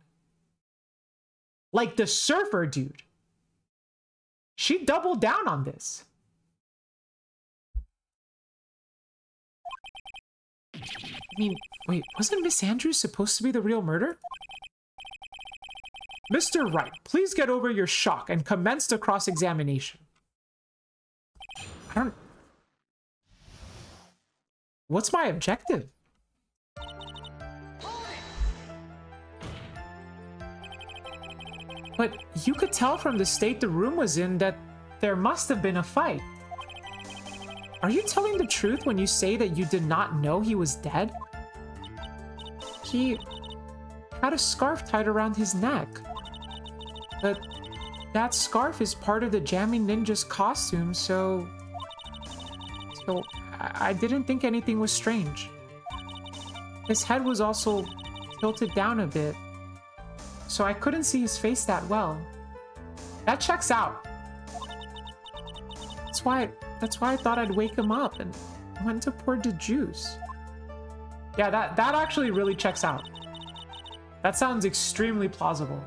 Like the surfer dude. She doubled down on this. I mean, wait, wasn't Miss Andrews supposed to be the real murder? Mr. Wright, please get over your shock and commence the cross-examination. What's my objective? But you could tell from the state the room was in that there must have been a fight. Are you telling the truth when you say that you did not know he was dead? He had a scarf tied around his neck. But that scarf is part of the Jamming Ninja's costume, so I didn't think anything was strange. His head was also tilted down a bit, so I couldn't see his face that well. That checks out. That's why I thought I'd wake him up and went to pour the juice. Yeah, that actually really checks out. That sounds extremely plausible.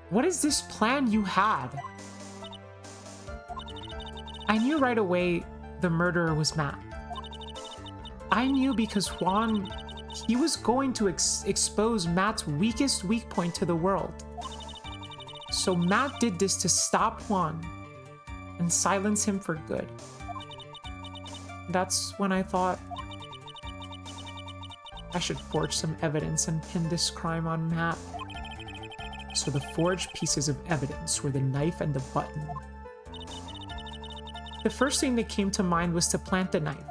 What is this plan you had? I knew right away the murderer was Matt. I knew because Juan, he was going to expose Matt's weakest weak point to the world. So Matt did this to stop Juan and silence him for good. That's when I thought I should forge some evidence and pin this crime on Matt. So the forged pieces of evidence were the knife and the button. The first thing that came to mind was to plant the knife.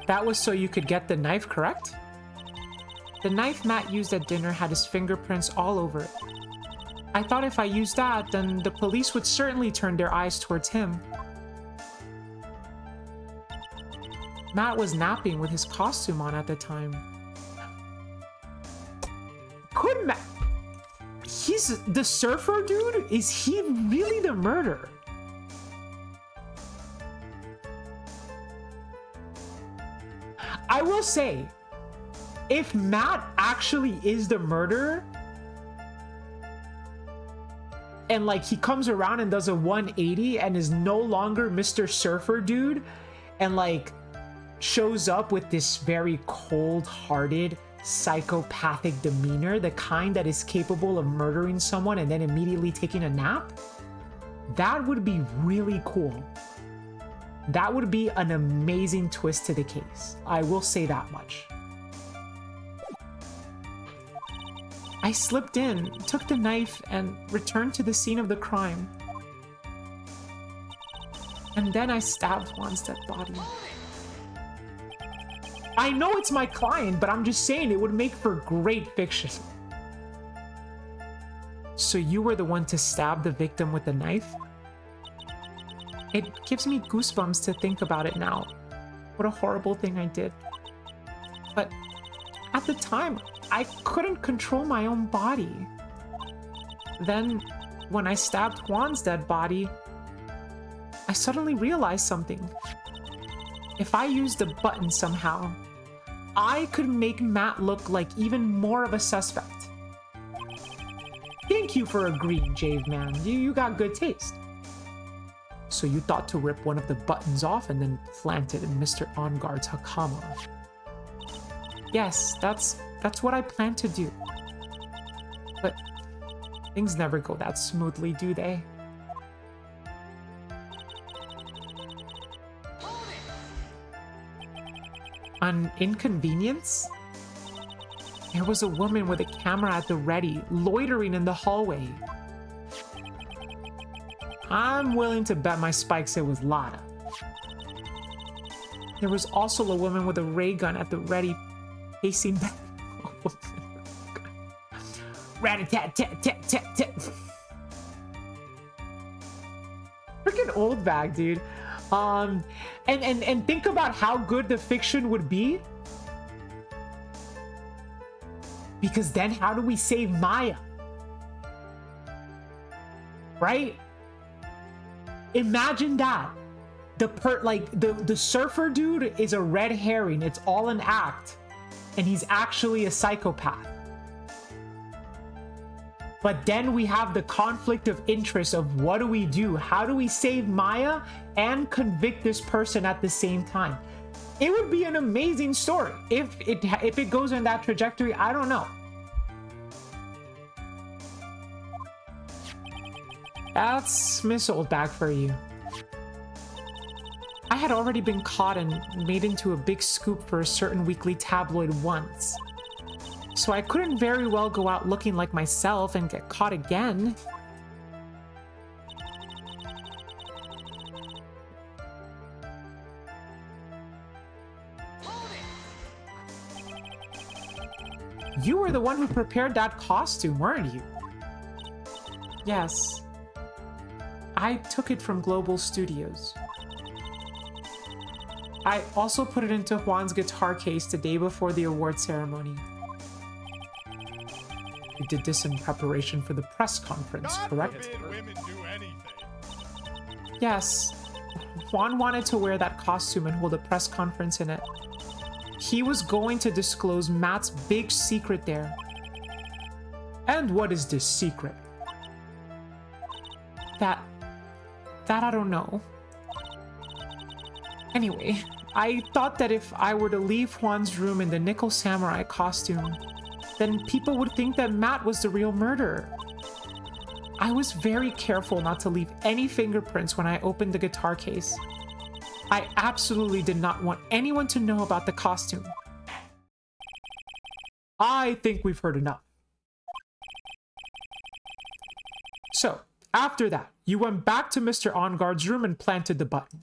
That was so you could get the knife, correct? The knife Matt used at dinner had his fingerprints all over it. I thought if I used that, then the police would certainly turn their eyes towards him. Matt was napping with his costume on at the time. Could Matt... He's the surfer dude? Is he really the murderer? I will say, if Matt actually is the murderer, and like he comes around and does a 180 and is no longer Mr. Surfer dude, and like shows up with this very cold-hearted, psychopathic demeanor, the kind that is capable of murdering someone and then immediately taking a nap, That would be really cool. That would be an amazing twist to the case. I will say that much. I slipped in, took the knife, and returned to the scene of the crime. And then I stabbed Juan's dead body. I know it's my client, but I'm just saying it would make for great fiction. So you were the one to stab the victim with the knife? It gives me goosebumps to think about it now. What a horrible thing I did. But at the time, I couldn't control my own body. Then, when I stabbed Juan's dead body, I suddenly realized something. If I used a button somehow, I could make Matt look like even more of a suspect. Thank you for agreeing, Jave Man. You got good taste. So you thought to rip one of the buttons off and then plant it in Mr. Enguarde's Hakama. Yes, that's what I planned to do. But things never go that smoothly, do they? An inconvenience? There was a woman with a camera at the ready, loitering in the hallway. I'm willing to bet my spikes it was Lada. There was also a woman with a ray gun at the ready, pacing back. Rat-a-tat-tat-tat-tat-tat. Freaking old bag, dude. And think about how good the fiction would be. Because then how do we save Maya? Right? Imagine that. The surfer dude is a red herring. It's all an act. And he's actually a psychopath. But then we have the conflict of interest of what do we do? How do we save Maya and convict this person at the same time? It would be an amazing story. If it goes in that trajectory, I don't know. That's Miss Oldbag for you. I had already been caught and made into a big scoop for a certain weekly tabloid once. So I couldn't very well go out looking like myself and get caught again. You were the one who prepared that costume, weren't you? Yes. I took it from Global Studios. I also put it into Juan's guitar case the day before the award ceremony. You did this in preparation for the press conference, correct? God forbid women do anything. Yes. Juan wanted to wear that costume and hold a press conference in it. He was going to disclose Matt's big secret there. And what is this secret? That I don't know. Anyway, I thought that if I were to leave Juan's room in the Nickel Samurai costume, then people would think that Matt was the real murderer. I was very careful not to leave any fingerprints when I opened the guitar case. I absolutely did not want anyone to know about the costume. I think we've heard enough. So, after that, you went back to Mr. Enguarde's room and planted the button.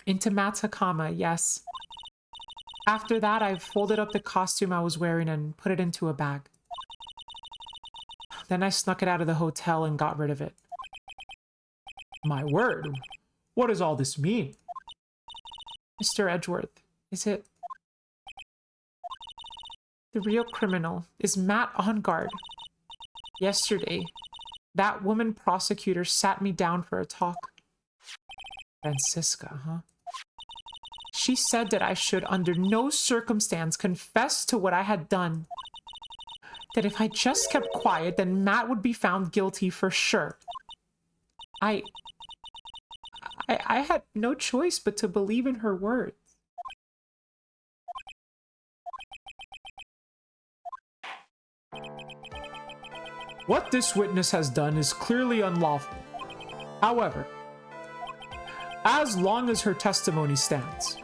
Into Matt's Hakama, yes. After that, I folded up the costume I was wearing and put it into a bag. Then I snuck it out of the hotel and got rid of it. My word, what does all this mean? Mr. Edgeworth, is it... The real criminal is Matt Enguarde. Yesterday, that woman prosecutor sat me down for a talk. Francisca, huh? She said that I should under no circumstance confess to what I had done. That if I just kept quiet, then Matt would be found guilty for sure. I had no choice but to believe in her words. What this witness has done is clearly unlawful. However, as long as her testimony stands,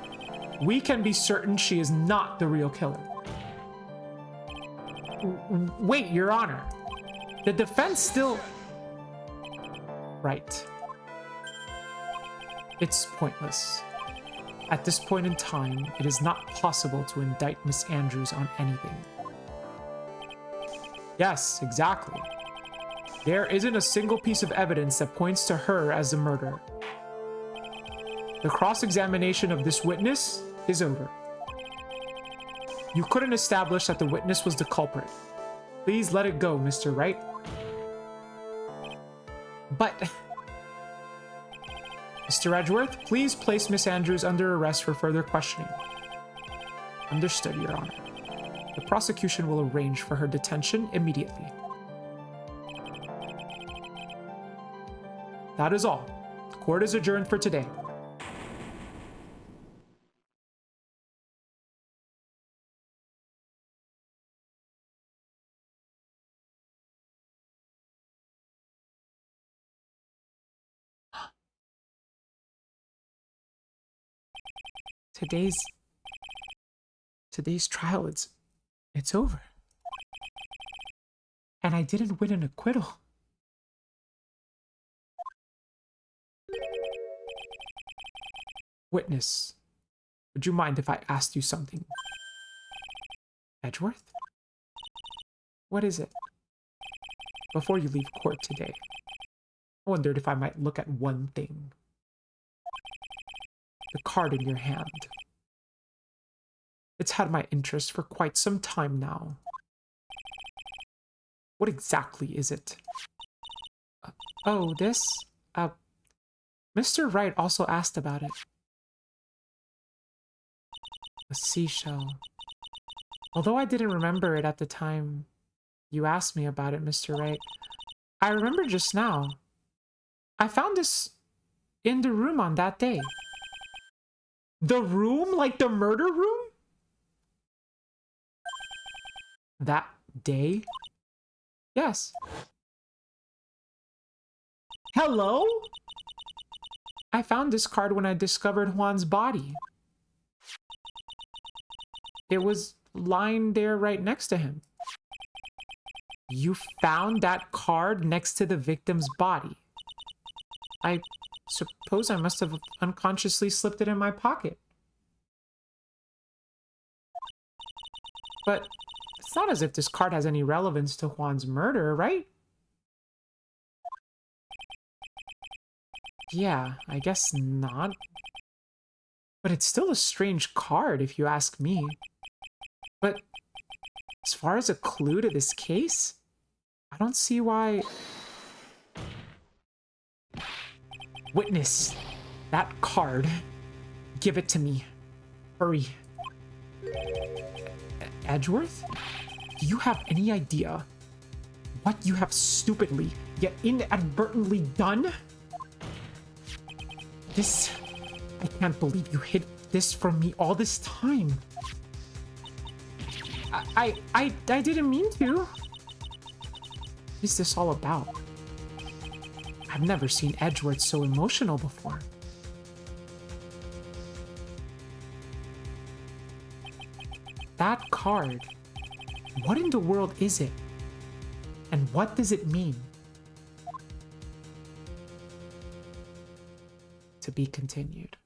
we can be certain she is not the real killer. Wait, Your Honor. The defense still... Right. It's pointless. At this point in time, it is not possible to indict Miss Andrews on anything. Yes, exactly. There isn't a single piece of evidence that points to her as the murderer. The cross-examination of this witness is over. You couldn't establish that the witness was the culprit. Please let it go, Mr. Wright. But... Mr. Edgeworth, please place Miss Andrews under arrest for further questioning. Understood, Your Honor. The prosecution will arrange for her detention immediately. That is all. Court is adjourned for today. Today's trial, it's over. And I didn't win an acquittal. Witness, would you mind if I asked you something? Edgeworth? What is it? Before you leave court today, I wondered if I might look at one thing. The card in your hand. It's had my interest for quite some time now. What exactly is it? Oh, this? Mr. Wright also asked about it. A seashell. Although I didn't remember it at the time you asked me about it, Mr. Wright, I remember just now. I found this in the room on that day. The room? Like the murder room? That day? Yes. Hello? I found this card when I discovered Juan's body. It was lying there right next to him. You found that card next to the victim's body. I suppose I must have unconsciously slipped it in my pocket. But it's not as if this card has any relevance to Juan's murder, right? Yeah, I guess not. But it's still a strange card, if you ask me. But as far as a clue to this case, I don't see why... Witness, that card. Give it to me. Hurry. Edgeworth? Do you have any idea what you have stupidly, yet inadvertently done? This... I can't believe you hid this from me all this time. I didn't mean to. What is this all about? I've never seen Edgeworth so emotional before. That card. What in the world is it? And what does it mean? To be continued.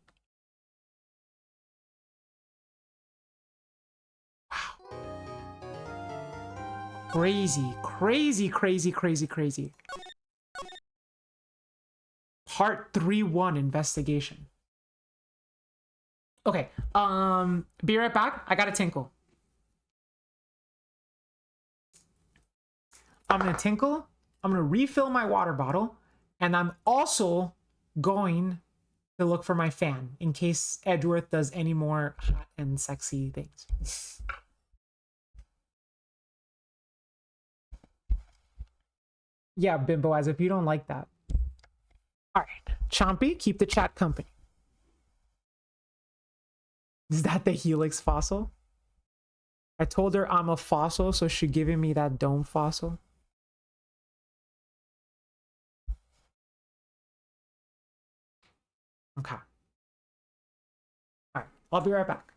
Wow. Crazy, crazy, crazy, crazy, crazy. Part 3-1 investigation. Okay, be right back. I gotta tinkle. I'm gonna tinkle. I'm gonna refill my water bottle. And I'm also going to look for my fan in case Edgeworth does any more hot and sexy things. Yeah, Bimbo, as if you don't like that. All right, Chompy, keep the chat company. Is that the Helix fossil? I told her I'm a fossil, so she's giving me that dome fossil. Okay. All right. I'll be right back.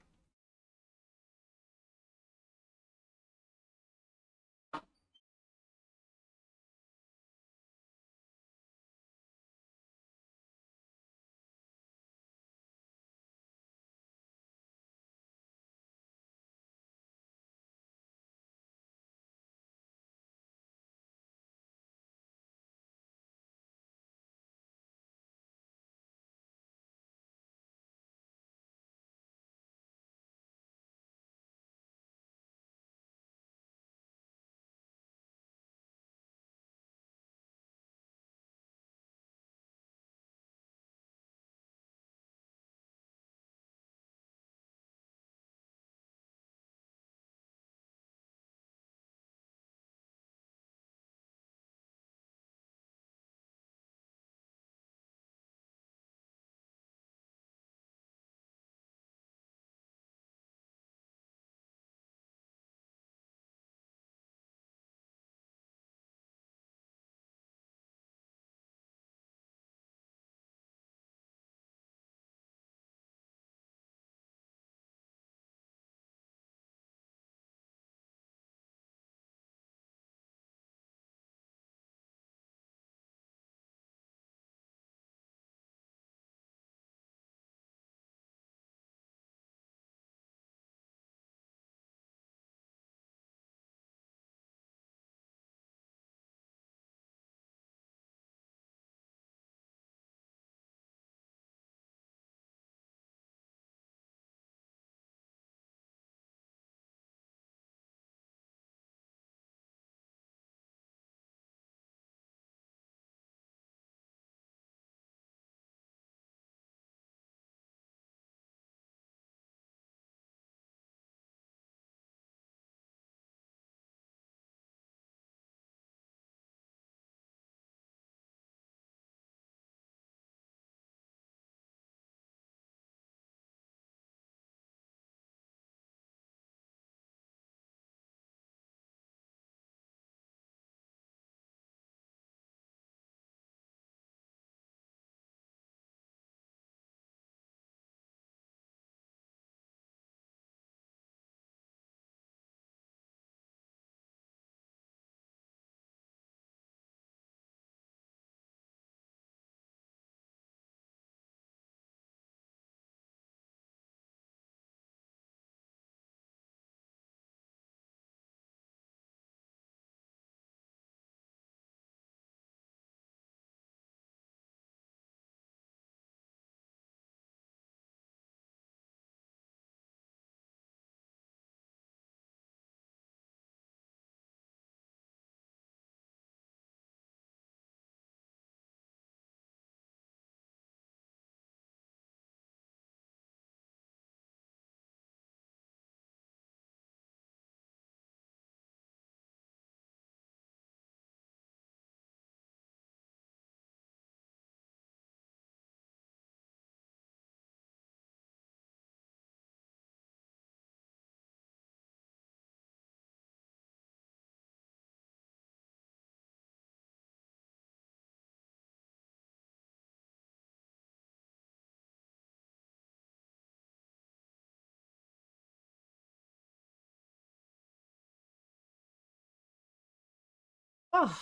Oh,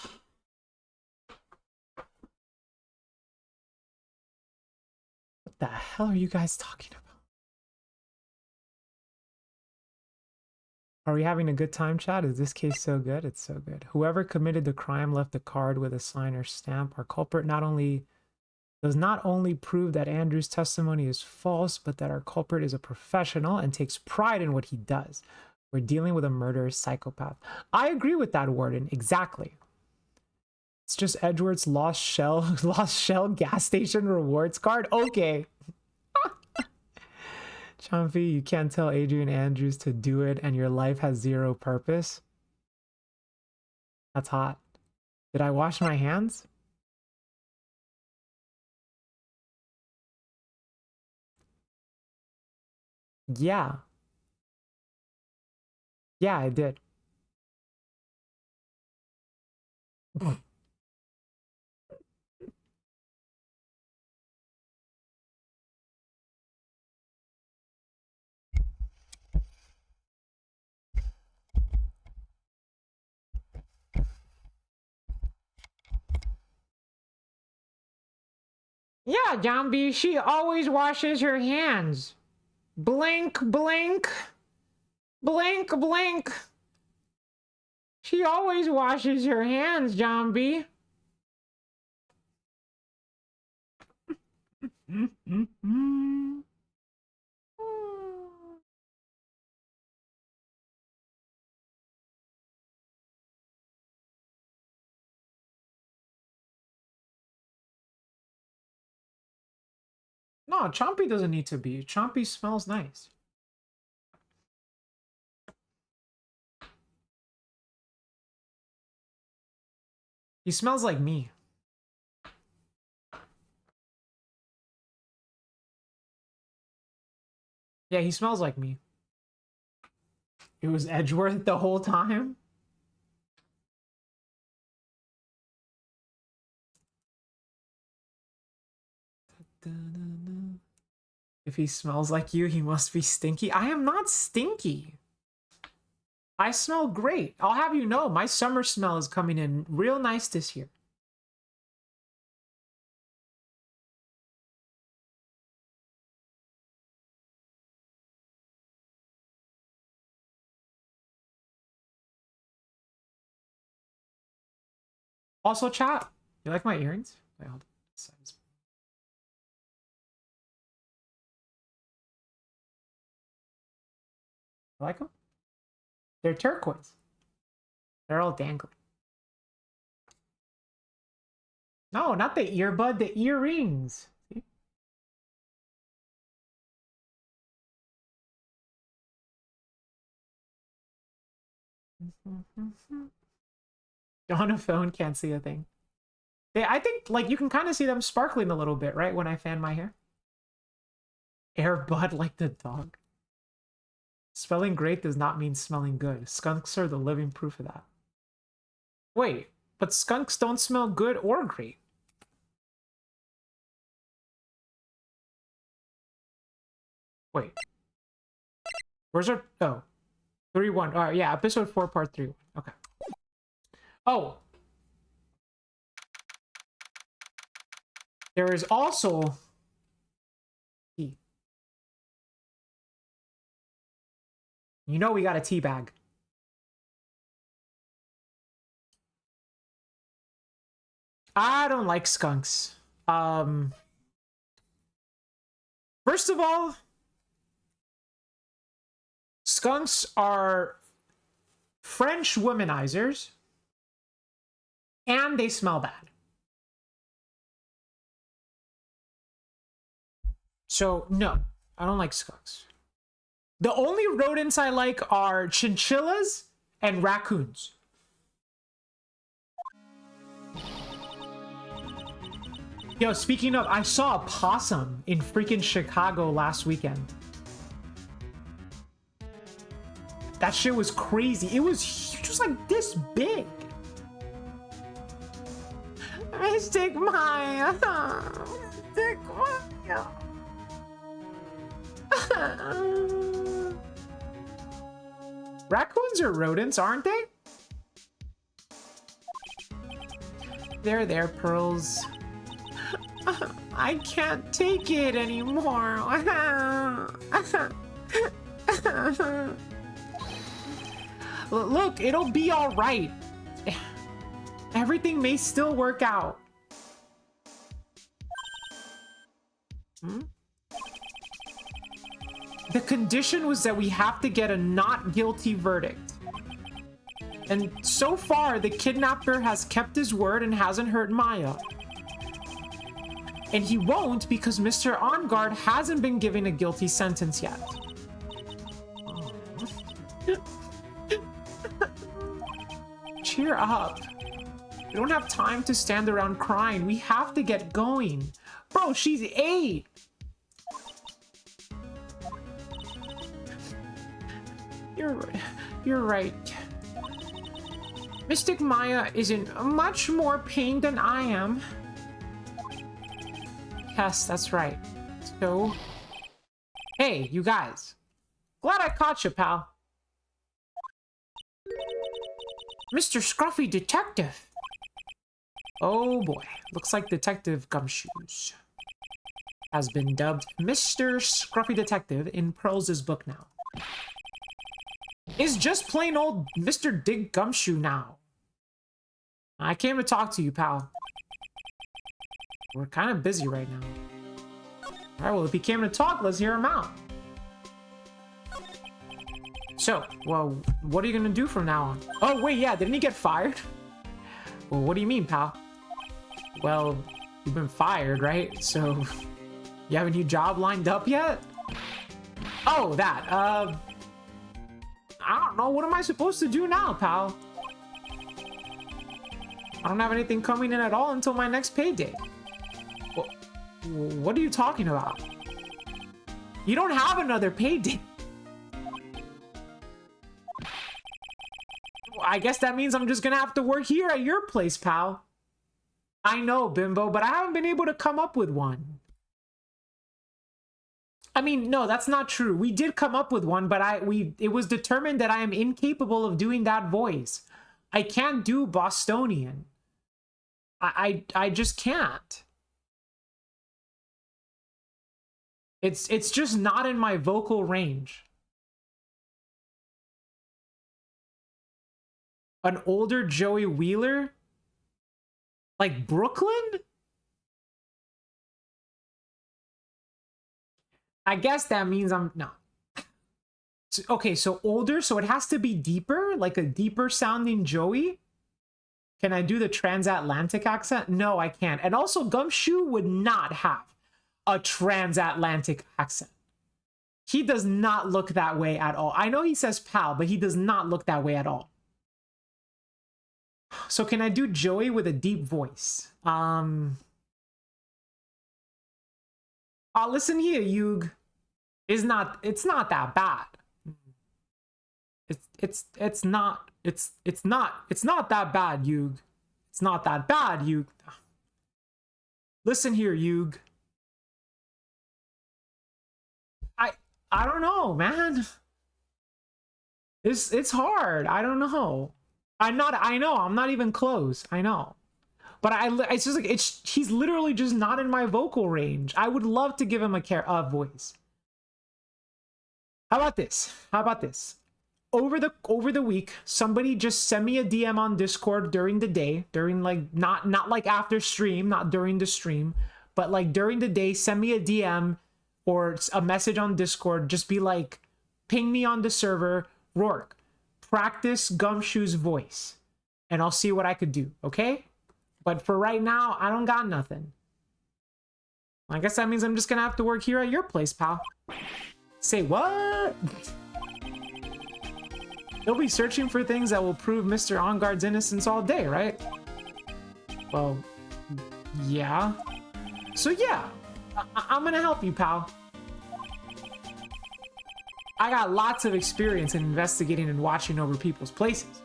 what the hell are you guys talking about? Are we having a good time, chat? Is this case so good? It's so good. Whoever committed the crime left the card with a sign or stamp. Our culprit does not only prove that Andrew's testimony is false, but that our culprit is a professional and takes pride in what he does. We're dealing with a murderous psychopath. I agree with that, Warden. Exactly. It's just Edward's lost shell, lost shell gas station rewards card. Okay. Champy, you can't tell Adrian Andrews to do it and your life has zero purpose. That's hot. Did I wash my hands? Yeah. Yeah, I did. Yeah, Zombie, she always washes her hands. Blink, blink. Blink, blink. She always washes her hands, Zombie. No, Chompy doesn't need to be. Chompy smells nice. He smells like me. Yeah, he smells like me. It was Edgeworth the whole time? If he smells like you, he must be stinky. I am not stinky. I smell great. I'll have you know, my summer smell is coming in real nice this year. Also, chat, you like my earrings? Wait, hold on. You like them? They're turquoise. They're all dangly. No, not the earbud, the earrings. See? On a phone, can't see a thing. I think, like, you can kind of see them sparkling a little bit, right, when I fan my hair. Airbud like the dog. Smelling great does not mean smelling good. Skunks are the living proof of that. Wait, but skunks don't smell good or great. Wait. Where's our... Oh. 3-1. Alright, yeah, episode 4, part 3. Okay. Oh. There is also... tea. You know we got a tea bag. I don't like skunks. First of all, skunks are French womanizers, and they smell bad. So, no, I don't like skunks. The only rodents I like are chinchillas and raccoons. Yo, speaking of, I saw a possum in freaking Chicago last weekend. That shit was crazy. It was huge, just like this big. Mystic Maya. Mystic Maya. Raccoons are rodents, aren't they? There, Pearls. I can't take it anymore. Look, it'll be all right. Everything may still work out. The condition was that we have to get a not guilty verdict. And so far, the kidnapper has kept his word and hasn't hurt Maya. And he won't because Mr. On Guard hasn't been given a guilty sentence yet. Cheer up. We don't have time to stand around crying. We have to get going. Bro, she's 8. You're right. Mystic Maya is in much more pain than I am. Yes, that's right. So, hey, you guys. Glad I caught you, pal. Mr. Scruffy Detective. Oh boy, looks like Detective Gumshoes. has been dubbed Mr. Scruffy Detective in Pearls' book now. Is just plain old Mr. Dig Gumshoe now. I came to talk to you, pal. We're kind of busy right now. Alright, well, if he came to talk, let's hear him out. So, well, what are you gonna do from now on? Oh, wait, yeah, didn't he get fired? Well, what do you mean, pal? Well, you've been fired, right? So, you have a new job lined up yet? Oh, that, I don't know, what am I supposed to do now, pal? I don't have anything coming in at all until my next payday. What are you talking about? You don't have another payday. I guess that means I'm just gonna have to work here at your place, pal. I know, Bimbo, but I haven't been able to come up with one. I mean, no, that's not true. We did come up with one, but it was determined that I am incapable of doing that voice. I can't do Bostonian. I just can't. It's just not in my vocal range. An older Joey Wheeler? Like Brooklyn? I guess that means I'm not. Okay, so older, so it has to be deeper, like a deeper sounding Joey? Can I do the transatlantic accent? No, I can't. And also, Gumshoe would not have a transatlantic accent. He does not look that way at all. I know he says pal, but he does not look that way at all. So can I do Joey with a deep voice? Oh, listen here, Yug. It's not that bad. It's not that bad, Yug. It's not that bad, Yug. Listen here, Yug. I don't know, man. It's hard. I don't know. I know, I'm not even close. I know. But it's just like he's literally just not in my vocal range. I would love to give him a voice. How about this? Over the week, somebody just send me a DM on Discord during the day, during like not like after stream, not during the stream, but like during the day, send me a DM or a message on Discord. Just be like, ping me on the server, Rourke, practice Gumshoe's voice, and I'll see what I could do, okay? But for right now, I don't got nothing. I guess that means I'm just gonna have to work here at your place, pal. Say what? They'll be searching for things that will prove Mr. OnGuard's innocence all day, right? Well, yeah. So yeah, I'm gonna help you, pal. I got lots of experience in investigating and watching over people's places.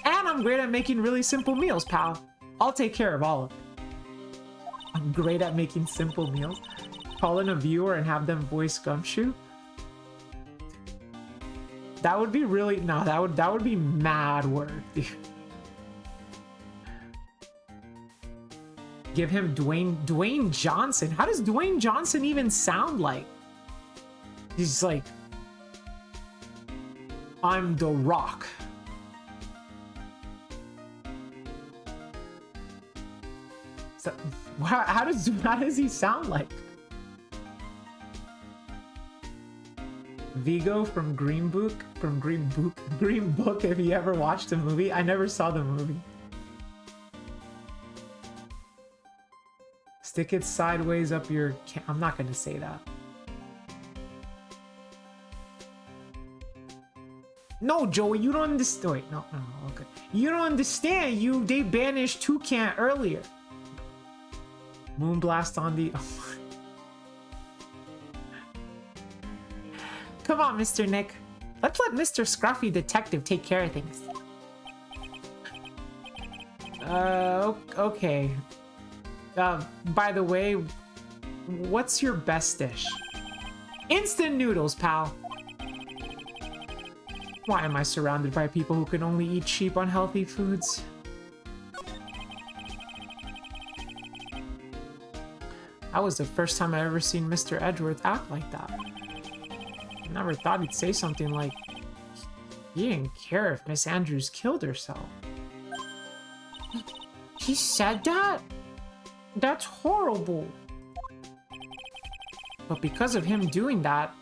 And I'm great at making really simple meals, pal. I'll take care of all of it. I'm great at making simple meals. Call in a viewer and have them voice Gumshoe. That would be really that would be mad work, dude. Give him Dwayne Johnson. How does Dwayne Johnson even sound like? He's like, I'm The Rock. So, how does he sound like? Vigo from Green Book. If you ever watched the movie, I never saw the movie. Stick it sideways up your. I'm not gonna say that. No, Joey, you don't understand. Wait, no, okay. You don't understand. They banished Toucan earlier. Moonblast on the. Oh. Come on, Mr. Nick. Let's let Mr. Scruffy Detective take care of things. Okay. By the way, what's your best dish? Instant noodles, pal. Why am I surrounded by people who can only eat cheap, unhealthy foods? That was the first time I ever seen Mr. Edgeworth act like that. I never thought he'd say something like, he didn't care if Miss Andrews killed herself. He said that? That's horrible. But because of him doing that,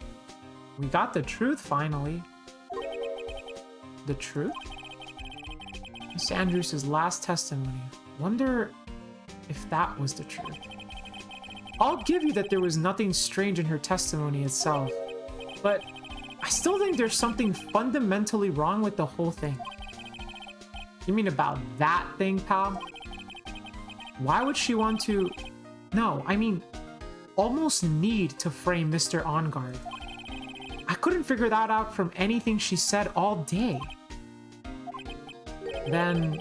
we got the truth finally. The truth? Miss Andrews' last testimony. Wonder if that was the truth. I'll give you that there was nothing strange in her testimony itself, but I still think there's something fundamentally wrong with the whole thing. You mean about that thing, pal? Why would she want to... No, I mean, almost need to frame Mr. Enguarde. I couldn't figure that out from anything she said all day. Then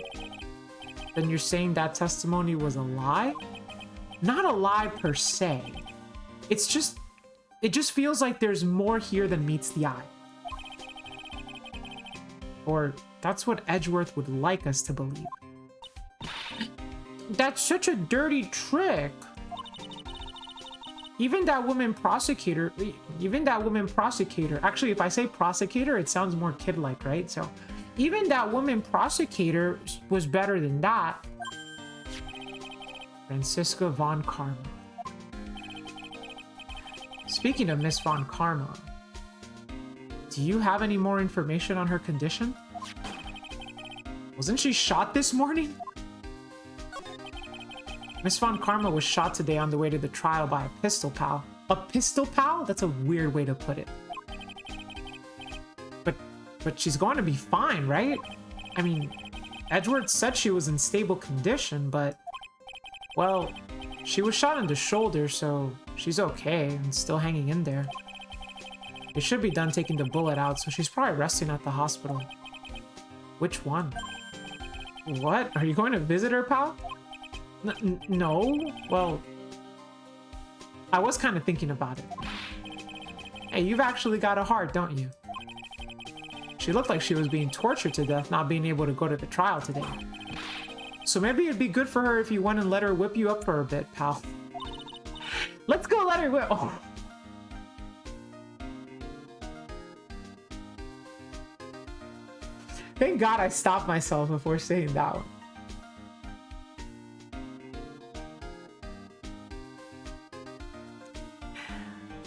you're saying that testimony was a lie? Not a lie per se. It just feels like there's more here than meets the eye. Or that's what Edgeworth would like us to believe. That's such a dirty trick. Even that woman prosecutor, actually, if I say prosecutor, it sounds more kid-like, right? So even that woman prosecutor was better than that. Franziska von Karma. Speaking of Miss von Karma, do you have any more information on her condition? Wasn't she shot this morning? Miss von Karma was shot today on the way to the trial by a pistol pal. A pistol pal? That's a weird way to put it. But she's going to be fine, right? I mean, Edgeworth said she was in stable condition, but... Well, she was shot in the shoulder, so she's okay and still hanging in there. They should be done taking the bullet out, so she's probably resting at the hospital. Which one? What? Are you going to visit her, pal? No? Well, I was kind of thinking about it. Hey, you've actually got a heart, don't you? She looked like she was being tortured to death, not being able to go to the trial today. So maybe it'd be good for her if you went and let her whip you up for a bit, pal. Let's go let her whip. Oh. Thank God I stopped myself before saying that one.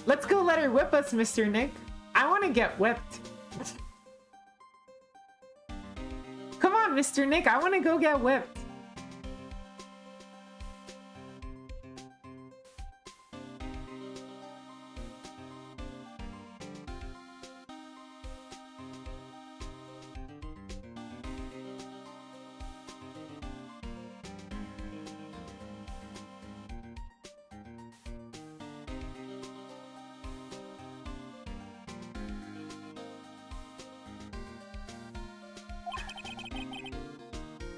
Let's go let her whip us, Mr. Nick. I want to get whipped. Come on, Mr. Nick. I want to go get whipped.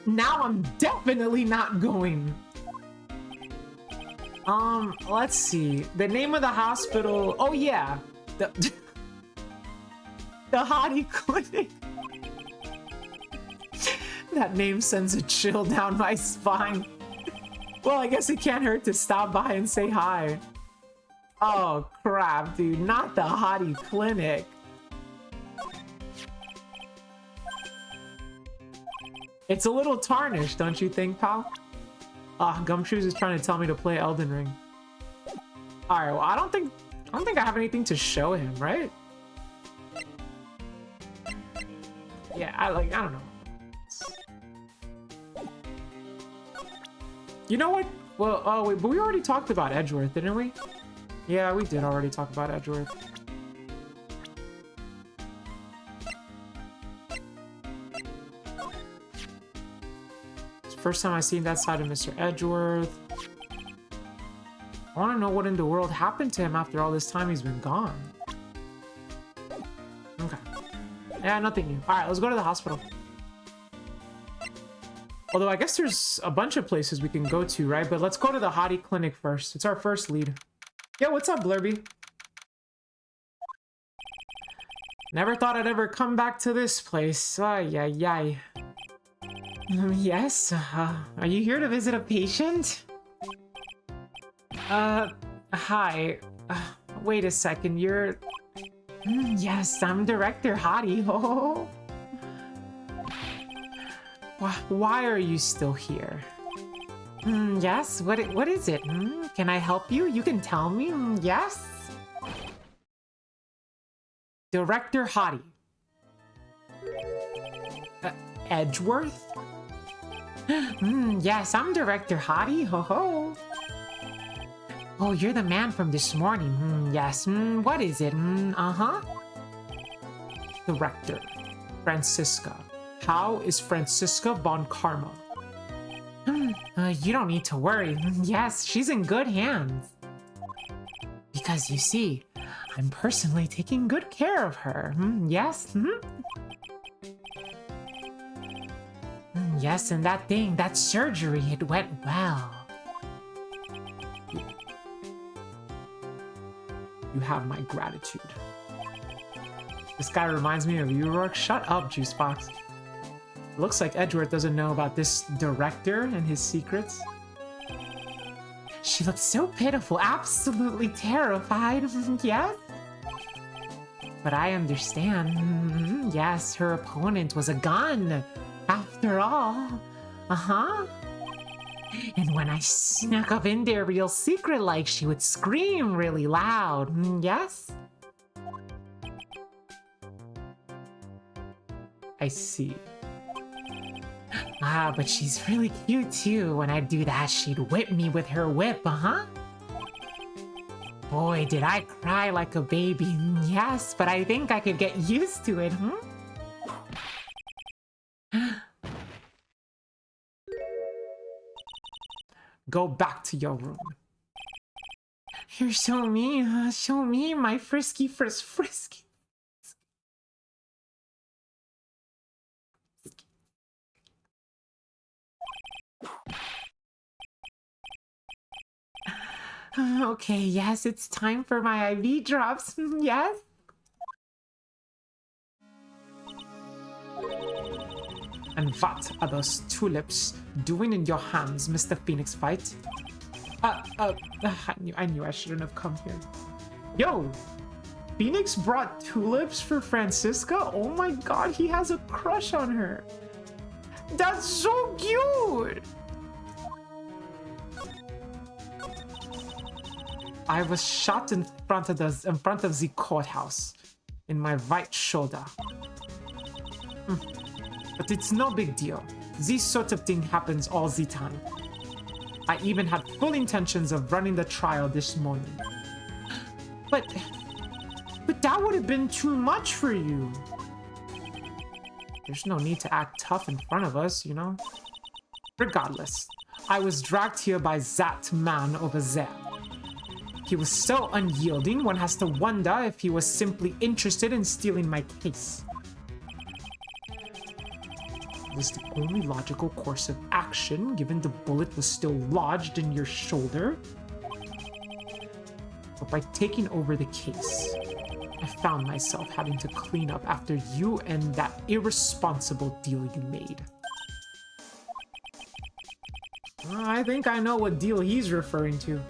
Now I'm definitely not going. Let's see. The name of the hospital. Oh yeah. The Hottie Clinic. That name sends a chill down my spine. Well, I guess it can't hurt to stop by and say hi. Oh crap, dude. Not the Hottie Clinic. It's a little tarnished, don't you think, pal? Gumshoes is trying to tell me to play Elden Ring. Alright, well, I don't think I have anything to show him, right? Yeah, I don't know. You know what? Well, oh wait, but we already talked about Edgeworth, didn't we? Yeah, we did already talk about Edgeworth. First time I seen that side of Mr. Edgeworth. I want to know what in the world happened to him after all this time he's been gone. Okay. Yeah, nothing new. Alright, let's go to the hospital. Although I guess there's a bunch of places we can go to, right? But let's go to the Hottie Clinic first. It's our first lead. Yeah, what's up, Blurby? Never thought I'd ever come back to this place. Ay, ay, ay. Yes? Are you here to visit a patient? Hi. Wait a second, you're... yes, I'm Director Hottie. Oh. Why are you still here? Yes, what is it? Can I help you? You can tell me. Yes? Director Hottie. Edgeworth? Yes, I'm Director Hottie. Ho ho. Oh, you're the man from this morning. Yes. What is it? Uh-huh. Director. Franziska. How is Franziska von Karma? You don't need to worry. Yes, she's in good hands. Because you see, I'm personally taking good care of her. Yes? Yes, and that surgery, it went well. You have my gratitude. This guy reminds me of you, Rourke. Shut up, Juicebox. Looks like Edgeworth doesn't know about this director and his secrets. She looked so pitiful, absolutely terrified. Yes? But I understand. Yes, her opponent was a gun, after all. Uh-huh. And when I snuck up in there real secret-like, she would scream really loud. Yes? I see. Ah, but she's really cute too. When I do that, she'd whip me with her whip, uh-huh. Boy, did I cry like a baby. Yes, but I think I could get used to it, Go back to your room. You're so mean, show me my frisky. Okay, yes, it's time for my IV drops. Yes? And what are those tulips doing in your hands, Mr. Phoenix Fight? I knew I shouldn't have come here. Yo! Phoenix brought tulips for Franziska? Oh my god, he has a crush on her. That's so cute! I was shot in front of the courthouse, in my right shoulder. But it's no big deal. This sort of thing happens all the time. I even had full intentions of running the trial this morning. But that would have been too much for you. There's no need to act tough in front of us, you know? Regardless, I was dragged here by that man over there. He was so unyielding, one has to wonder if he was simply interested in stealing my case. It was the only logical course of action, given the bullet was still lodged in your shoulder. But by taking over the case, I found myself having to clean up after you and that irresponsible deal you made. I think I know what deal he's referring to.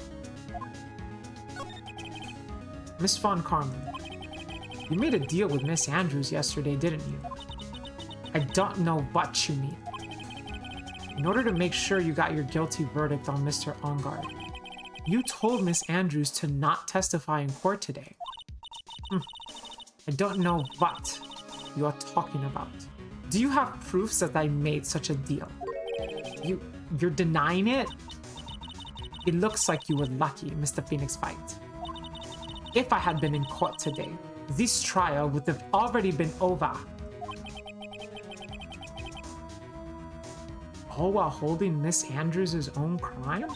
Miss Von Karma, you made a deal with Miss Andrews yesterday, didn't you? I don't know what you mean. In order to make sure you got your guilty verdict on Mr. Engarde, you told Miss Andrews to not testify in court today. I don't know what you are talking about. Do you have proofs that I made such a deal? You're denying it? It looks like you were lucky, Mr. Phoenix Fight. If I had been in court today, this trial would have already been over. All while holding Miss Andrews' own crime?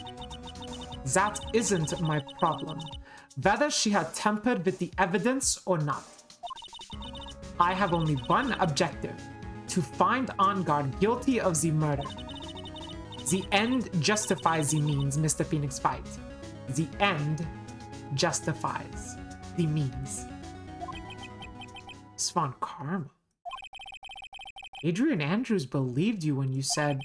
That isn't my problem, whether she had tampered with the evidence or not. I have only one objective, to find Engarde guilty of the murder. The end justifies the means, Mr. Phoenix Fight. The end justifies the means. Miss Von Karma. Adrian Andrews believed you when you said,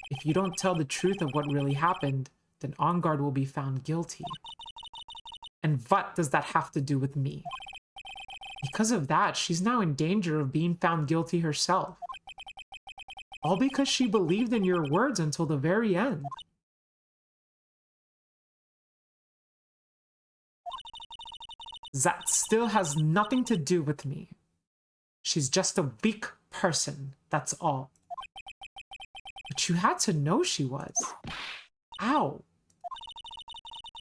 if you don't tell the truth of what really happened, then On Guard will be found guilty. And what does that have to do with me? Because of that, she's now in danger of being found guilty herself. All because she believed in your words until the very end. That still has nothing to do with me. She's just a weak person, that's all. But you had to know she was. Ow.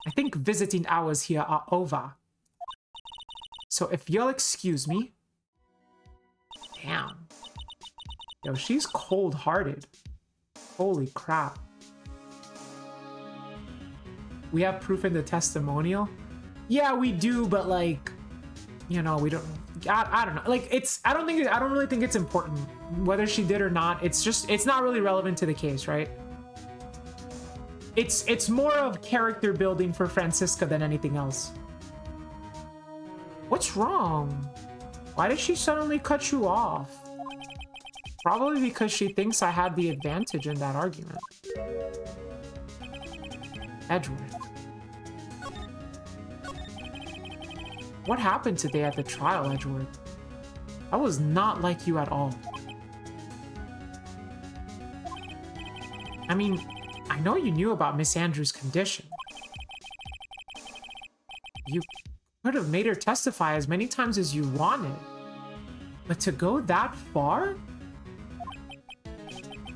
I think visiting hours here are over. So if you'll excuse me... Damn. Yo, she's cold-hearted. Holy crap. We have proof in the testimonial? Yeah, we do, but like... You know, we don't... I don't know. Like, it's... I don't really think it's important. Whether she did or not, it's just... It's not really relevant to the case, right? It's more of character building for Franziska than anything else. What's wrong? Why did she suddenly cut you off? Probably because she thinks I had the advantage in that argument. Edgeworth. What happened today at the trial, Edgeworth? I was not like you at all. I mean, I know you knew about Miss Andrews' condition. You could have made her testify as many times as you wanted. But to go that far?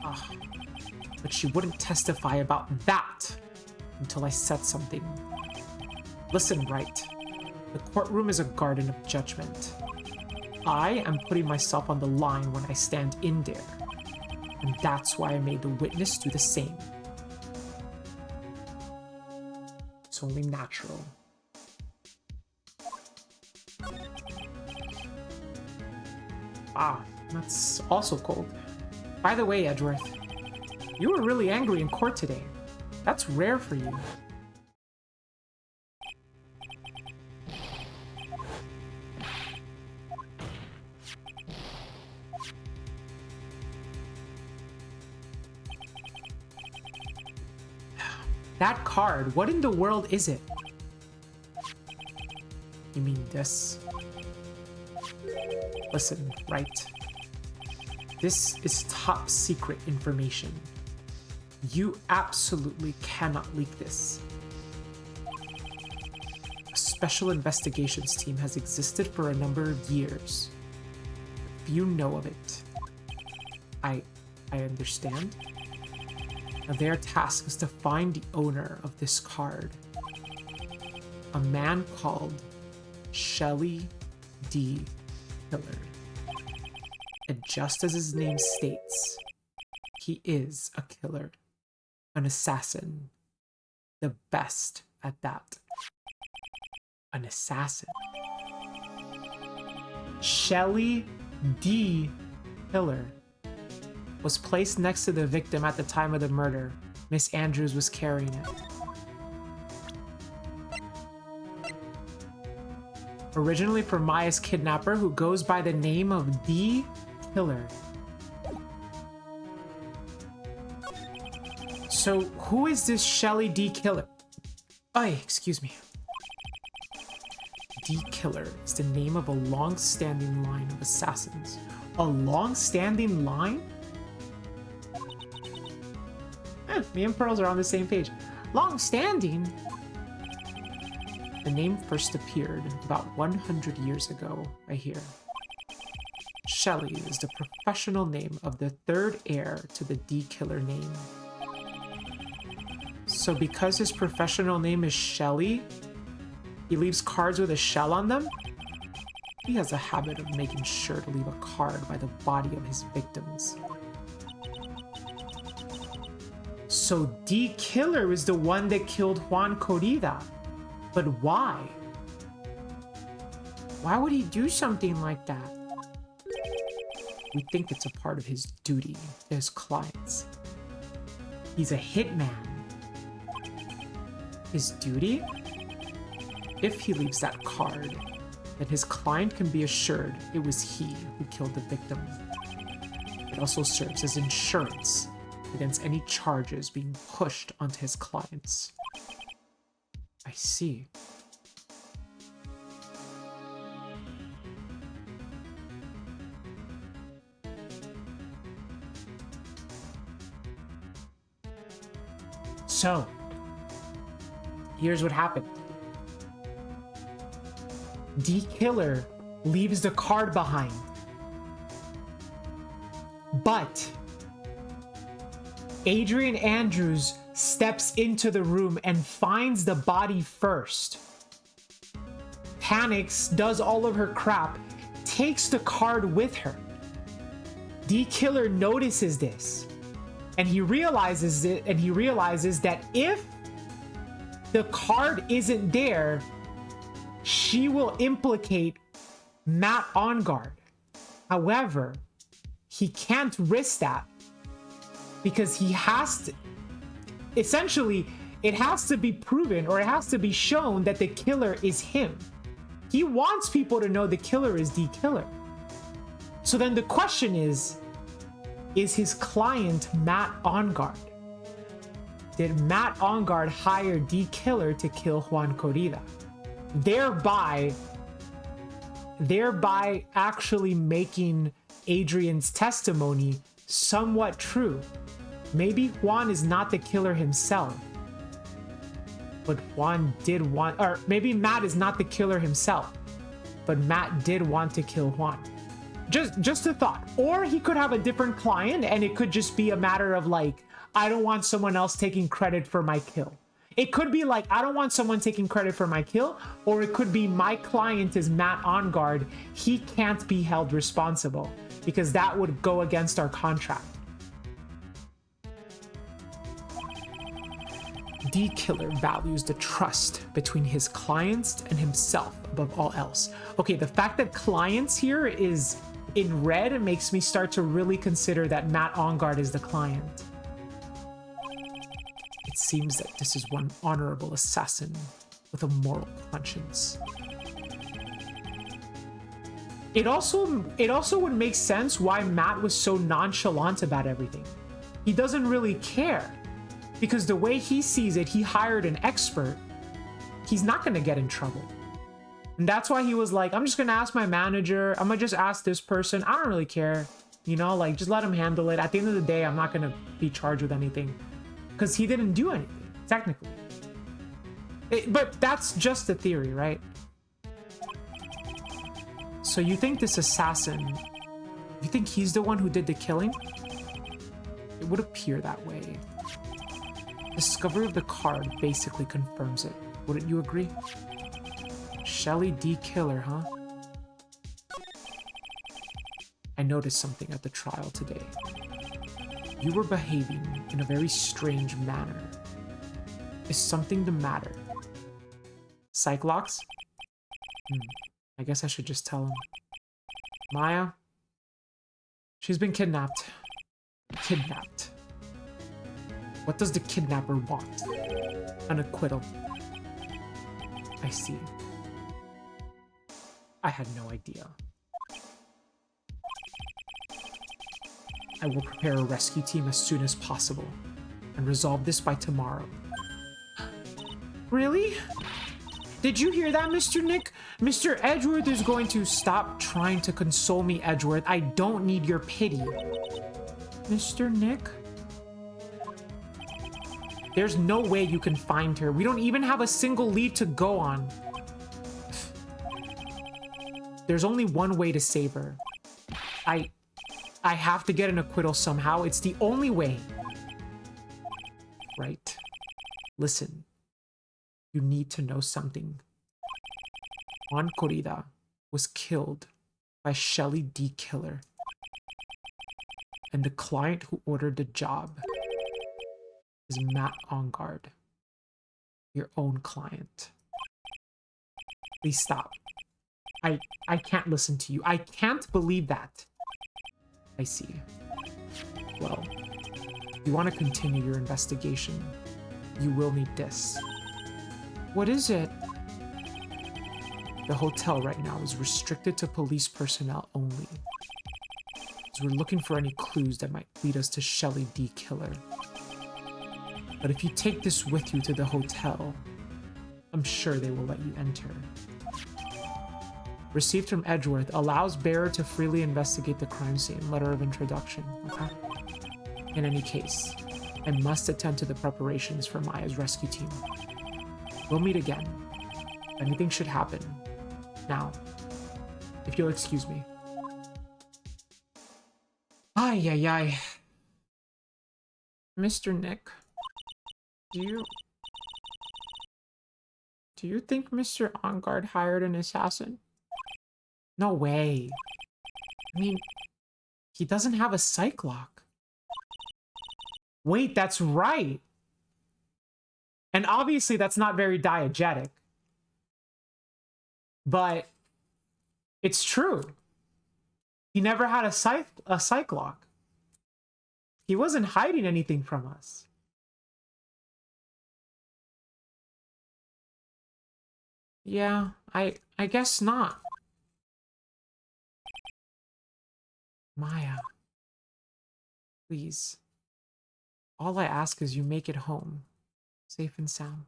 Ugh. But she wouldn't testify about that until I said something. Listen, Wright. The courtroom is a garden of judgment. I am putting myself on the line when I stand in there. And that's why I made the witness do the same. It's only natural. Ah, that's also cold. By the way, Edgeworth, you were really angry in court today. That's rare for you. That card, what in the world is it? You mean this? Listen, Wright. This is top secret information. You absolutely cannot leak this. A special investigations team has existed for a number of years. If you know of it, I understand. Now their task is to find the owner of this card. A man called Shelly D. Hillard. And just as his name states, he is a killer. An assassin. The best at that. An assassin. Shelly D. Hillard was placed next to the victim at the time of the murder. Miss Andrews was carrying it. Originally from Maya's kidnapper, who goes by the name of D. Killer. So who is this Shelly D. Killer? Oh, excuse me. D. Killer is the name of a long-standing line of assassins. A long-standing line? Me and Pearls are on the same page. Long-standing? The name first appeared about 100 years ago, I hear. Shelly is the professional name of the third heir to the D. Killer name. So because his professional name is Shelly, he leaves cards with a shell on them? He has a habit of making sure to leave a card by the body of his victims. So D. Killer is the one that killed Juan Corrida. But why? Why would he do something like that? We think it's a part of his duty to his clients. He's a hitman. His duty? If he leaves that card, then his client can be assured it was he who killed the victim. It also serves as insurance against any charges being pushed onto his clients. I see. So, here's what happened. D Killer leaves the card behind. But Adrian Andrews steps into the room and finds the body first. Panics, does all of her crap, takes the card with her. D Killer notices this, and he realizes that if the card isn't there, she will implicate Matt Engarde. However, he can't risk that because he has to, essentially, it has to be proven or it has to be shown that the killer is him. He wants people to know the killer is D Killer. So then the question is his client Matt Engarde? Did Matt Engarde hire D Killer to kill Juan Corrida? Thereby actually making Adrian's testimony somewhat true. Maybe Juan is not the killer himself, but Juan did want, or maybe Matt is not the killer himself, but Matt did want to kill Juan. Just a thought. Or he could have a different client and it could just be a matter of like, I don't want someone else taking credit for my kill. It could be like, I don't want someone taking credit for my kill, or it could be my client is Matt Engarde. He can't be held responsible because that would go against our contract. D Killer values the trust between his clients and himself above all else. Okay, the fact that clients here is in red makes me start to really consider that Matt Engarde is the client. It seems that this is one honorable assassin with a moral conscience. It also would make sense why Matt was so nonchalant about everything. He doesn't really care because the way he sees it, he hired an expert. He's not going to get in trouble. And that's why he was like, I'm just going to ask my manager. I'm going to just ask this person. I don't really care. You know, like just let him handle it. At the end of the day, I'm not going to be charged with anything. Because he didn't do anything, technically. But that's just a theory, right? So you think this assassin, you think he's the one who did the killing? It would appear that way. Discovery of the card basically confirms it. Wouldn't you agree? Shelly D. Killer, huh? I noticed something at the trial today. You were behaving in a very strange manner. Is something the matter? Cyclops? I guess I should just tell him. Maya? She's been kidnapped. Kidnapped. What does the kidnapper want? An acquittal. I see. I had no idea. I will prepare a rescue team as soon as possible and resolve this by tomorrow. Really? Did you hear that, Mr. Nick? Mr. Edgeworth is going to stop trying to console me, Edgeworth. I don't need your pity. Mr. Nick? There's no way you can find her. We don't even have a single lead to go on. There's only one way to save her. I have to get an acquittal somehow. It's the only way. Right. Listen. You need to know something. Juan Corrida was killed by Shelly D. Killer. And the client who ordered the job is Matt Engarde. Your own client. Please stop. I can't listen to you. I can't believe that. I see. Well, if you want to continue your investigation, you will need this. What is it? The hotel right now is restricted to police personnel only. as we're looking for any clues that might lead us to Shelly D. Killer. But if you take this with you to the hotel, I'm sure they will let you enter. Received from Edgeworth, allows bearer to freely investigate the crime scene. Letter of introduction. Okay. In any case, I must attend to the preparations for Maya's rescue team. We'll meet again. Anything should happen. Now, if you'll excuse me. Ay, ay, ay. Mr. Nick, do you think Mr. OnGuard hired an assassin? No way. I mean, he doesn't have a psych lock. Wait, that's right. And obviously that's not very diegetic. But it's true. He never had a psych lock. He wasn't hiding anything from us. Yeah, I guess not. Maya, please. All I ask is you make it home, safe and sound.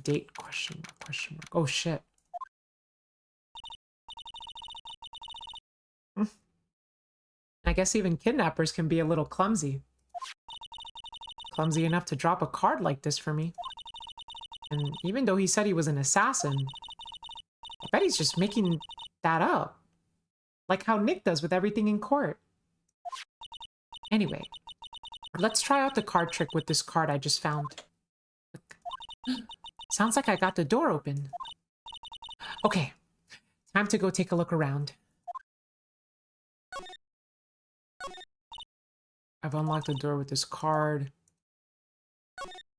Date, question mark. Oh shit. I guess even kidnappers can be a little clumsy. Clumsy enough to drop a card like this for me. And even though he said he was an assassin, I bet he's just making that up. Like how Nick does with everything in court. Anyway, let's try out the card trick with this card I just found. Sounds like I got the door open. Okay, time to go take a look around. I've unlocked the door with this card.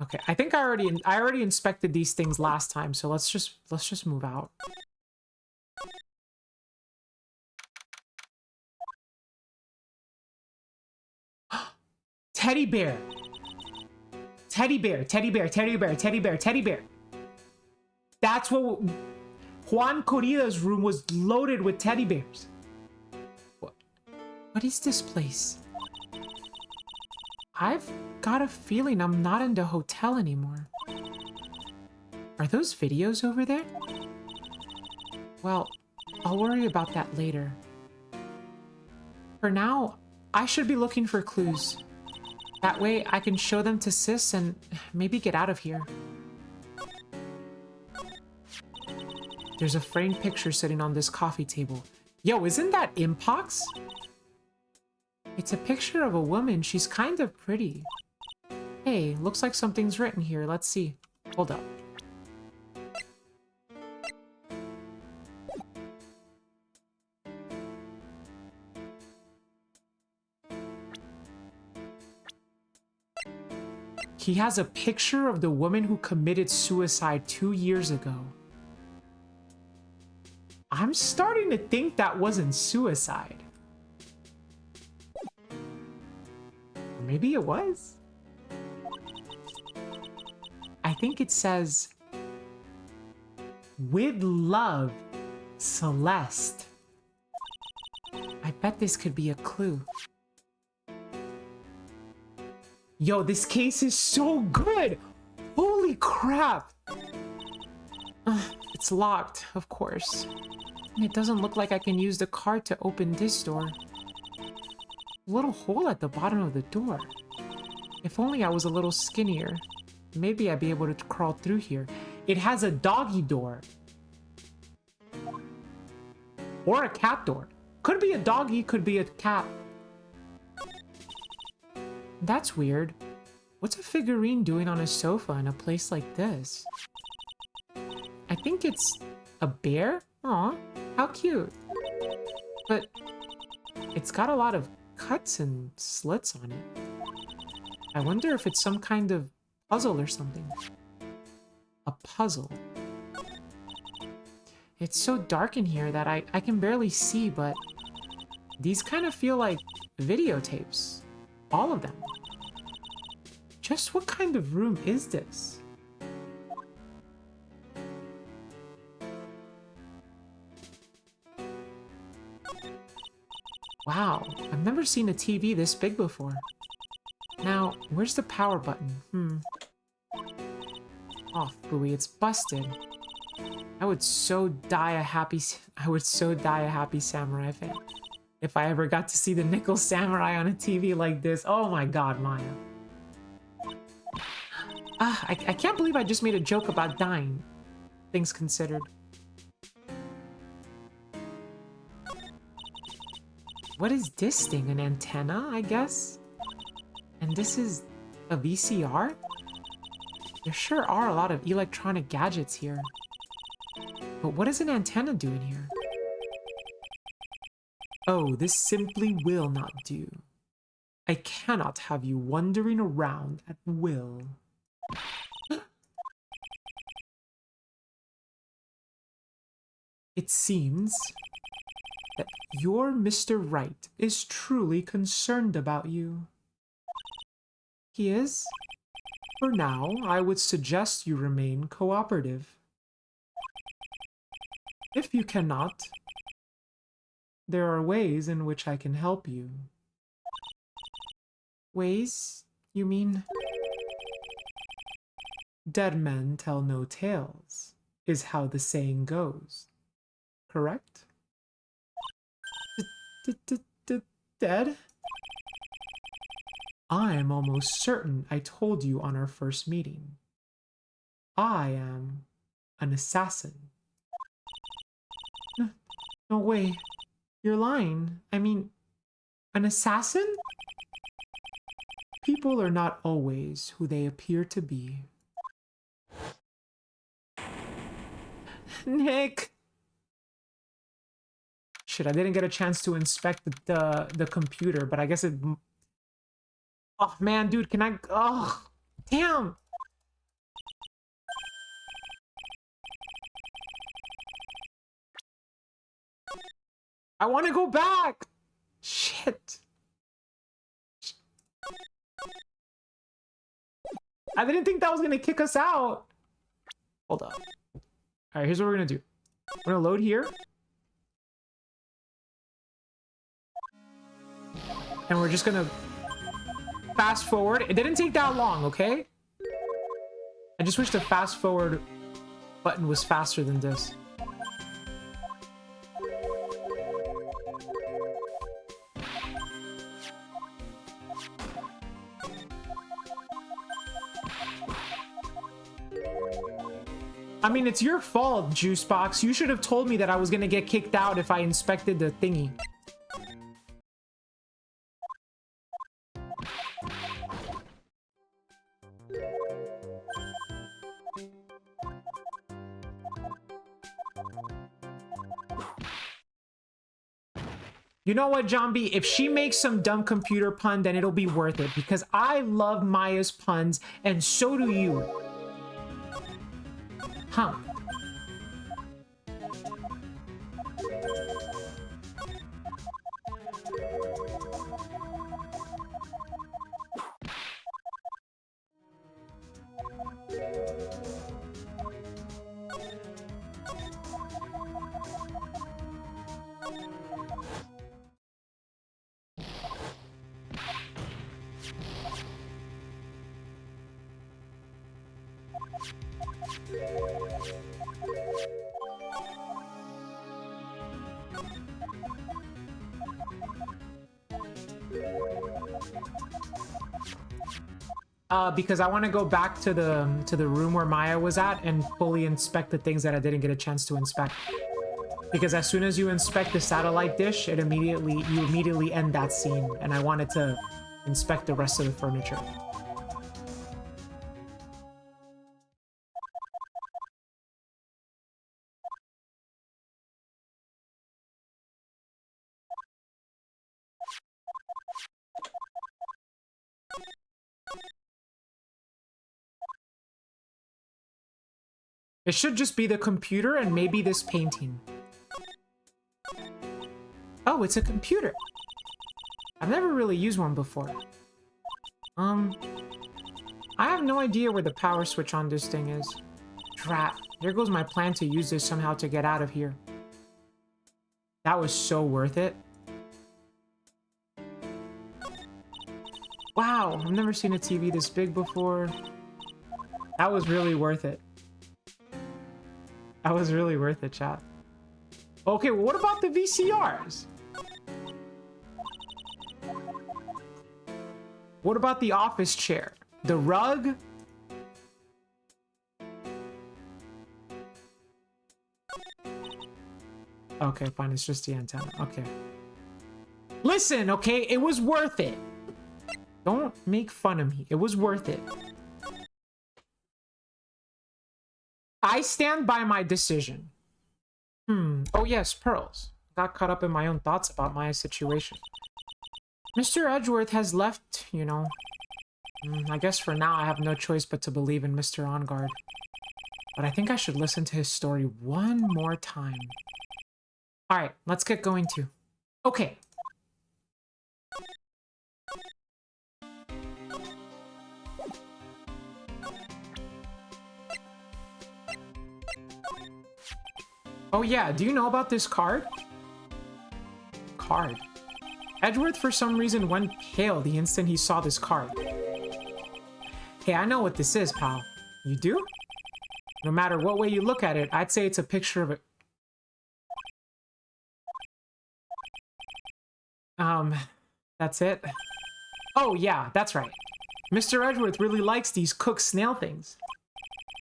Okay, I think I already inspected these things last time, so let's just move out. Teddy bear. Teddy bear, teddy bear, teddy bear, teddy bear, teddy bear. That's what Juan Corrida's room was loaded with teddy bears. What is this place? I've got a feeling I'm not in the hotel anymore. Are those videos over there? Well, I'll worry about that later. For now, I should be looking for clues. That way I can show them to Sis and maybe get out of here. There's a framed picture sitting on this coffee table. Yo, isn't that Impox? It's a picture of a woman. She's kind of pretty. Hey, looks like something's written here. Let's see. Hold up. He has a picture of the woman who committed suicide 2 years ago. I'm starting to think that wasn't suicide. Or maybe it was. I think it says, "With love, Celeste." I bet this could be a clue. Yo, this case is so good! Holy crap! It's locked, of course. And it doesn't look like I can use the card to open this door. A little hole at the bottom of the door. If only I was a little skinnier. Maybe I'd be able to crawl through here. It has a doggy door. Or a cat door. Could be a doggy, could be a cat. That's weird. What's a figurine doing on a sofa in a place like this? I think it's a bear? Aw, how cute. But it's got a lot of cuts and slits on it. I wonder if it's some kind of puzzle or something. A puzzle. It's so dark in here that I can barely see, but these kind of feel like videotapes. All of them. Just what kind of room is this? Wow, I've never seen a TV this big before. Now, where's the power button? Oh, phooey, it's busted. I would so die a happy samurai fan if I ever got to see the Nickel Samurai on a TV like this. Oh my god, Maya. I can't believe I just made a joke about dying, things considered. What is this thing? An antenna, I guess? And this is a VCR? There sure are a lot of electronic gadgets here. But what does an antenna do in here? Oh, this simply will not do. I cannot have you wandering around at will. It seems that your Mr. Right is truly concerned about you. He is? For now, I would suggest you remain cooperative. If you cannot, there are ways in which I can help you. Ways? You mean? Dead men tell no tales, is how the saying goes. Correct? Dead? I am almost certain I told you on our first meeting. I am an assassin. No way. You're lying. I mean, an assassin? People are not always who they appear to be. Nick! Shit, I didn't get a chance to inspect the computer, but I guess it... Oh, man, dude, can I... Oh, damn! I want to go back! Shit. I didn't think that was going to kick us out. Hold up. Alright, here's what we're going to do. We're going to load here. And we're just going to fast forward. It didn't take that long, okay? I just wish the fast forward button was faster than this. I mean, it's your fault, Juicebox. You should have told me that I was gonna get kicked out if I inspected the thingy. You know what, Jambi? If she makes some dumb computer pun, then it'll be worth it, because I love Maya's puns, and so do you. Huh. Because I want to go back to the room where Maya was at and fully inspect the things that I didn't get a chance to inspect. Because as soon as you inspect the satellite dish, you immediately end that scene, and I wanted to inspect the rest of the furniture. It should just be the computer and maybe this painting. Oh, it's a computer. I've never really used one before. I have no idea where the power switch on this thing is. Drat. There goes my plan to use this somehow to get out of here. That was so worth it. Wow, I've never seen a TV this big before. That was really worth it. That was really worth it, chat. Okay, well, what about the VCRs? What about the office chair? The rug? Okay, fine, it's just the antenna. Okay. Listen, okay, it was worth it. Don't make fun of me. It was worth it. I stand by my decision. Oh yes, pearls. Got caught up in my own thoughts about my situation. Mr. Edgeworth has left, you know. I guess for now I have no choice but to believe in Mr. Enguarde. But I think I should listen to his story one more time. Alright, let's get going too. Okay. Oh yeah, do you know about this card? Card. Edgeworth for some reason went pale the instant he saw this card. Hey, I know what this is, pal. You do? No matter what way you look at it, I'd say it's a picture of a... That's it? Oh yeah, that's right. Mr. Edgeworth really likes these cooked snail things.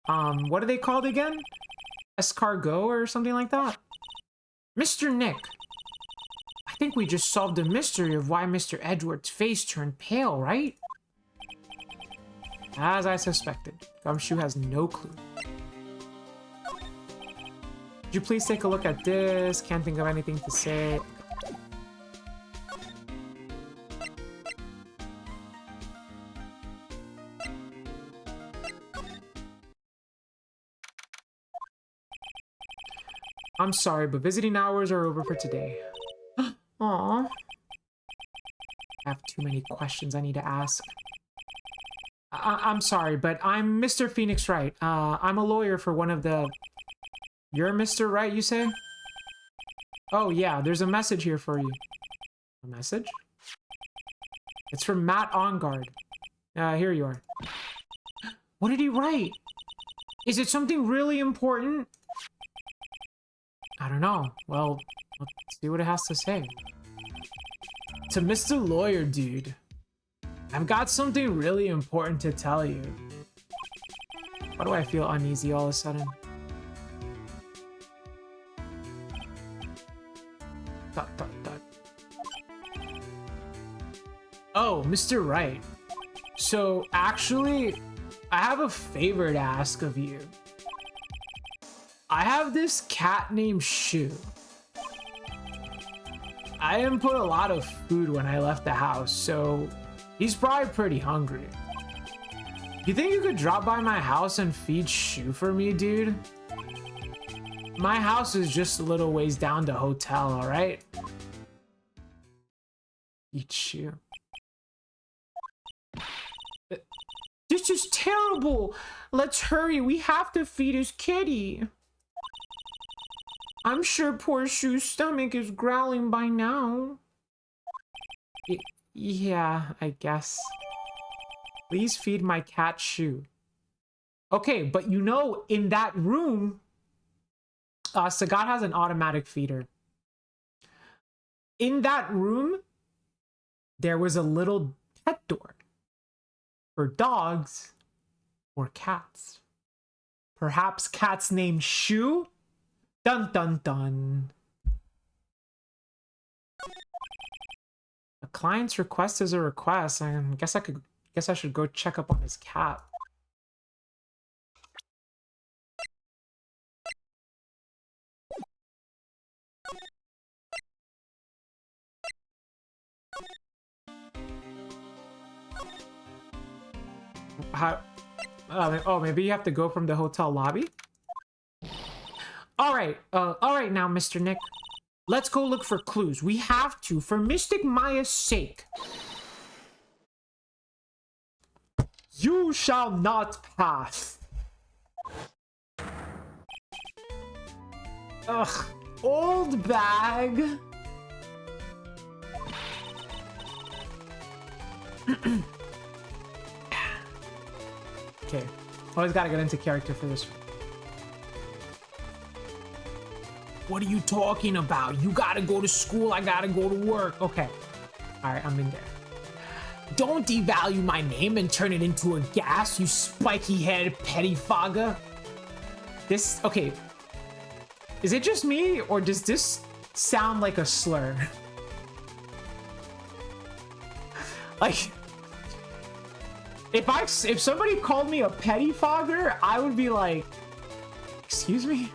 What are they called again? Escargot or something like that? Mr. Nick, I think we just solved the mystery of why Mr. Edgeworth's face turned pale, right? As I suspected, Gumshoe has no clue. Could you please take a look at this? Can't think of anything to say. I'm sorry, but visiting hours are over for today. Aww. I have too many questions I need to ask. I'm sorry, but I'm Mr. Phoenix Wright. I'm a lawyer for one of the... You're Mr. Wright, you say? Oh yeah, there's a message here for you. A message? It's from Matt Enguarde. Here you are. What did he write? Is it something really important? I don't know. Well, let's see what it has to say. To Mr. Lawyer Dude, I've got something really important to tell you. Why do I feel uneasy all of a sudden? Dot, dot, dot. Oh, Mr. Wright. So, actually, I have a favor to ask of you. I have this cat named Shu. I didn't put a lot of food when I left the house, so he's probably pretty hungry. You think you could drop by my house and feed Shu for me, dude? My house is just a little ways down the hotel, alright? Eat Shu. This is terrible! Let's hurry, we have to feed his kitty. I'm sure poor Shu's stomach is growling by now. Yeah, I guess. Please feed my cat Shu. Okay, but you know, in that room, Sagat has an automatic feeder. In that room, there was a little pet door for dogs or cats. Perhaps cats named Shu? Dun dun dun. A client's request is a request. I guess I should go check up on his cat. How? Oh, maybe you have to go from the hotel lobby? All right now, Mr. Nick. Let's go look for clues. We have to, for Mystic Maya's sake. You shall not pass. Ugh, old bag. Okay. Always gotta get into character for this. What are you talking about? You gotta go to school, I gotta go to work. Okay. Alright, I'm in there. Don't devalue my name and turn it into a gas, you spiky-headed pettifogger. This, okay. Is it just me, or does this sound like a slur? Like, if somebody called me a pettifogger, I would be like, excuse me?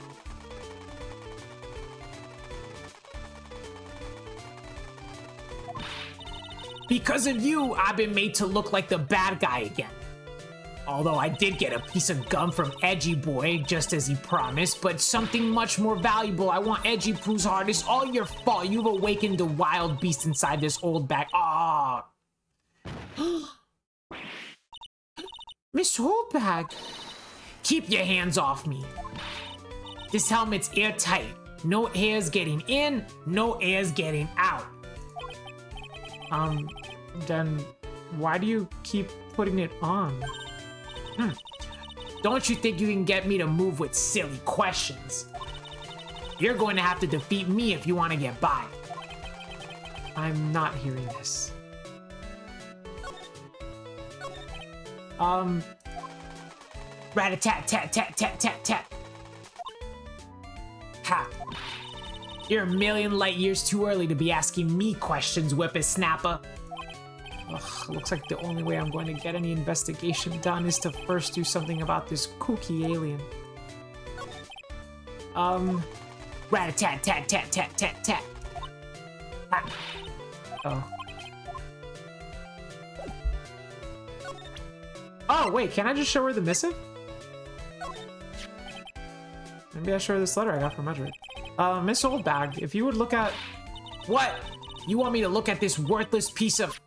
Because of you, I've been made to look like the bad guy again. Although I did get a piece of gum from Edgy Boy, just as he promised, but something much more valuable. I want Edgy Pooh's heart. It's all your fault. You've awakened the wild beast inside this old bag. Ah. Miss Holdbag. Keep your hands off me. This helmet's airtight. No air's getting in, no air's getting out. Then why do you keep putting it on? Don't you think you can get me to move with silly questions? You're going to have to defeat me if you want to get by. I'm not hearing this. Rat-a-tat-tat-tat-tat-tat-tat. Ha. You're a million light years too early to be asking me questions, whippersnapper. Ugh, looks like the only way I'm going to get any investigation done is to first do something about this kooky alien. Rat-a-tat-tat-tat-tat-tat-tat. Oh. Oh, wait, can I just show her the missive? Maybe I show her this letter I got from Edward. Miss Oldbag, if you would look at... What? You want me to look at this worthless piece of...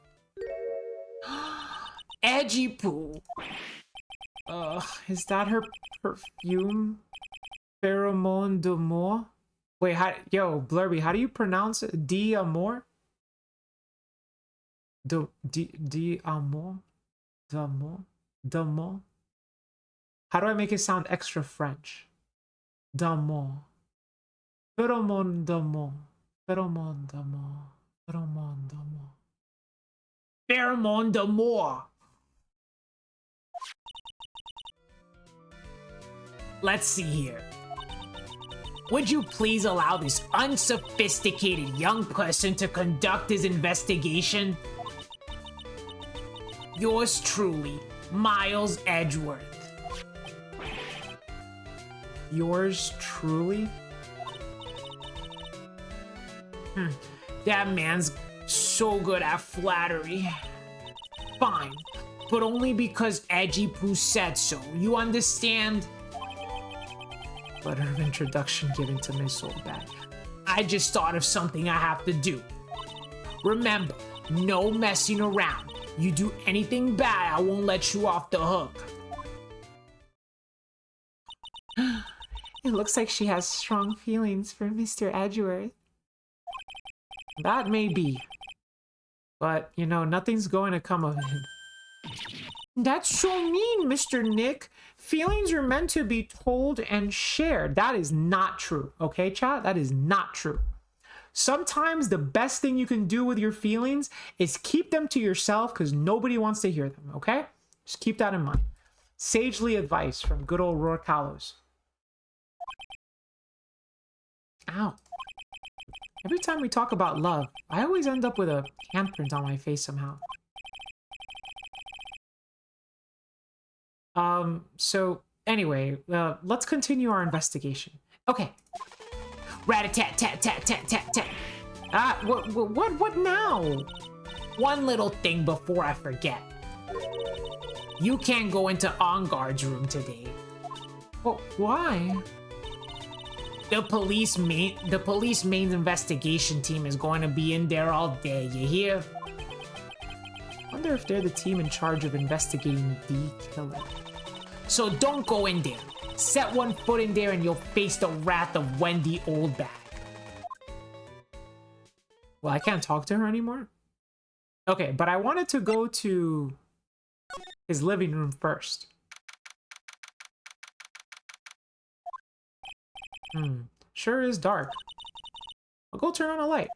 Edgy Poo. Is that her perfume? Pheromone d'amour? Wait, yo, Blurby, how do you pronounce it? D'amour? D'amour? D'amour? D'amour? How do I make it sound extra French? D'amour. Pheromone d'amour. Pheromone d'amour. Pheromone d'amour. Pheromone d'amour. Let's see here. Would you please allow this unsophisticated young person to conduct his investigation? Yours truly, Miles Edgeworth. Yours truly? That man's so good at flattery. Fine, but only because Edgy Poo said so. You understand? Letter of introduction given to Miss Oldbag. I just thought of something I have to do. Remember, no messing around. You do anything bad, I won't let you off the hook. It looks like she has strong feelings for Mr. Edgeworth. That may be. But, you know, nothing's going to come of it. That's so mean, Mr. Nick. Feelings are meant to be told and shared. That is not true. Okay, chat? That is not true. Sometimes the best thing you can do with your feelings is keep them to yourself because nobody wants to hear them, okay? Just keep that in mind. Sagely advice from good old Rourke Hallows. Ow. Every time we talk about love, I always end up with a handprint on my face somehow. So anyway, let's continue our investigation. Okay. Rat-a-tat-tat-tat-tat-tat-tat. What now? One little thing before I forget. You can't go into On Guard's room today. Well, why? The police main investigation team is going to be in there all day, you hear? Wonder if they're the team in charge of investigating the killer. So don't go in there. Set one foot in there and you'll face the wrath of Wendy Oldbag. Well, I can't talk to her anymore? Okay, but I wanted to go to his living room first. Sure is dark. I'll go turn on a light.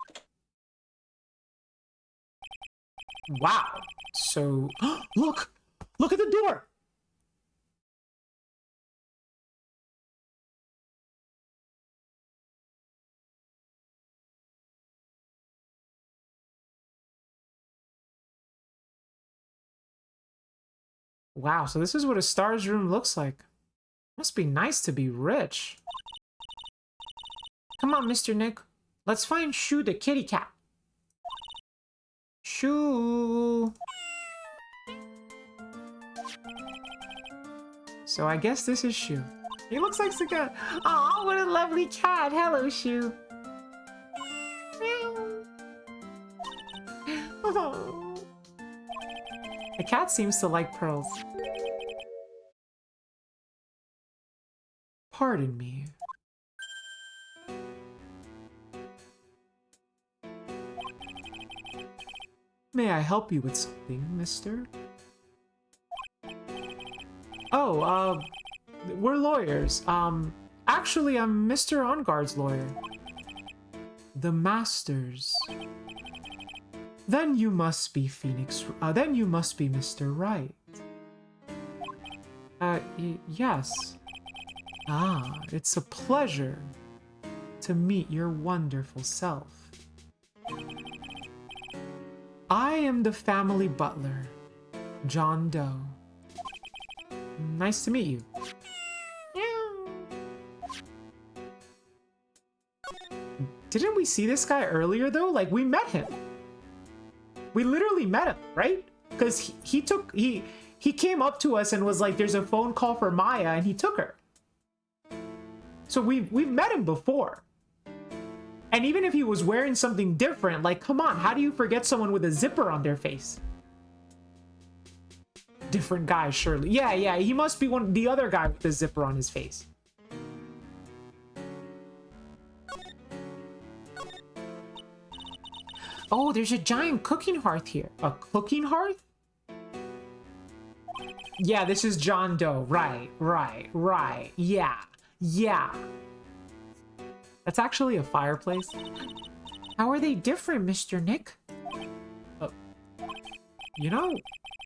Wow. So, look! Look at the door! Wow, so this is what a star's room looks like. Must be nice to be rich. Come on, Mr. Nick. Let's find Shu the kitty cat. Shu. So I guess this is Shu. He looks like the cat. Oh, what a lovely cat. Hello, Shu. Oh. The cat seems to like pearls. Pardon me. May I help you with something, mister? Oh, we're lawyers. Actually, I'm Mr. OnGuard's lawyer. The Masters. Then you must be Phoenix. Then you must be Mr. Wright. Yes. Ah, it's a pleasure to meet your wonderful self. I am the family butler, John Doe. Nice to meet you. Didn't we see this guy earlier though? Like, we met him. We literally met him, right? Because he came up to us and was like, there's a phone call for Maya, and he took her. So we've met him before. And even if he was wearing something different, like, come on, how do you forget someone with a zipper on their face? Different guy, surely. Yeah, he must be the other guy with the zipper on his face. Oh, there's a giant cooking hearth here. A cooking hearth? Yeah, this is John Doe. Right. Yeah. That's actually a fireplace. How are they different, Mr. Nick? You know,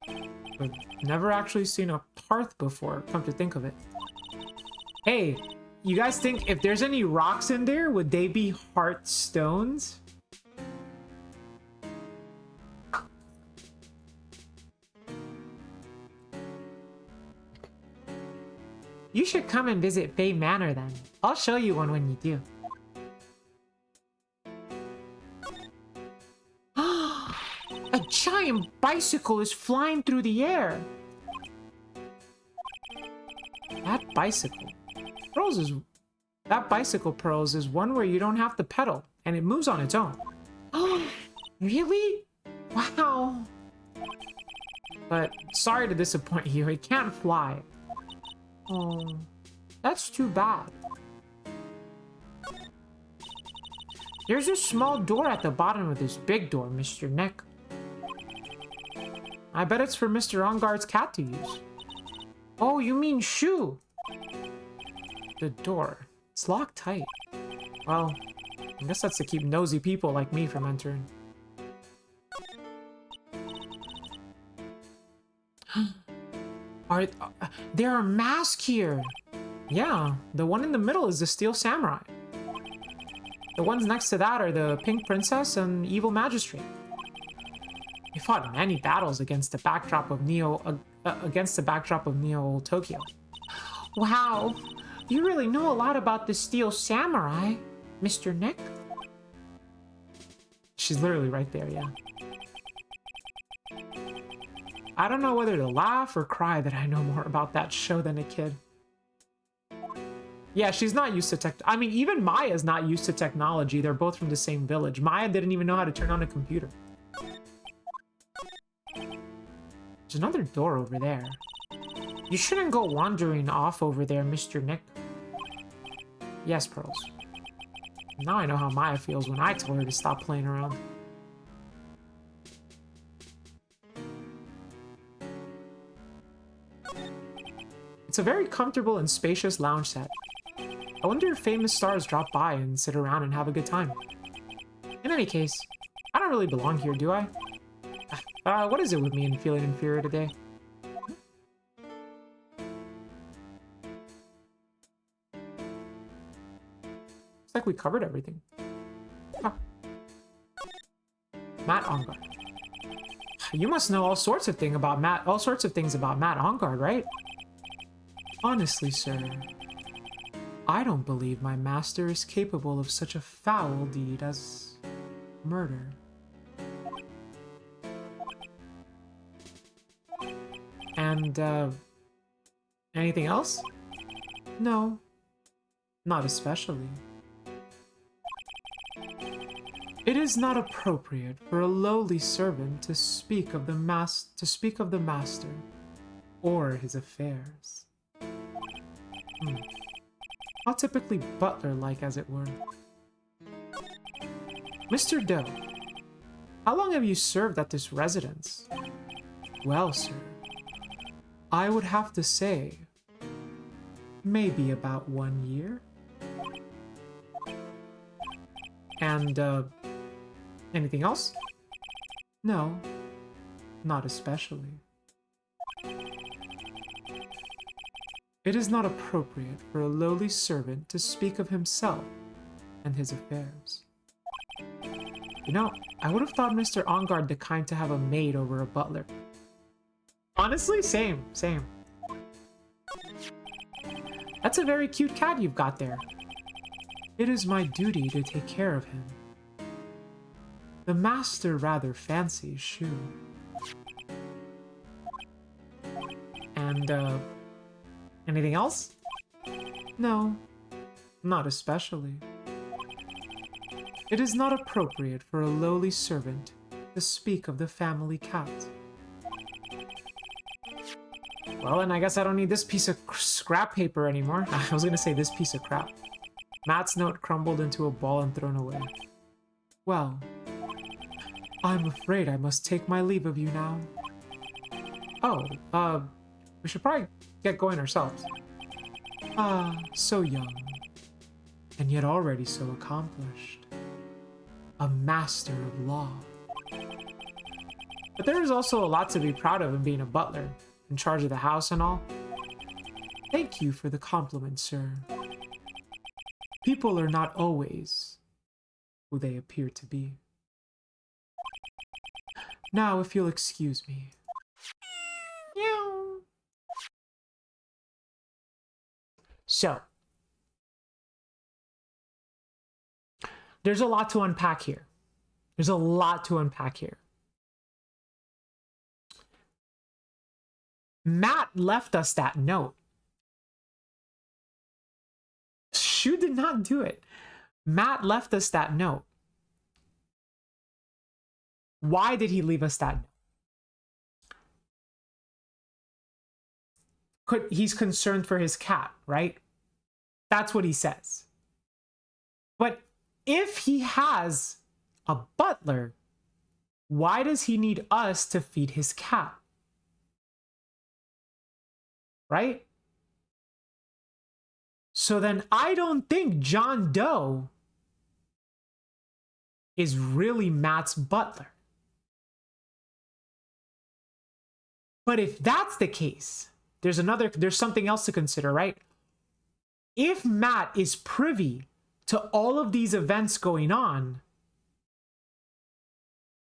I've never actually seen a hearth before, come to think of it. Hey, you guys think if there's any rocks in there, would they be heart stones? You should come and visit Fae Manor then. I'll show you one when you do. A giant bicycle is flying through the air. That bicycle Pearls is one where you don't have to pedal and it moves on its own. Oh, really? Wow. But sorry to disappoint you, it can't fly. Oh, that's too bad. There's a small door at the bottom of this big door, Mr. Nick. I bet it's for Mr. OnGuard's cat to use. Oh, you mean Shu? The door. It's locked tight. Well, I guess that's to keep nosy people like me from entering. There are masks here. Yeah, the one in the middle is the Steel Samurai. The ones next to that are the Pink Princess and Evil Magistrate. We fought many battles against the backdrop of Neo Tokyo. Wow, you really know a lot about the Steel Samurai, Mr. Nick. She's literally right there, yeah. I don't know whether to laugh or cry that I know more about that show than a kid. Yeah, she's not used to I mean, even Maya's not used to technology. They're both from the same village. Maya didn't even know how to turn on a computer. There's another door over there. You shouldn't go wandering off over there, Mr. Nick. Yes, Pearls. Now I know how Maya feels when I tell her to stop playing around. It's a very comfortable and spacious lounge set. I wonder if famous stars drop by and sit around and have a good time. In any case, I don't really belong here, do I? What is it with me and feeling inferior today? Looks like we covered everything. Huh. Matt Engarde. You must know all sorts of things about Matt Engarde, right? Honestly, sir, I don't believe my master is capable of such a foul deed as murder. And, anything else? No, not especially. It is not appropriate for a lowly servant to speak of the master or his affairs. How typically butler-like, as it were. Mr. Doe, how long have you served at this residence? Well, sir, I would have to say, maybe about 1 year. And, anything else? No, not especially. It is not appropriate for a lowly servant to speak of himself and his affairs. You know, I would have thought Mr. Engarde the kind to have a maid over a butler. Honestly, same. That's a very cute cat you've got there. It is my duty to take care of him. The master rather fancies Shu. And, anything else? No, not especially. It is not appropriate for a lowly servant to speak of the family cat. Well, and I guess I don't need this piece of scrap paper anymore. I was gonna say this piece of crap. Matt's note crumbled into a ball and thrown away. Well, I'm afraid I must take my leave of you now. Oh, we should probably get going ourselves. Ah, so young, and yet already so accomplished. A master of law. But there is also a lot to be proud of in being a butler, in charge of the house and all. Thank you for the compliment, sir. People are not always who they appear to be. Now, if you'll excuse me. So, there's a lot to unpack here. Matt left us that note. Shu did not do it. Matt left us that note. Why did he leave us that note? He's concerned for his cat, right? That's what he says. But if he has a butler, why does he need us to feed his cat? Right? So then I don't think John Doe is really Matt's butler. But if that's the case, there's something else to consider, right? If Matt is privy to all of these events going on,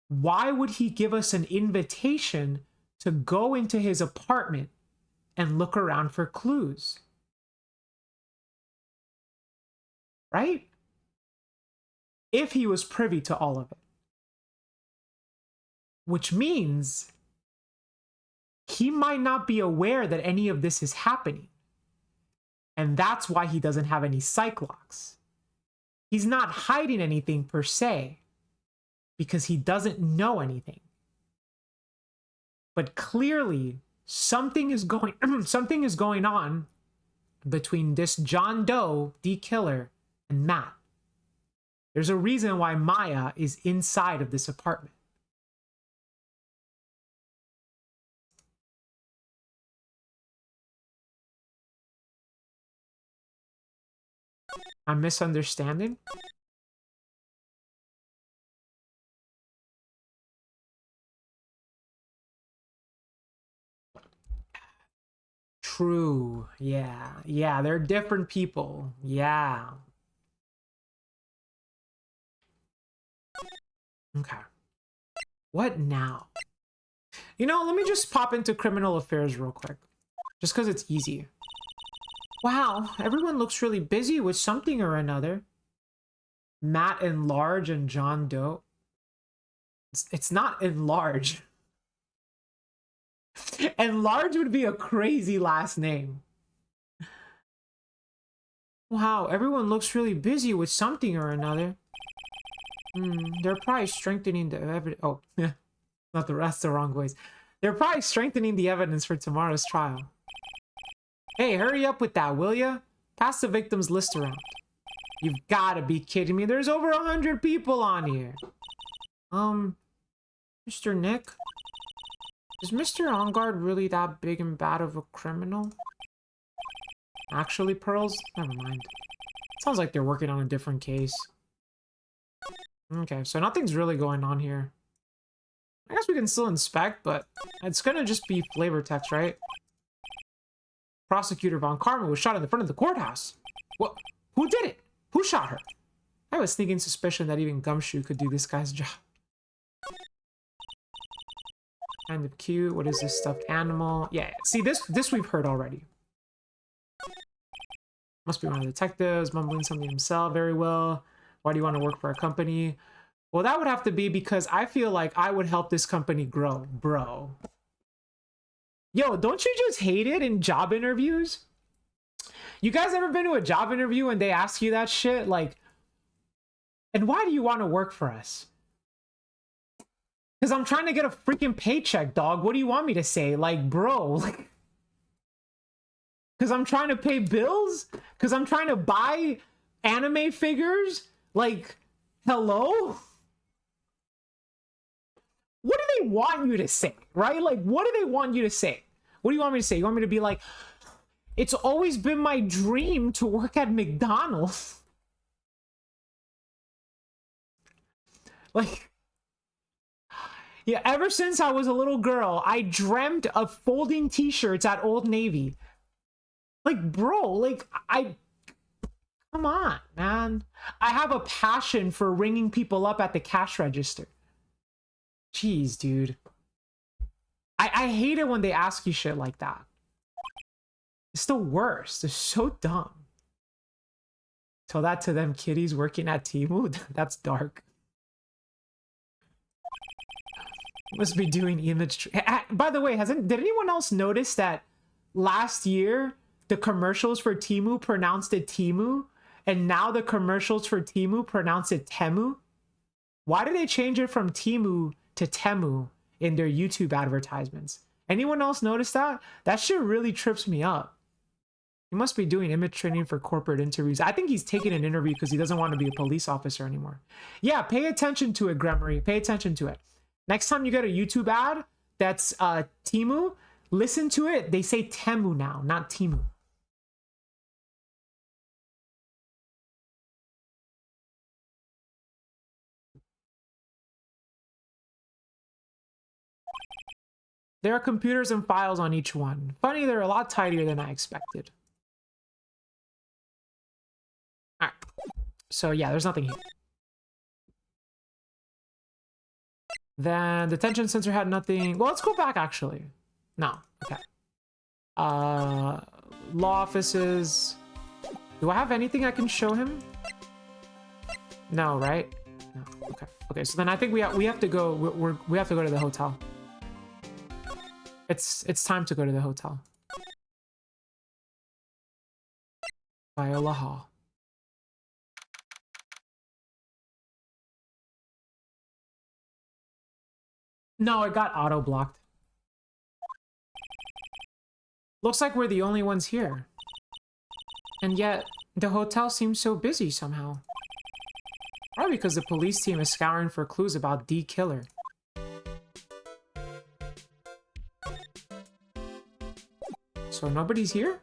why would he give us an invitation to go into his apartment and look around for clues? Right? If he was privy to all of it. Which means he might not be aware that any of this is happening. And that's why he doesn't have any psych locks. He's not hiding anything per se, because he doesn't know anything. But clearly, something is going on between this John Doe, the killer, and Matt. There's a reason why Maya is inside of this apartment. I'm misunderstanding? True. Yeah. Yeah, they're different people. Yeah. Okay. What now? You know, let me just pop into criminal affairs real quick. Just because it's easy. Wow, everyone looks really busy with something or another. Matt Enlarge and John Doe. It's not Enlarge. Enlarge would be a crazy last name. Wow, everyone looks really busy with something or another. They're probably strengthening the evidence. Oh, yeah, not the rest, the wrong ways. They're probably strengthening the evidence for tomorrow's trial. Hey, hurry up with that, will ya? Pass the victims list around. You've gotta be kidding me. There's over 100 people on here. Mr. Nick? Is Mr. Enguarde really that big and bad of a criminal? Actually, Pearls? Never mind. Sounds like they're working on a different case. Okay, so nothing's really going on here. I guess we can still inspect, but it's gonna just be flavor text, right? Prosecutor Von Karma was shot in the front of the courthouse. What? Who did it? Who shot her? I have a sneaking suspicion that even Gumshoe could do this guy's job. Kind of cute. What is this stuffed animal? Yeah, see, this we've heard already. Must be one of the detectives, mumbling something himself. Very well. Why do you want to work for a company? Well, that would have to be because I feel like I would help this company grow, bro. Yo, don't you just hate it in job interviews? You guys ever been to a job interview and they ask you that shit? Like, and why do you want to work for us? Because I'm trying to get a freaking paycheck, dog. What do you want me to say? Like, bro, like, because I'm trying to pay bills? Because I'm trying to buy anime figures? Like, hello? What do they want you to say, right? Like, what do they want you to say? What do you want me to say? You want me to be like, it's always been my dream to work at McDonald's. Like, yeah, ever since I was a little girl, I dreamt of folding t-shirts at Old Navy. Like, bro, like, come on, man. I have a passion for ringing people up at the cash register. Jeez, dude. I hate it when they ask you shit like that. It's the worst. They're so dumb. Tell that to them kiddies working at Temu? That's dark. Must be doing image. By the way, did anyone else notice that last year the commercials for Temu pronounced it Temu, and now the commercials for Temu pronounce it Temu? Why did they change it from Temu to Temu in their YouTube advertisements? Anyone else notice that? That shit really trips me up. He must be doing image training for corporate interviews. I think he's taking an interview because he doesn't want to be a police officer anymore. Yeah, pay attention to it, Gremory. Pay attention to it. Next time you get a YouTube ad that's Temu, listen to it. They say Temu now, not Temu. There are computers and files on each one. Funny, they're a lot tidier than I expected. Alright. So yeah, there's nothing here. Then detention sensor had nothing. Well, let's go back actually. No. Okay. Law offices. Do I have anything I can show him? No, right? No. Okay. Okay. So then I think we have to go. We have to go to the hotel. It's time to go to the hotel. Viola Hall. No, it got auto blocked. Looks like we're the only ones here. And yet, the hotel seems so busy somehow. Probably because the police team is scouring for clues about D Killer. So nobody's here?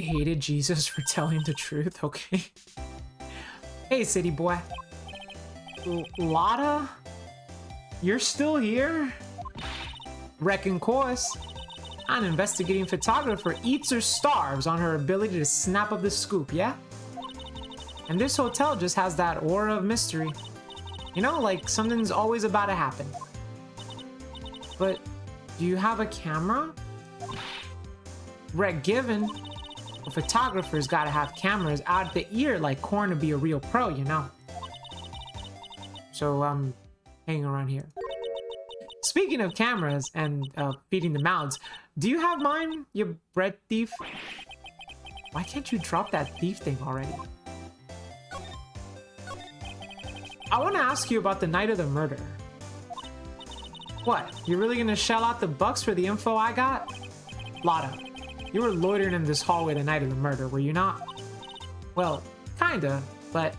hated Jesus for telling the truth. Okay. Hey, city boy. Lotta? You're still here? Wrecking course. An investigating photographer eats or starves on her ability to snap up the scoop, yeah? And this hotel just has that aura of mystery. You know, like something's always about to happen. But do you have a camera? Rec given. A photographer's gotta have cameras out the ear like corn to be a real pro, you know? So, hanging around here. Speaking of cameras and feeding the mouths, do you have mine, you bread thief? Why can't you drop that thief thing already? I want to ask you about the night of the murder. What, you really gonna shell out the bucks for the info I got? Lotta, you were loitering in this hallway the night of the murder, were you not? Well, kinda, but...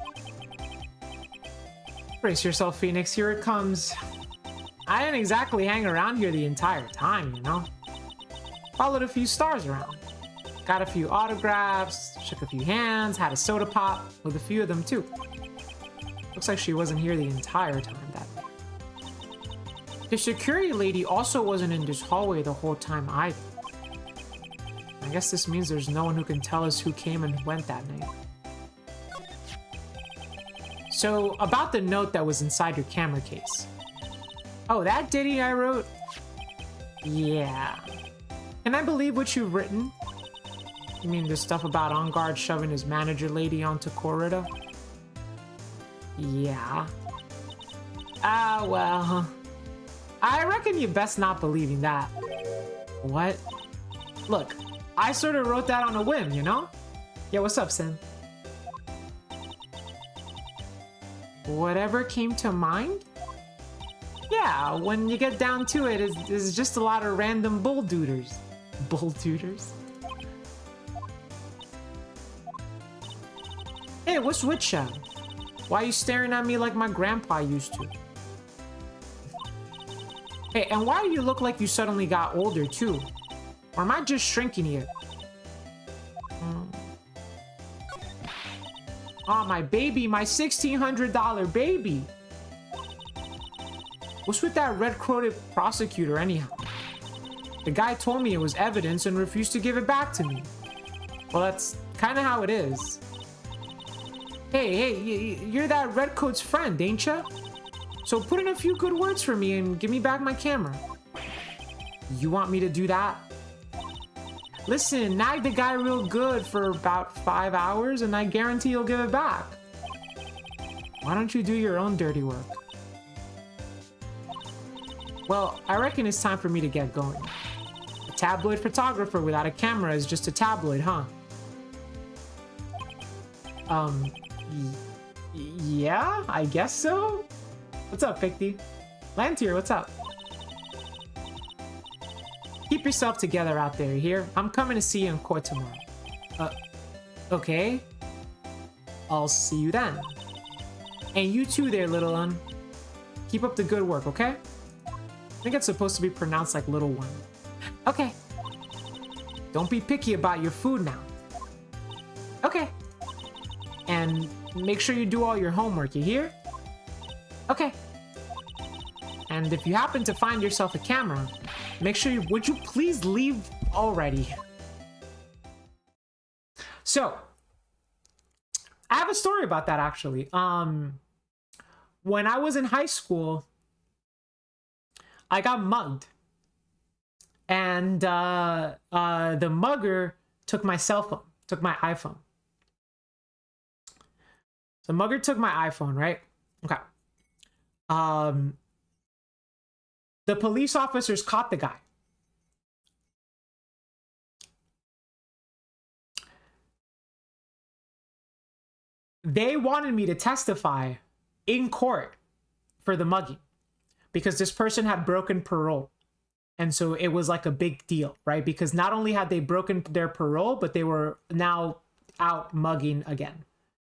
Brace yourself, Phoenix, here it comes. I didn't exactly hang around here the entire time, you know? Followed a few stars around. Got a few autographs, shook a few hands, had a soda pop with a few of them too. Looks like she wasn't here the entire time that day. The security lady also wasn't in this hallway the whole time either. I guess this means there's no one who can tell us who came and went that night. So, about the note that was inside your camera case. Oh, that ditty I wrote? Yeah. Can I believe what you've written? You mean the stuff about On Guard shoving his manager lady onto Corridor? Yeah. Ah, well. I reckon you best not believing that. What? Look, I sort of wrote that on a whim, you know? Yeah, what's up, Sin? Whatever came to mind? Yeah, when you get down to it, it's just a lot of random bull duders. Bull duders? Hey, what's with ya? Why are you staring at me like my grandpa used to? Hey, and why do you look like you suddenly got older too? Or am I just shrinking here? Oh, my baby, my $1,600 baby. What's with that red-coated prosecutor anyhow? The guy told me it was evidence and refused to give it back to me. Well, that's kind of how it is. Hey, you're that redcoat's friend, ain't ya? So put in a few good words for me and give me back my camera. You want me to do that? Listen, nag the guy real good for about 5 hours and I guarantee you'll give it back. Why don't you do your own dirty work? Well, I reckon it's time for me to get going. A tabloid photographer without a camera is just a tabloid, huh? Yeah, I guess so? What's up, Ficti? Lantier, what's up? Keep yourself together out there, you hear? I'm coming to see you in court tomorrow. Okay. I'll see you then. And you too there, little one. Keep up the good work, okay? I think it's supposed to be pronounced like little one. Okay. Don't be picky about your food now. Okay. And make sure you do all your homework, you hear? Okay. And if you happen to find yourself a camera, make sure you, would you please leave already? So, I have a story about that actually. When I was in high school, I got mugged. And the mugger took my cell phone, took my iPhone. The mugger took my iPhone, right? Okay. The police officers caught the guy. They wanted me to testify in court for the mugging because this person had broken parole. And so it was like a big deal, right? Because not only had they broken their parole, but they were now out mugging again.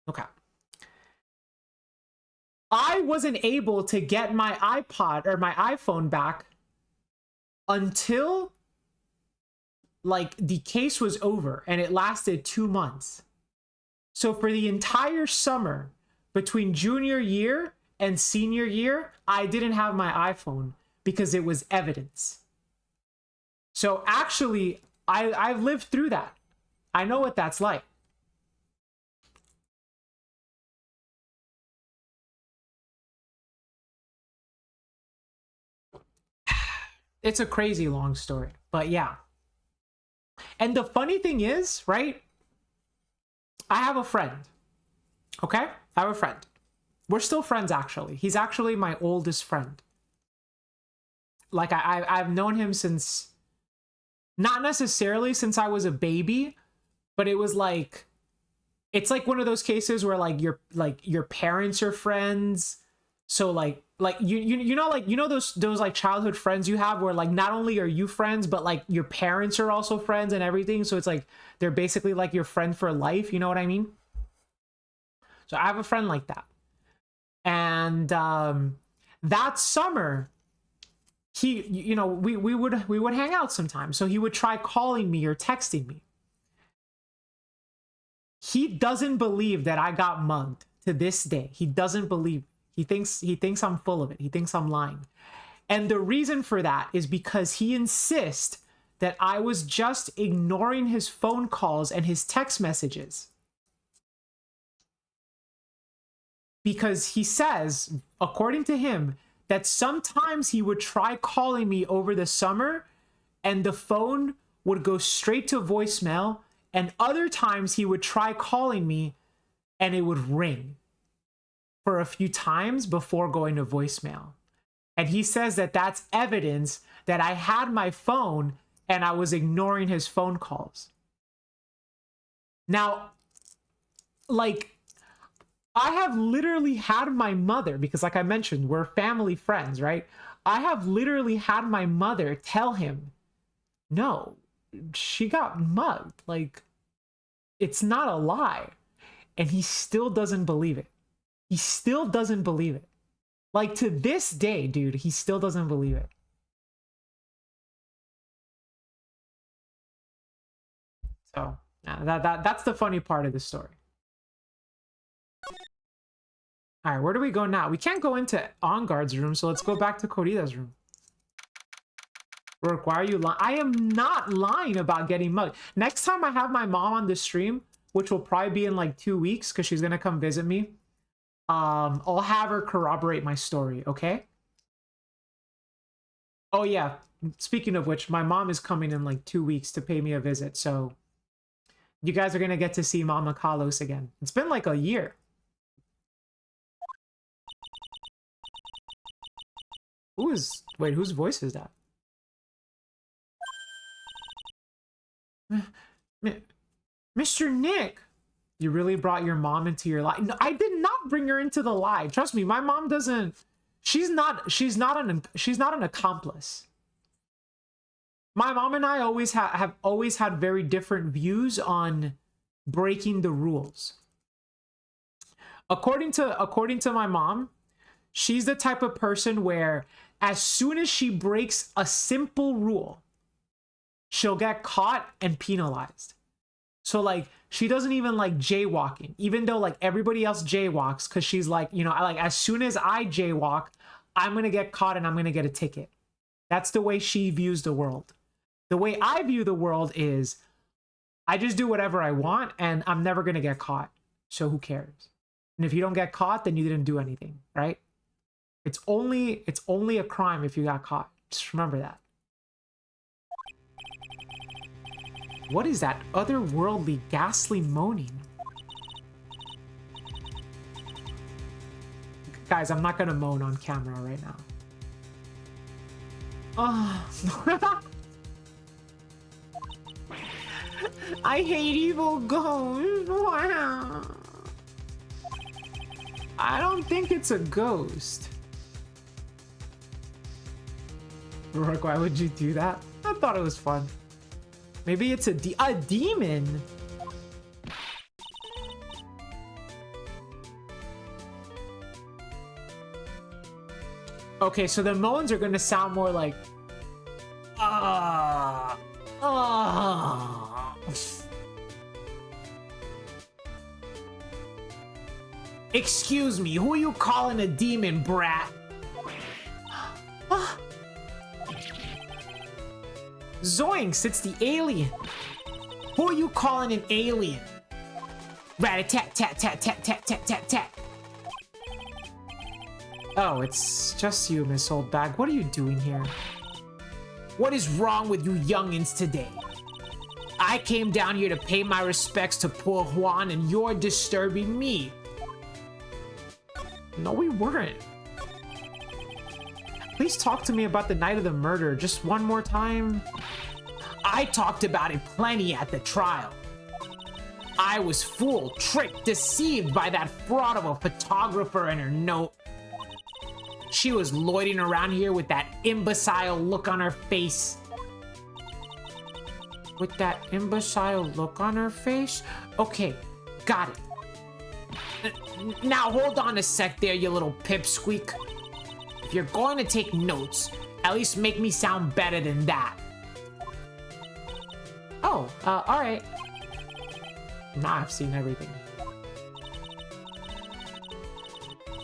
Okay. I wasn't able to get my iPod or my iPhone back until like the case was over and it lasted 2 months. So for the entire summer between junior year and senior year, I didn't have my iPhone because it was evidence. So actually, I've lived through that. I know what that's like. It's a crazy long story, but yeah. And the funny thing is, right? I have a friend. Okay? I have a friend. We're still friends, actually. He's actually my oldest friend. Like, I've known him since, not necessarily since I was a baby, but it was like, it's like one of those cases where like your parents are friends. So like you know those like childhood friends you have where like not only are you friends but like your parents are also friends and everything, so it's like they're basically like your friend for life, you know what I mean? So I have a friend like that. And that summer we would hang out sometimes. So he would try calling me or texting me. He doesn't believe that I got mugged to this day. He doesn't believe. He thinks I'm full of it. He thinks I'm lying. And the reason for that is because he insists that I was just ignoring his phone calls and his text messages. Because he says, according to him, that sometimes he would try calling me over the summer and the phone would go straight to voicemail, and other times he would try calling me and it would ring for a few times before going to voicemail. And he says that that's evidence that I had my phone and I was ignoring his phone calls. Now, like, I have literally had my mother, because like I mentioned, we're family friends, right? I have literally had my mother tell him, no, she got mugged. Like, it's not a lie. And he still doesn't believe it. He still doesn't believe it. Like, to this day, dude, he still doesn't believe it. So, that's the funny part of the story. All right, where do we go now? We can't go into On Guard's room, so let's go back to Corrida's room. Rourke, why are you lying? I am not lying about getting mugged. Next time I have my mom on the stream, which will probably be in like 2 weeks because she's going to come visit me, I'll have her corroborate my story, okay? Oh yeah, speaking of which, my mom is coming in like 2 weeks to pay me a visit, so you guys are gonna get to see Mama Carlos again. It's been like a year. Wait, whose voice is that? Mr. Nick, you really brought your mom into your life? No, I did not bring her into the lie. Trust me, my mom doesn't. She's not an accomplice. My mom and I have always had very different views on breaking the rules. According to my mom, she's the type of person where as soon as she breaks a simple rule, she'll get caught and penalized. So like, she doesn't even like jaywalking, even though like everybody else jaywalks, because she's like, you know, like as soon as I jaywalk, I'm gonna get caught and I'm gonna get a ticket. That's the way she views the world. The way I view the world is I just do whatever I want and I'm never gonna get caught. So who cares? And if you don't get caught, then you didn't do anything, right? It's only a crime if you got caught. Just remember that. What is that otherworldly, ghastly moaning? Guys, I'm not gonna moan on camera right now. Oh. I hate evil ghosts. Wow. I don't think it's a ghost. Rourke, why would you do that? I thought it was fun. Maybe it's a demon. Okay, so the moans are gonna sound more like Ah. Excuse me, who are you calling a demon, brat? Ah. Zoinks, it's the alien. Who are you calling an alien? Rat-a-tat-tat-tat-tat-tat-tat-tat-tat. Oh, it's just you, Miss Oldbag. What are you doing here? What is wrong with you youngins today? I came down here to pay my respects to poor Juan, and you're disturbing me. No, we weren't. Please talk to me about the night of the murder just one more time. I talked about it plenty at the trial. I was fooled, tricked, deceived by that fraud of a photographer and her note. She was loitering around here with that imbecile look on her face. With that imbecile look on her face? Okay, got it. Now hold on a sec there, you little pipsqueak. If you're going to take notes, at least make me sound better than that. Oh, alright. Nah, I've seen everything.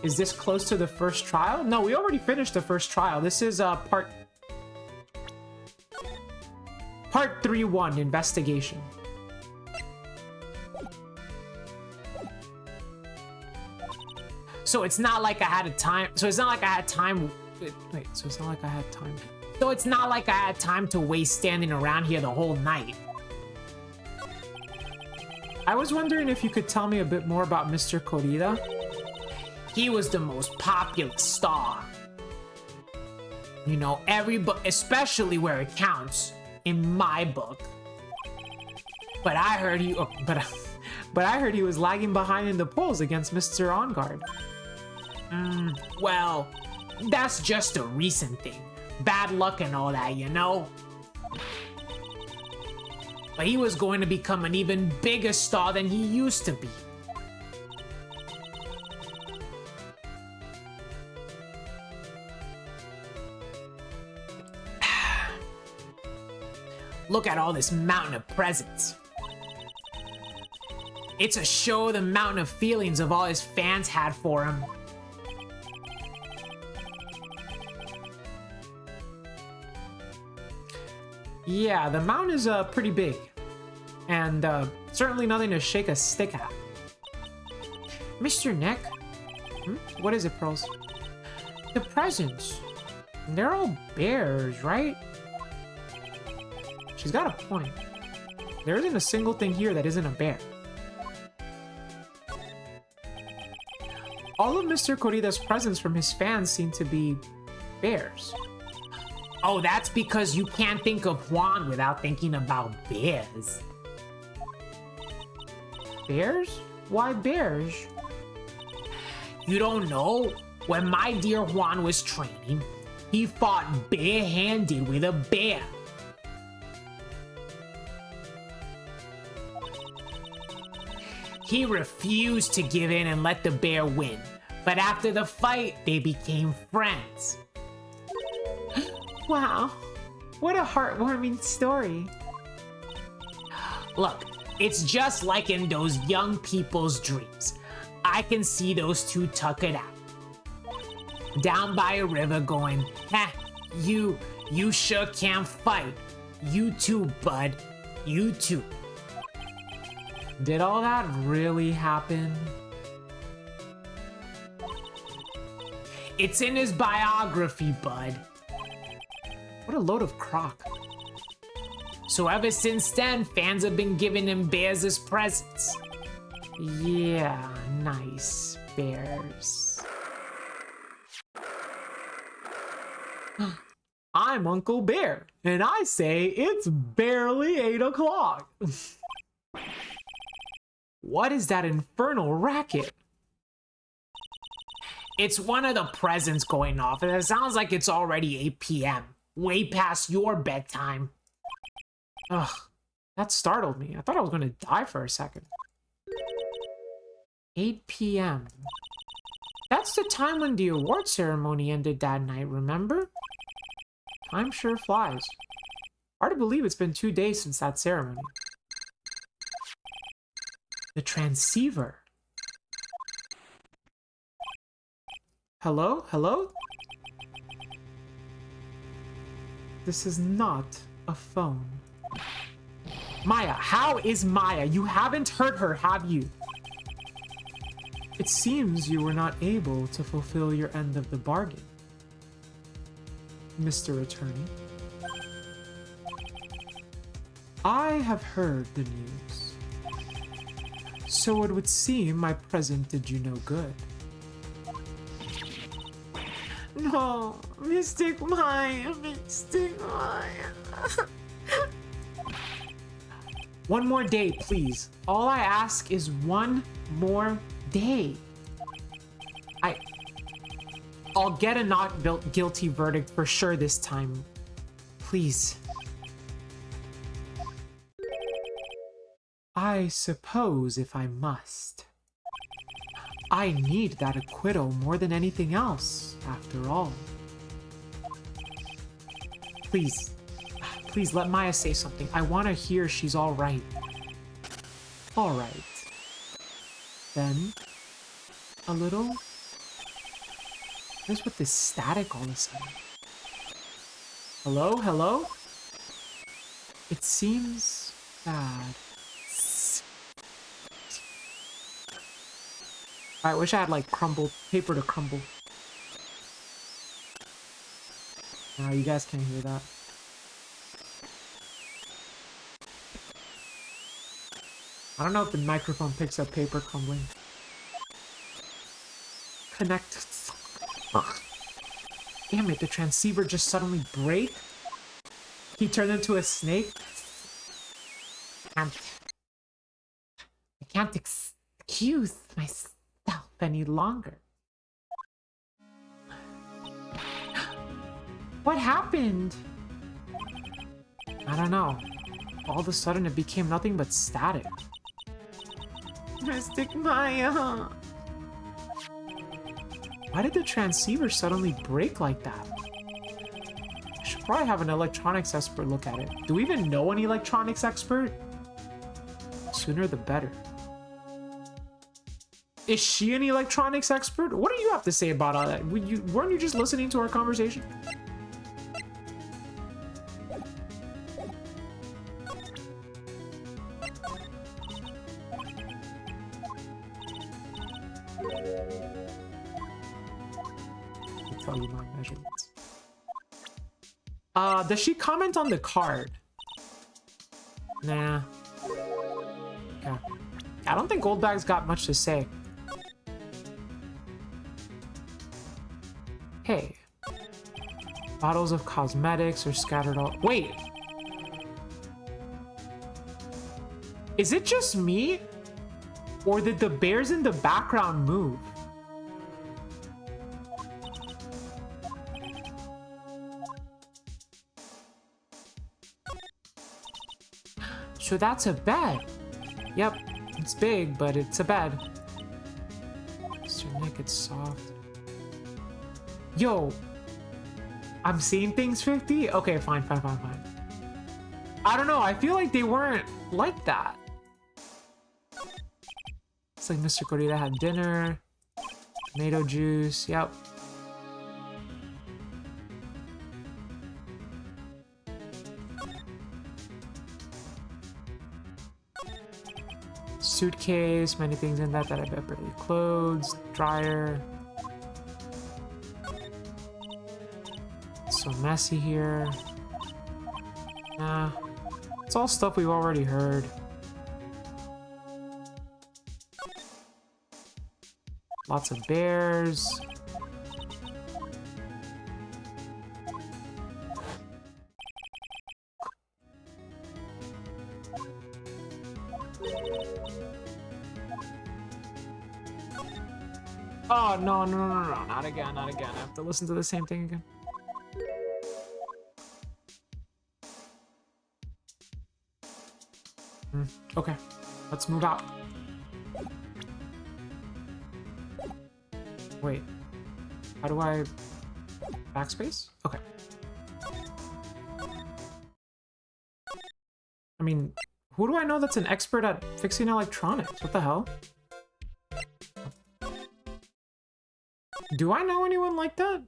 Is this close to the first trial? No, we already finished the first trial. This is part 3-1, investigation. So it's not like I had a time. So it's not like I had time. Wait, so it's not like I had time. So it's not like I had time to waste standing around here the whole night. I was wondering if you could tell me a bit more about Mr. Corrida. He was the most popular star. You know, everybody, especially where it counts, in my book. But I heard he, but I heard he was lagging behind in the polls against Mr. OnGuard. Well, that's just a recent thing. Bad luck and all that, you know? But he was going to become an even bigger star than he used to be. Look at all this mountain of presents. It's a show of the mountain of feelings of all his fans had for him. Yeah, the mountain is pretty big. And certainly nothing to shake a stick at. Mr. Neck? What is it, Pearls? The presents. They're all bears, right? She's got a point. There isn't a single thing here that isn't a bear. All of Mr. Corrida's presents from his fans seem to be bears. Oh, that's because you can't think of Juan without thinking about bears. Bears? Why bears? You don't know? When my dear Juan was training, he fought bare-handed with a bear. He refused to give in and let the bear win. But after the fight, they became friends. Wow, what a heartwarming story. Look, it's just like in those young people's dreams. I can see those two tuck it out. Down by a river going, "Ha, you sure can't fight. You too, bud, you too." Did all that really happen? It's in his biography, bud. What a load of crock. So ever since then, fans have been giving him bears as presents. Yeah, nice bears. I'm Uncle Bear, and I say it's barely 8 o'clock. What is that infernal racket? It's one of the presents going off, and it sounds like it's already 8 p.m. Way past your bedtime. Ugh, that startled me. I thought I was gonna die for a second. 8 p.m. That's the time when the award ceremony ended that night, remember? Time sure flies. Hard to believe it's been 2 days since that ceremony. The transceiver. Hello? Hello? This is not a phone. Maya, how is Maya? You haven't hurt her, have you? It seems you were not able to fulfill your end of the bargain, Mr. Attorney. I have heard the news. So it would seem my present did you no good. No, Mystic Maya, Mystic Maya. One more day, please. All I ask is one more day. I'll get a not guilty verdict for sure this time. Please. I suppose if I must. I need that acquittal more than anything else, after all. Please. Please let Maya say something. I want to hear she's all right. All right. Then, a little... What's with this static all of a sudden? Hello? Hello? It seems bad. I wish I had, like, paper to crumble. Now you guys can't hear that. I don't know if the microphone picks up paper crumbling. Connect. Ugh. Damn it, the transceiver just suddenly break? He turned into a snake? I can't excuse myself any longer. What happened? I don't know. All of a sudden it became nothing but static. Mystic Maya. Why did the transceiver suddenly break like that? I should probably have an electronics expert look at it. Do we even know an electronics expert? Sooner the better. Is she an electronics expert? What do you have to say about all that? Weren't you just listening to our conversation? I'll tell you my measurements. Does she comment on the card? Nah. Yeah. I don't think Goldbag's got much to say. Hey. Bottles of cosmetics are scattered all... Wait! Is it just me? Or did the bears in the background move? So that's a bed. Yep, it's big, but it's a bed. It's your neck, it's soft. Yo, I'm seeing things 50? Okay, fine. I don't know, I feel like they weren't like that. It's like Mr. Corita had dinner, tomato juice, yep. Suitcase, many things in that I bet barely clothes, dryer. It's so messy here. Nah, it's all stuff we've already heard. Lots of bears. Oh, no, not again. I have to listen to the same thing again. Okay, let's move out. Wait, how do I... Backspace? Okay. mean, who do I know that's an expert at fixing electronics? What the hell? Do I know anyone like that?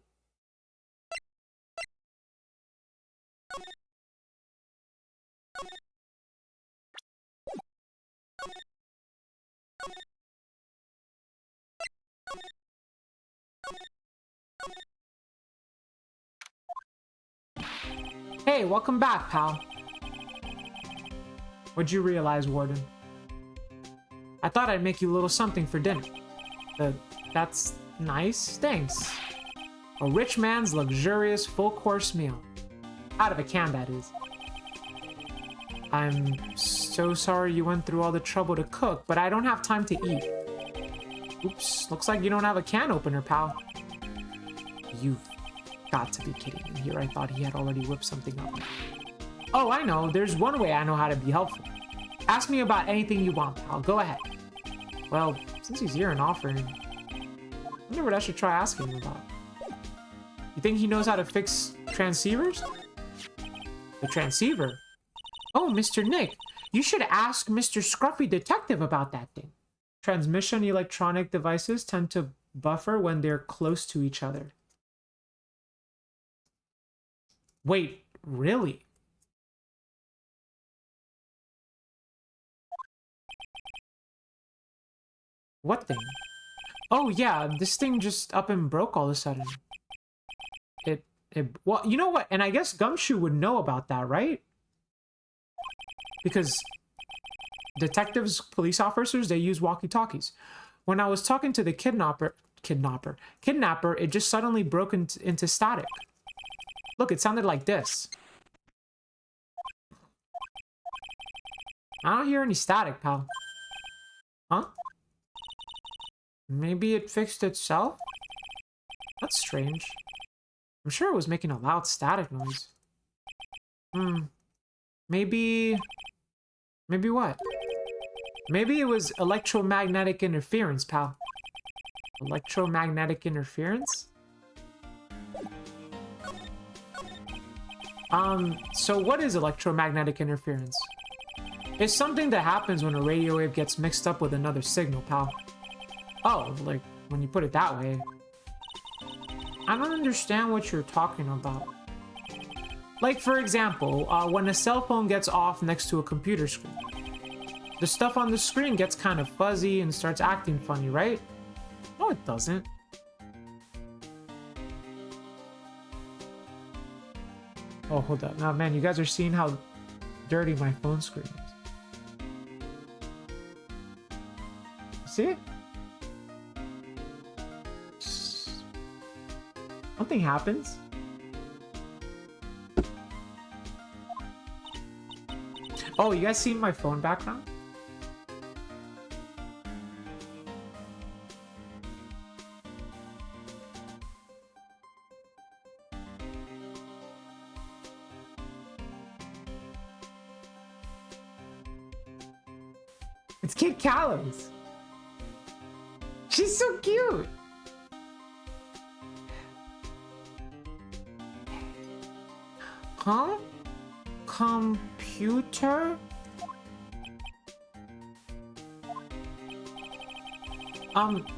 Hey, welcome back, pal. What'd you realize, Warden? I thought I'd make you a little something for dinner. That's nice, thanks. A rich man's luxurious full-course meal. Out of a can, that is. I'm so sorry you went through all the trouble to cook, but I don't have time to eat. Oops, looks like you don't have a can opener, pal. You've got to be kidding me. Here I thought he had already whipped something up. Oh, I know. There's one way I know how to be helpful. Ask me about anything you want, pal. Go ahead. Well, since he's here and offering, I wonder what I should try asking him about. You think he knows how to fix transceivers? The transceiver? Oh, Mr. Nick, you should ask Mr. Scruffy Detective about that thing. Transmission electronic devices tend to buffer when they're close to each other. Wait, really? What thing? Oh yeah, this thing just up and broke all of a sudden. Well, you know what? And I guess Gumshoe would know about that, right? Because detectives, police officers, they use walkie-talkies. When I was talking to the kidnapper, it just suddenly broke into static. Look, it sounded like this. I don't hear any static, pal. Huh? Maybe it fixed itself? That's strange. I'm sure it was making a loud static noise. Maybe what? Maybe it was electromagnetic interference, pal. Electromagnetic interference? So what is electromagnetic interference? It's something that happens when a radio wave gets mixed up with another signal, pal. Oh, like, when you put it that way. I don't understand what you're talking about. Like, for example, when a cell phone gets off next to a computer screen. The stuff on the screen gets kind of fuzzy and starts acting funny, right? No, it doesn't. Oh, hold up. Now, man, you guys are seeing how dirty my phone screen is. See it? Something happens. Oh, you guys seen my phone background? It's Kid Callums. She's so cute. Huh? Computer?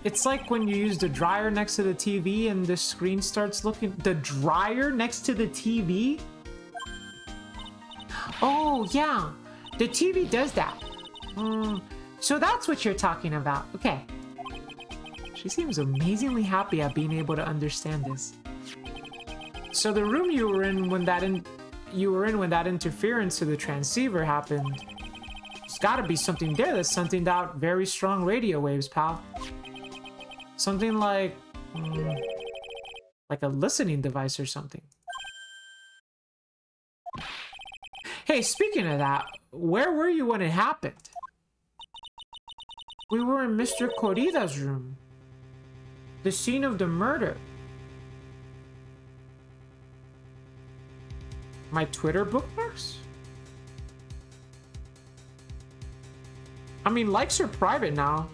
It's like when you use the dryer next to the TV and the screen starts looking... The dryer next to the TV? Oh, yeah. The TV does that. So that's what you're talking about. Okay. She seems amazingly happy at being able to understand this. So the room you were in when that interference to the transceiver happened, there's gotta be something there that sent out very strong radio waves, pal. Something like a listening device or something. Hey, speaking of that, where were you when it happened? We were in Mr. Corrida's room. The scene of the murder. My Twitter bookmarks? I mean, likes are private now.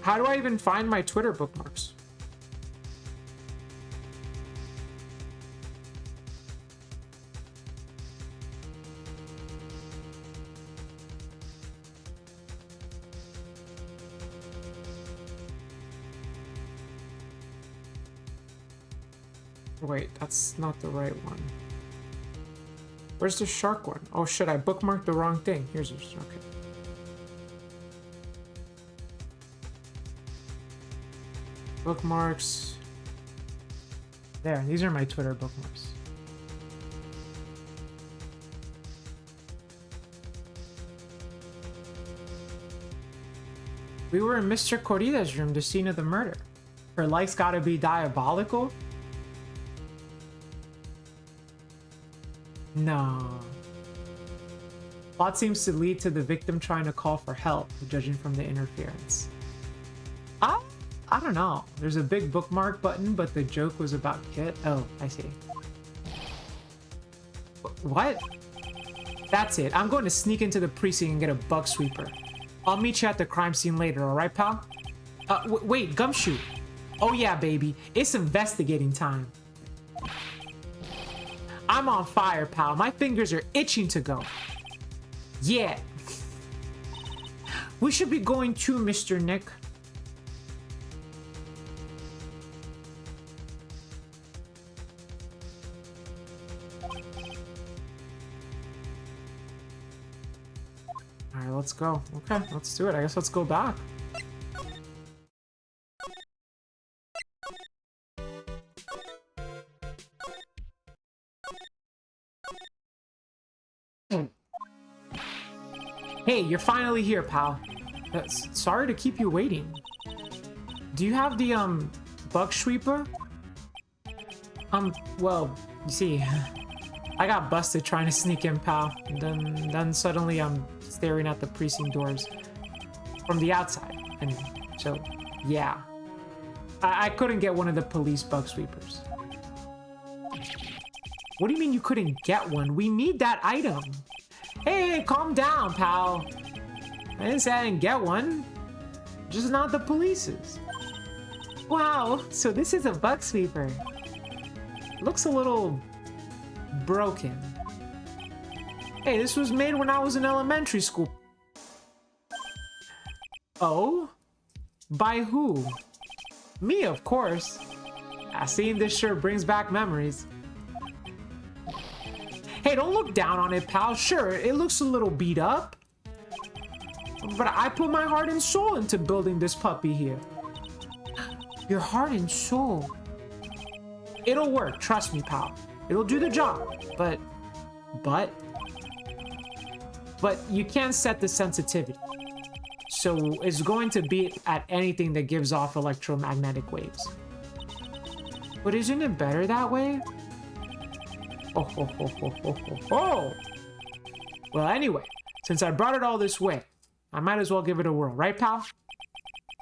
How do I even find my Twitter bookmarks? Wait, that's not the right one. Where's the shark one? Oh shit, I bookmarked the wrong thing. Here's your shark. Okay. Bookmarks. There, these are my Twitter bookmarks. We were in Mr. Corrida's room, the scene of the murder. Her likes gotta be diabolical? No. Plot seems to lead to the victim trying to call for help, judging from the interference. I don't know. There's a big bookmark button, but the joke was about Kit. Oh, I see. What? That's it. I'm going to sneak into the precinct and get a bug sweeper. I'll meet you at the crime scene later, alright, pal? Wait, Gumshoe. Oh yeah, baby. It's investigating time. I'm on fire, pal. My fingers are itching to go. Yeah. We should be going too, Mr. Nick. Alright, let's go. Okay, let's do it. I guess let's go back. Hey, you're finally here, pal. Sorry to keep you waiting. Do you have the, bug sweeper? Well, you see, I got busted trying to sneak in, pal. And then suddenly I'm staring at the precinct doors from the outside. And so, yeah. I couldn't get one of the police bug sweepers. What do you mean you couldn't get one? We need that item. Hey, calm down, pal. I didn't say I didn't get one. Just not the police's. Wow, so this is a bug sweeper. Looks a little broken. Hey, this was made when I was in elementary school. Oh? By who? Me, of course. Seeing this shirt brings back memories. Hey, don't look down on it, pal. Sure, it looks a little beat up. But I put my heart and soul into building this puppy here. Your heart and soul. It'll work, trust me, pal. It'll do the job. But you can't set the sensitivity. So it's going to beat at anything that gives off electromagnetic waves. But isn't it better that way? Oh. Well, anyway, since I brought it all this way, I might as well give it a whirl, right, pal?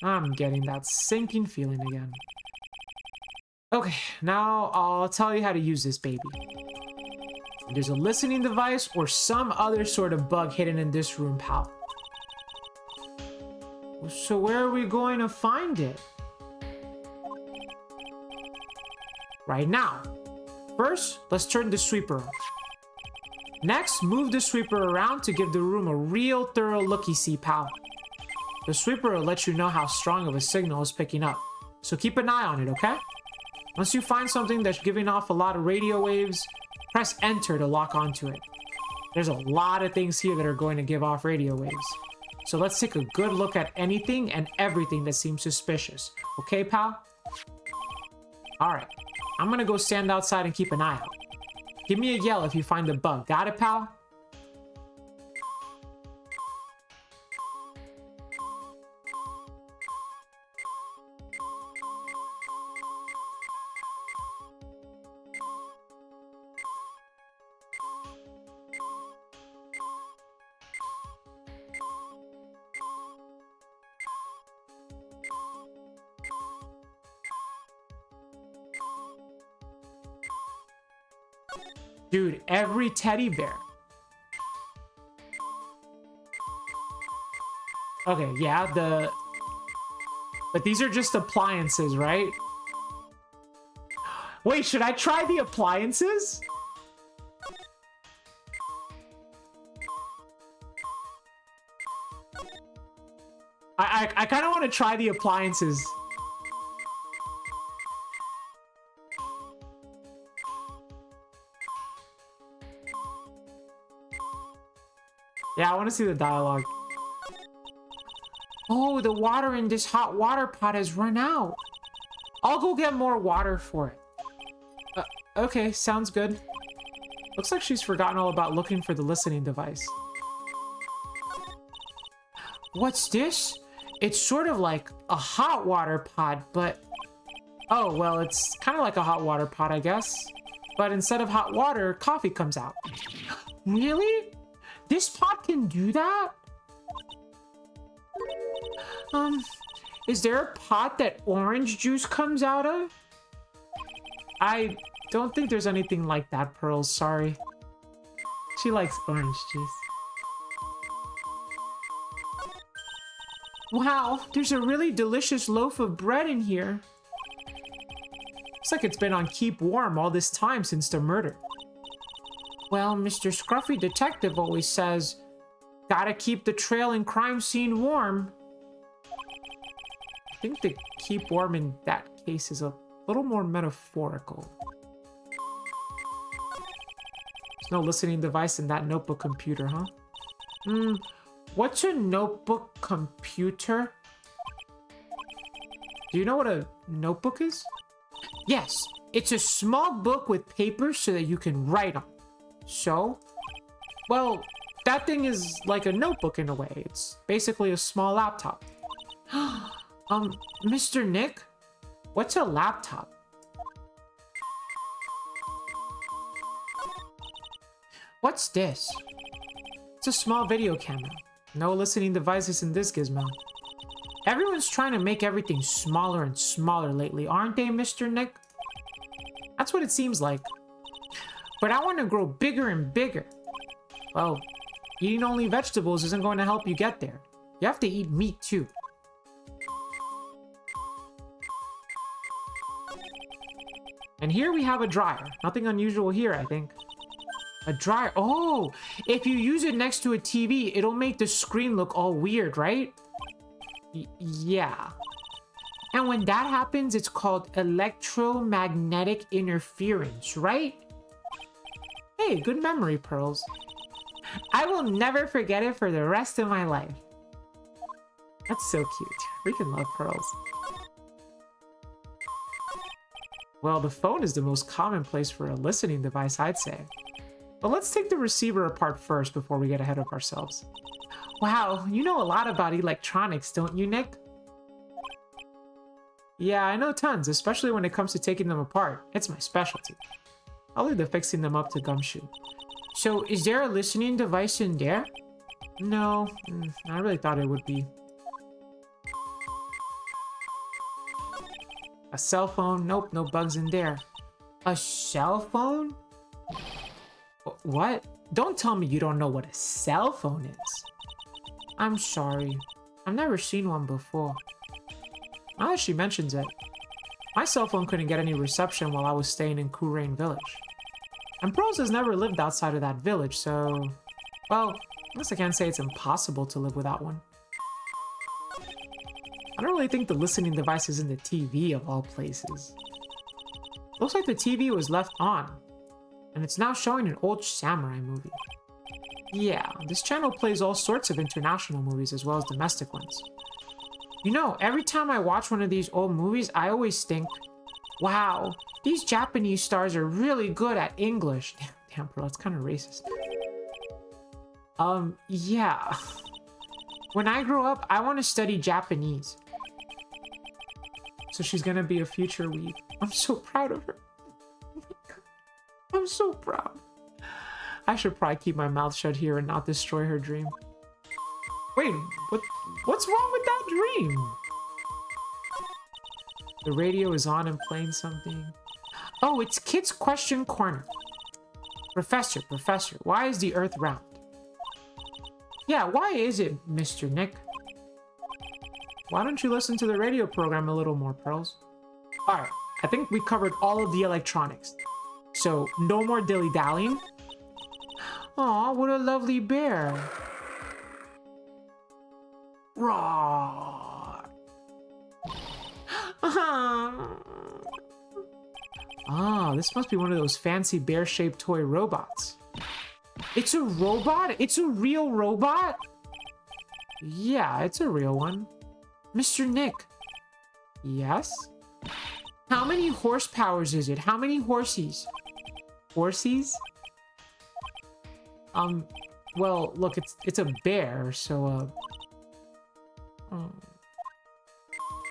I'm getting that sinking feeling again. Okay, now I'll tell you how to use this baby. There's a listening device or some other sort of bug hidden in this room, pal. So where are we going to find it? Right now. First, let's turn the sweeper on. Next, move the sweeper around to give the room a real thorough looky-see, pal. The sweeper will let you know how strong of a signal is picking up, so keep an eye on it, okay? Once you find something that's giving off a lot of radio waves, press enter to lock onto it. There's a lot of things here that are going to give off radio waves. So let's take a good look at anything and everything that seems suspicious. Okay, pal? Alright. I'm gonna go stand outside and keep an eye out. Give me a yell if you find the bug. Got it, pal? Dude, every teddy bear. Okay, yeah, but these are just appliances, right? Wait, should I try the appliances? I kind of want to try the appliances. Yeah, I want to see the dialogue. Oh, the water in this hot water pot has run out. I'll go get more water for it. Okay, sounds good. Looks like she's forgotten all about looking for the listening device. What's this? It's sort of like a hot water pot, but... Oh, well, it's kind of like a hot water pot, I guess. But instead of hot water, coffee comes out. Really? This pot can do that? Is there a pot that orange juice comes out of? I don't think there's anything like that, Pearls, sorry. She likes orange juice. Wow, there's a really delicious loaf of bread in here. Looks like it's been on keep warm all this time since the murder. Well, Mr. Scruffy Detective always says, gotta keep the trail and crime scene warm. I think the keep warm in that case is a little more metaphorical. There's no listening device in that notebook computer, huh? What's a notebook computer? Do you know what a notebook is? Yes, it's a small book with paper so that you can write on. So? Well, that thing is like a notebook in a way. It's basically a small laptop. Mr. Nick? What's a laptop? What's this? It's a small video camera. No listening devices in this gizmo. Everyone's trying to make everything smaller and smaller lately, aren't they, Mr. Nick? That's what it seems like. But I want to grow bigger and bigger. Well, eating only vegetables isn't going to help you get there. You have to eat meat too. And here we have a dryer. Nothing unusual here, I think. A dryer. Oh, if you use it next to a TV, it'll make the screen look all weird, right? Yeah. And when that happens, it's called electromagnetic interference, right? Hey, good memory, Pearls. I will never forget it for the rest of my life. That's so cute. Freaking love Pearls. Well, the phone is the most common place for a listening device, I'd say. But let's take the receiver apart first before we get ahead of ourselves. Wow, you know a lot about electronics, don't you, Nick? Yeah, I know tons, especially when it comes to taking them apart. It's my specialty. I'll leave the fixing them up to Gumshoe. So, is there a listening device in there? No, I really thought it would be. A cell phone? Nope, no bugs in there. A cell phone? What? Don't tell me you don't know what a cell phone is. I'm sorry. I've never seen one before. Now that she mentions it, my cell phone couldn't get any reception while I was staying in Kurain Village. And Pearls has never lived outside of that village, so... Well, I guess I can't say it's impossible to live without one. I don't really think the listening device is in the TV of all places. Looks like the TV was left on, and it's now showing an old samurai movie. Yeah, this channel plays all sorts of international movies as well as domestic ones. You know, every time I watch one of these old movies, I always think, wow, these Japanese stars are really good at English. Damn, bro, that's kind of racist. Yeah. When I grow up, I want to study Japanese. So she's gonna be a future lead. I'm so proud of her. I'm so proud. I should probably keep my mouth shut here and not destroy her dream. Wait, what's wrong with that dream? The radio is on and playing something. Oh, it's Kit's Question Corner. Professor, why is the Earth round? Yeah, why is it, Mr. Nick? Why don't you listen to the radio program a little more, Pearls? Alright, I think we covered all of the electronics. So, no more dilly-dallying. Aw, what a lovely bear. Roar. Ah, this must be one of those fancy bear-shaped toy robots. It's a robot? It's a real robot? Yeah, it's a real one. Mr. Nick. Yes? How many horsepowers is it? How many horsies? Horsies? Well, look, it's a bear, so,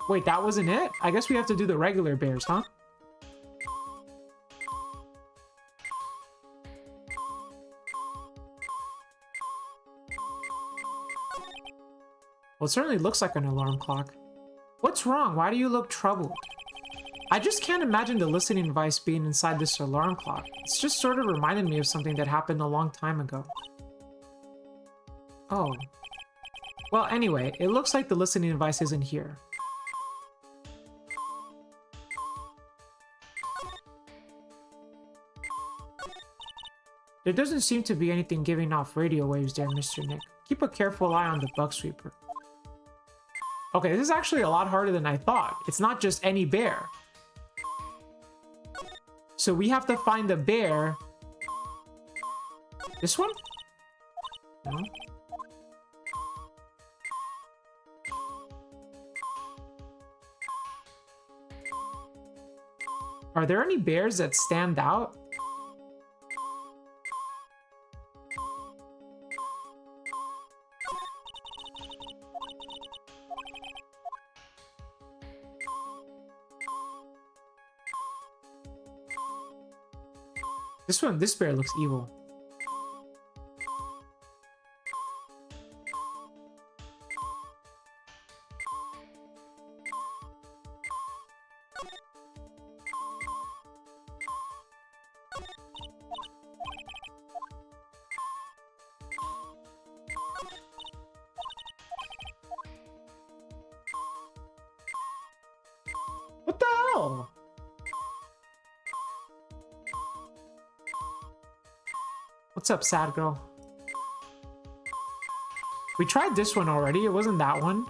Wait, that wasn't it? I guess we have to do the regular bears, huh? Well, it certainly looks like an alarm clock. What's wrong? Why do you look troubled? I just can't imagine the listening device being inside this alarm clock. It's just sort of reminded me of something that happened a long time ago. Oh. Well, anyway, it looks like the listening device isn't here. There doesn't seem to be anything giving off radio waves there, Mr. Nick. Keep a careful eye on the bug sweeper. Okay, this is actually a lot harder than I thought. It's not just any bear. So we have to find the bear. This one? No. Are there any bears that stand out? This bear looks evil. What the hell? What's up, sad girl? We tried this one already. It wasn't that one.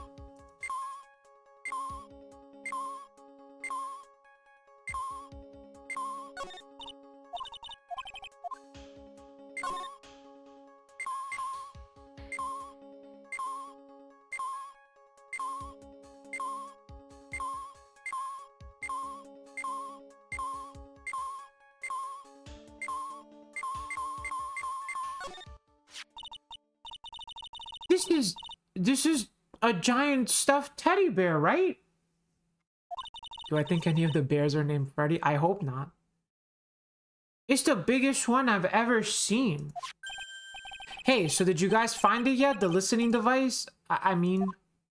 This is a giant stuffed teddy bear, right? Do I think any of the bears are named Freddy? I hope not. It's the biggest one I've ever seen. Hey, so did you guys find it yet? The listening device? I mean...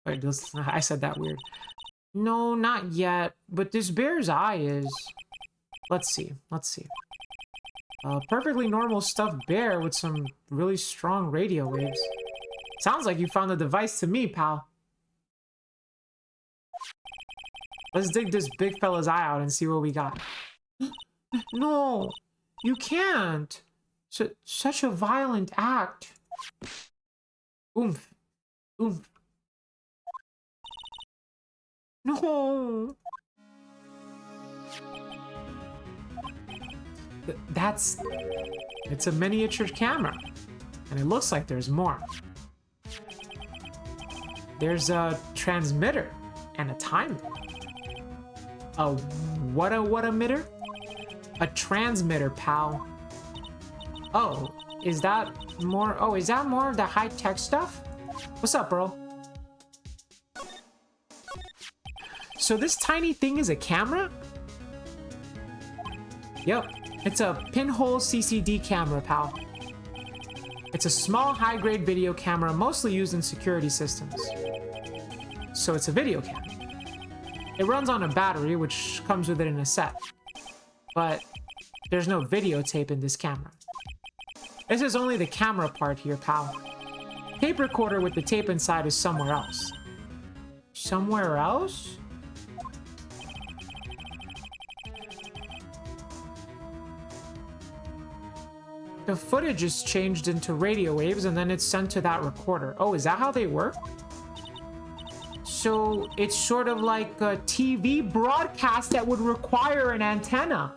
Wait, I said that weird. No, not yet. But this bear's eye is... Let's see. A perfectly normal stuffed bear with some really strong radio waves. Sounds like you found the device to me, pal. Let's dig this big fella's eye out and see what we got. No, you can't. Such a violent act. Oomph. Oomph. No. It's a miniature camera. And it looks like there's more. There's a transmitter and a timer. What emitter? A transmitter, pal. Oh, is that more? Oh, is that more of the high-tech stuff? What's up, bro? So this tiny thing is a camera? Yep, it's a pinhole CCD camera, pal. It's a small, high-grade video camera mostly used in security systems. So it's a video camera. It runs on a battery, which comes with it in a set. But there's no videotape in this camera. This is only the camera part here, pal. Tape recorder with the tape inside is somewhere else. Somewhere else? The footage is changed into radio waves and then it's sent to that recorder. Oh, is that how they work? So it's sort of like a TV broadcast that would require an antenna.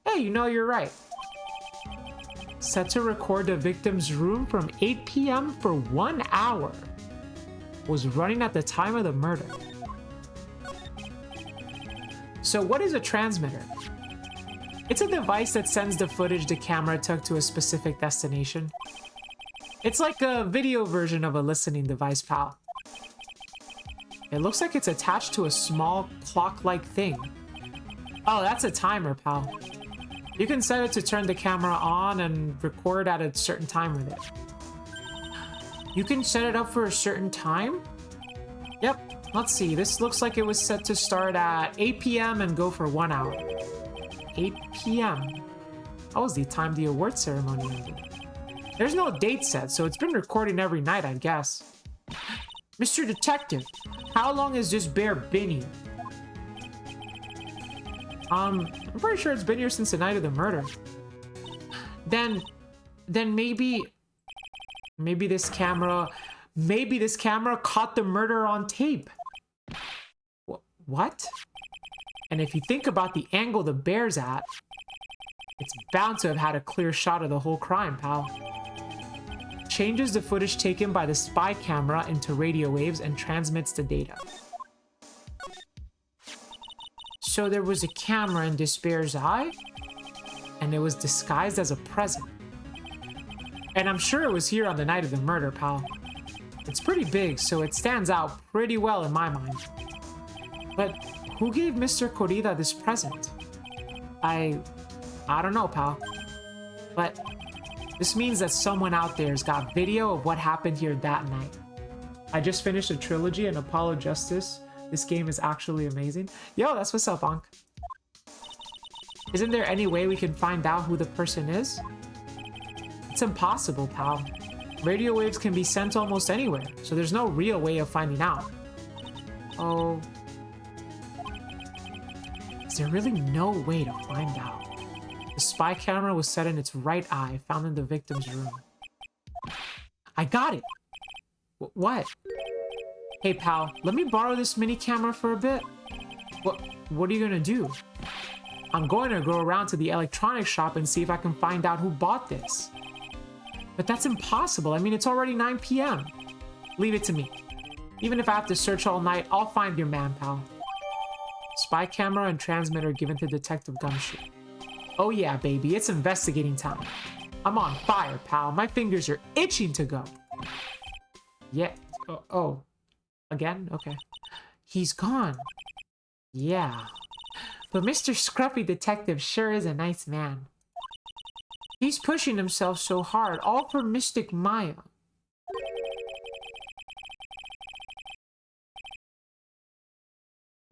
Hey, you know, you're right. set to record the victim's room from 8 p.m. for 1 hour, was running at the time of the murder. So what is a transmitter? It's a device that sends the footage the camera took to a specific destination. It's like a video version of a listening device, pal. It looks like it's attached to a small clock-like thing. Oh, that's a timer, pal. You can set it to turn the camera on and record at a certain time with it. You can set it up for a certain time? Yep, let's see. This looks like it was set to start at 8 p.m. and go for 1 hour. 8 p.m. That was the time the award ceremony ended. There's no date set, so it's been recording every night, I guess. Mr. Detective, how long has this bear been here? I'm pretty sure it's been here since the night of the murder. Then maybe this camera caught the murder on tape. What? And if you think about the angle the bear's at, it's bound to have had a clear shot of the whole crime, pal. Changes the footage taken by the spy camera into radio waves and transmits the data. So there was a camera in this bear's eye, and it was disguised as a present. And I'm sure it was here on the night of the murder, pal. It's pretty big, so it stands out pretty well in my mind. But who gave Mr. Corrida this present? I don't know, pal. But this means that someone out there's got video of what happened here that night. I just finished a trilogy and Apollo Justice. This game is actually amazing. Yo, that's what's up, Bonk. Isn't there any way we can find out who the person is? It's impossible, pal. Radio waves can be sent almost anywhere, so there's no real way of finding out. Oh. Is there really no way to find out? The spy camera was set in its right eye, found in the victim's room. I got it! What? Hey pal, let me borrow this mini camera for a bit. What are you gonna do? I'm going to go around to the electronics shop and see if I can find out who bought this. But that's impossible. I mean, it's already 9 p.m. Leave it to me. Even if I have to search all night, I'll find your man, pal. Spy camera and transmitter given to Detective Gumshoe. Oh yeah, baby, it's investigating time. I'm on fire, pal. My fingers are itching to go. Yeah. Oh. Again? Okay. He's gone. Yeah. But Mr. Scruffy Detective sure is a nice man. He's pushing himself so hard, all for Mystic Maya.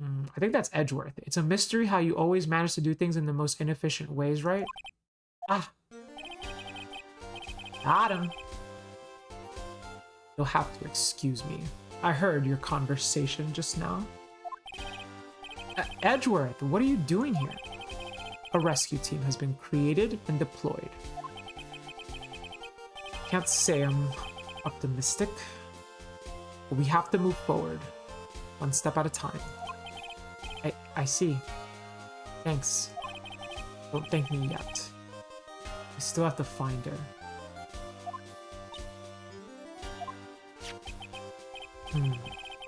I think that's Edgeworth. It's a mystery how you always manage to do things in the most inefficient ways, right? Ah. Got him. You'll have to excuse me. I heard your conversation just now. Edgeworth, what are you doing here? A rescue team has been created and deployed. Can't say I'm optimistic, but we have to move forward, one step at a time. I see. Thanks. Don't thank me yet. We still have to find her.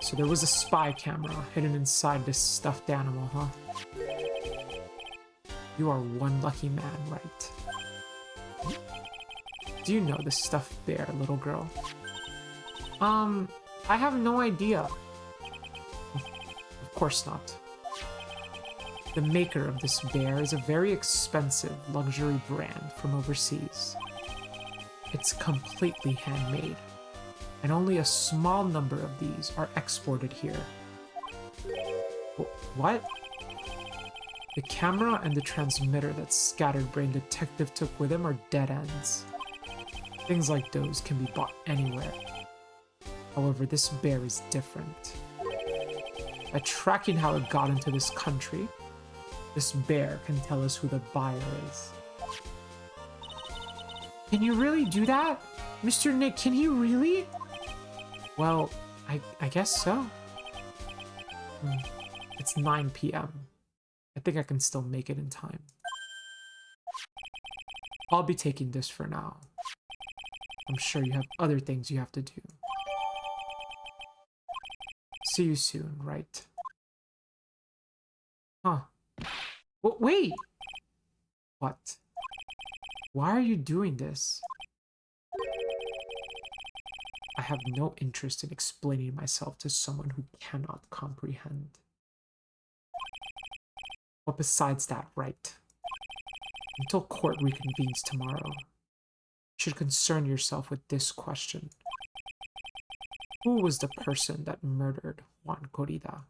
So there was a spy camera hidden inside this stuffed animal, huh? You are one lucky man, right? Do you know this stuffed bear, little girl? I have no idea. Of course not. The maker of this bear is a very expensive luxury brand from overseas. It's completely handmade, and only a small number of these are exported here. What? The camera and the transmitter that Scatterbrain Detective took with him are dead ends. Things like those can be bought anywhere. However, this bear is different. By tracking how it got into this country, this bear can tell us who the buyer is. Can you really do that? Mr. Nick, can he really? Well, I guess so. It's 9 p.m. I think I can still make it in time. I'll be taking this for now. I'm sure you have other things you have to do. See you soon, right? Huh. Wait! What? Why are you doing this? I have no interest in explaining myself to someone who cannot comprehend. But besides that, right? Until court reconvenes tomorrow, you should concern yourself with this question. Who was the person that murdered Juan Corrida?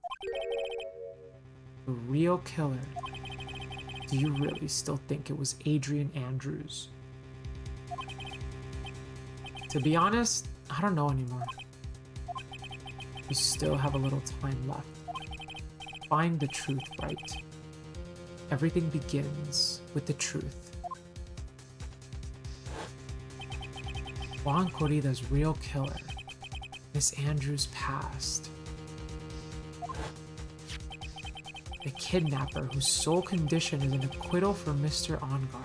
The real killer. Do you really still think it was Adrian Andrews? To be honest, I don't know anymore. You still have a little time left. Find the truth, right? Everything begins with the truth. Juan Corrida's real killer, Miss Andrews' past. The kidnapper whose sole condition is an acquittal for Mr. Engarde.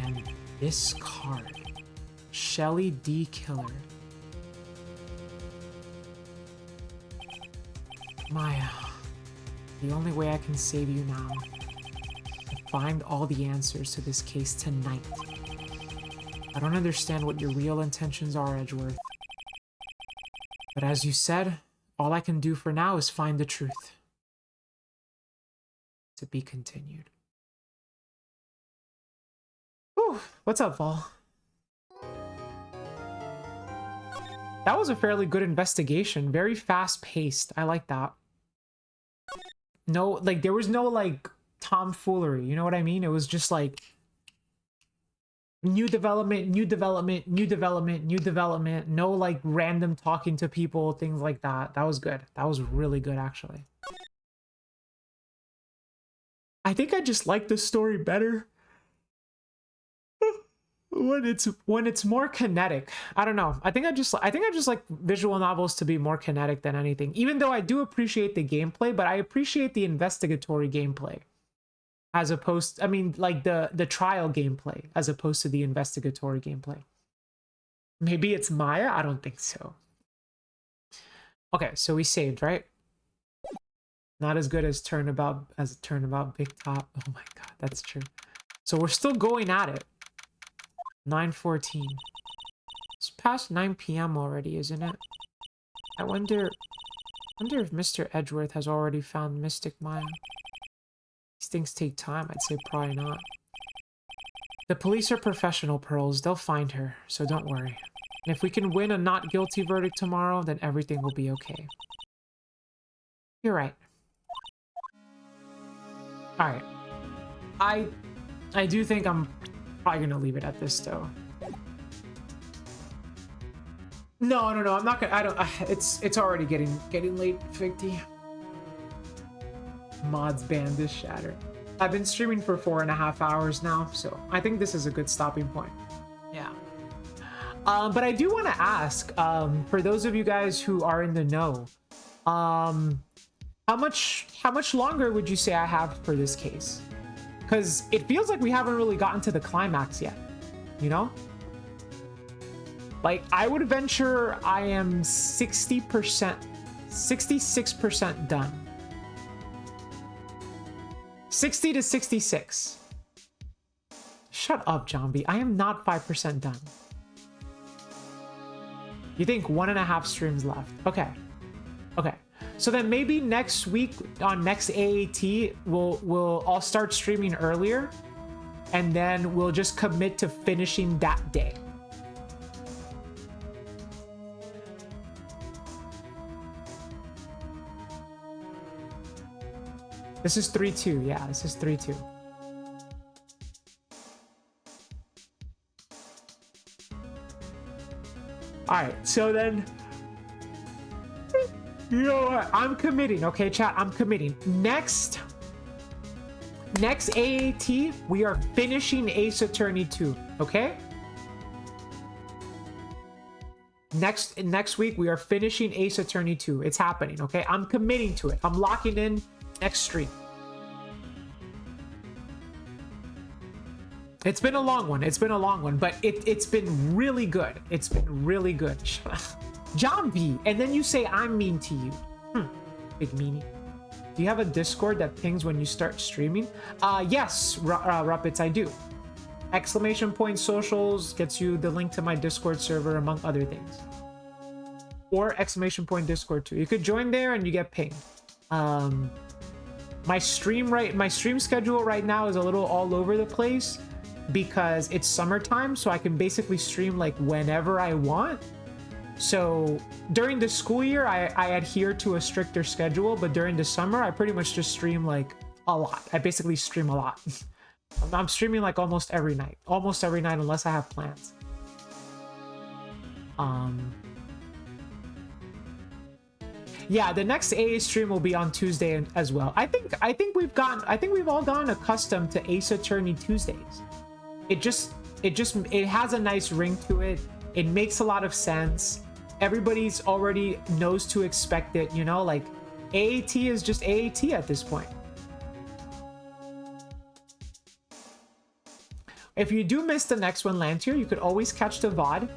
And this card, Shelly D. Killer. Maya, the only way I can save you now is to find all the answers to this case tonight. I don't understand what your real intentions are, Edgeworth. But as you said, all I can do for now is find the truth. To be continued. Whew, what's up, Vol? That was a fairly good investigation. Very fast-paced. I like that. No, like, there was no, like, tomfoolery. You know what I mean? It was just, like, new development, new development, new development, new development. No, like, random talking to people, things like that. That was good. That was really good, actually. I think I just like the story better when it's more kinetic. I don't know. I think I just like visual novels to be more kinetic than anything. Even though I do appreciate the gameplay, but I appreciate the investigatory gameplay as opposed, I mean, like the trial gameplay as opposed to the investigatory gameplay. Maybe it's Maya? I don't think so. Okay, so we saved, right? Not as good as Turnabout Big Top. Oh my god, that's true. So we're still going at it. 9:14. It's past 9 p.m. already, isn't it? I wonder if Mr. Edgeworth has already found Mystic Maya. These things take time. I'd say probably not. The police are professional, Pearls. They'll find her, so don't worry. And if we can win a not guilty verdict tomorrow, then everything will be okay. You're right. Alright. I do think I'm probably gonna leave it at this though. No, I'm not gonna. It's already getting late, Figty. Mods banned this shatter. I've been streaming for 4.5 hours now, so I think this is a good stopping point. Yeah. But I do want to ask, for those of you guys who are in the know, how much longer would you say I have for this case? Because it feels like we haven't really gotten to the climax yet, you know? Like, I would venture I am 60%, 66% done. 60 to 66. Shut up, Zombie. I am not 5% done. You think 1.5 streams left? Okay. Okay. So then maybe next week on next AAT, I'll start streaming earlier, and then we'll just commit to finishing that day. This is 3-2. Yeah, this is 3-2. All right, so then, you know what? I'm committing, okay, chat? I'm committing. Next AAT, we are finishing Ace Attorney 2, okay? Next week, we are finishing Ace Attorney 2. It's happening, okay? I'm committing to it. I'm locking in next stream. It's been a long one. It's been a long one, but it's been really good. It's been really good. John B. And then you say I'm mean to you. Big meanie. Do you have a Discord that pings when you start streaming? Yes, Ruppets, I do. Exclamation point socials gets you the link to my Discord server, among other things. Or exclamation point Discord too. You could join there and you get pinged. My stream schedule right now is a little all over the place because it's summertime, so I can basically stream like whenever I want. So during the school year, I adhere to a stricter schedule, but during the summer, I pretty much just stream like a lot. I basically stream a lot. I'm streaming like almost every night unless I have plans. Yeah, the next AA stream will be on Tuesday as well. I think we've all gotten accustomed to Ace Attorney Tuesdays. It has a nice ring to it. It makes a lot of sense. Everybody's already knows to expect it, you know, like AAT is just AAT at this point. If you do miss the next one, Lantier, you could always catch the VOD,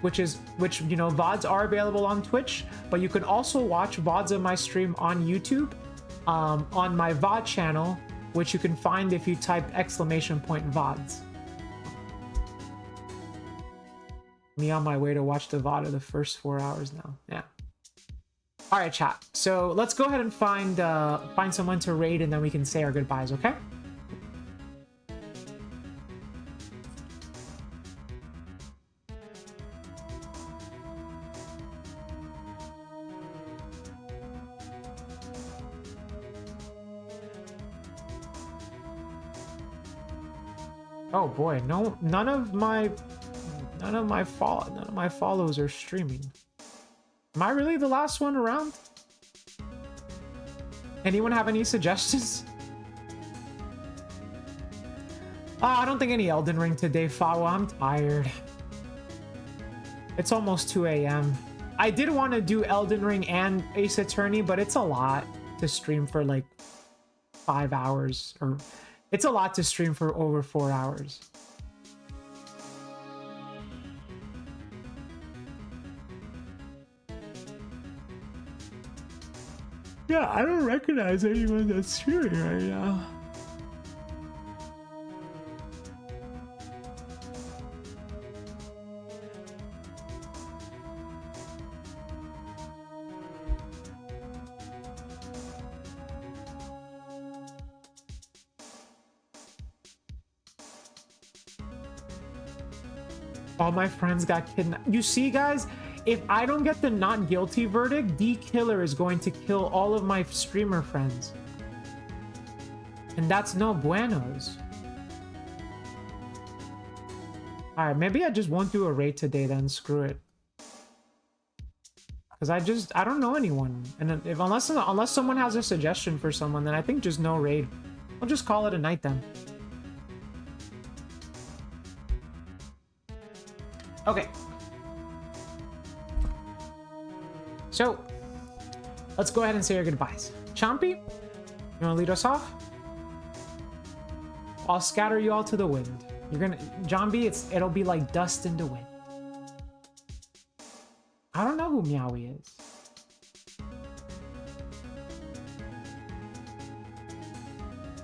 which you know, VODs are available on Twitch, but you can also watch VODs of my stream on YouTube, on my VOD channel, which you can find if you type exclamation point VODs. Me on my way to watch the VOD of the first 4 hours now. Yeah. All right, chat. So let's go ahead and find someone to raid, and then we can say our goodbyes, okay? Oh boy, no, none of my follows are streaming. Am I really the last one around? Anyone have any suggestions? I don't think any Elden Ring today, Fawa. I'm tired. It's almost 2 a.m. I did want to do Elden Ring and Ace Attorney, but it's a lot to stream for like 5 hours, or it's a lot to stream for over 4 hours. Yeah, I don't recognize anyone that's streaming right now. All my friends got kidnapped. You see, guys? If I don't get the not guilty verdict, D Killer is going to kill all of my streamer friends. And that's no buenos. Alright, maybe I just won't do a raid today then, screw it. Because I don't know anyone. And unless someone has a suggestion for someone, then I think just no raid. I'll just call it a night then. Okay. So, let's go ahead and say our goodbyes. Chompy, you want to lead us off? I'll scatter you all to the wind. You're gonna, John B, it'll be like dust in the wind. I don't know who Meowie is.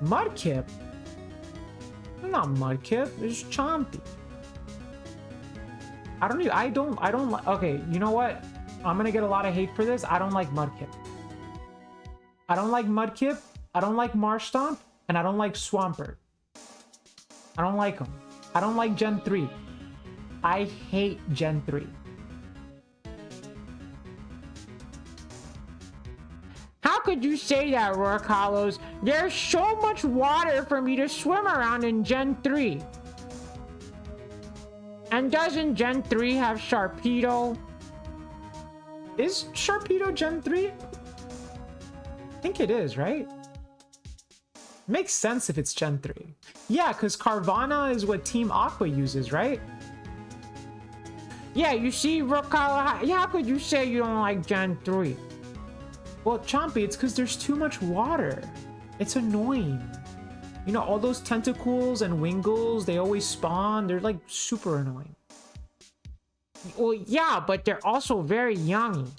Mudkip? Not Mudkip, it's Chompy. I don't like, okay, you know what? I'm gonna get a lot of hate for this. I don't like Mudkip. I don't like Mudkip. I don't like Marshtomp. And I don't like Swampert. I don't like them. I don't like Gen 3. I hate Gen 3. How could you say that, Rourke Hollows? There's so much water for me to swim around in Gen 3. And doesn't Gen 3 have Sharpedo? Is Sharpedo Gen 3? I think it is, right? Makes sense if it's Gen 3. Yeah, because Carvana is what Team Aqua uses, right? Yeah, you see, Rokala, how could you say you don't like Gen 3? Well, Chompy, it's because there's too much water. It's annoying. You know, all those tentacles and wingles, they always spawn. They're like super annoying. Well, yeah, but they're also very young.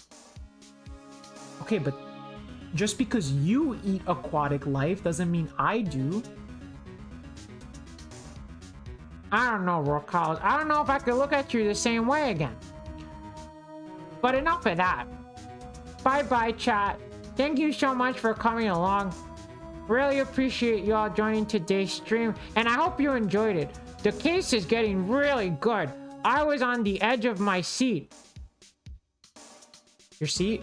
Okay, but just because you eat aquatic life doesn't mean I do. I don't know, Rorkals. I don't know if I could look at you the same way again. But enough of that. Bye-bye, chat. Thank you so much for coming along. Really appreciate you all joining today's stream, and I hope you enjoyed it. The case is getting really good. I was on the edge of my seat. Your seat?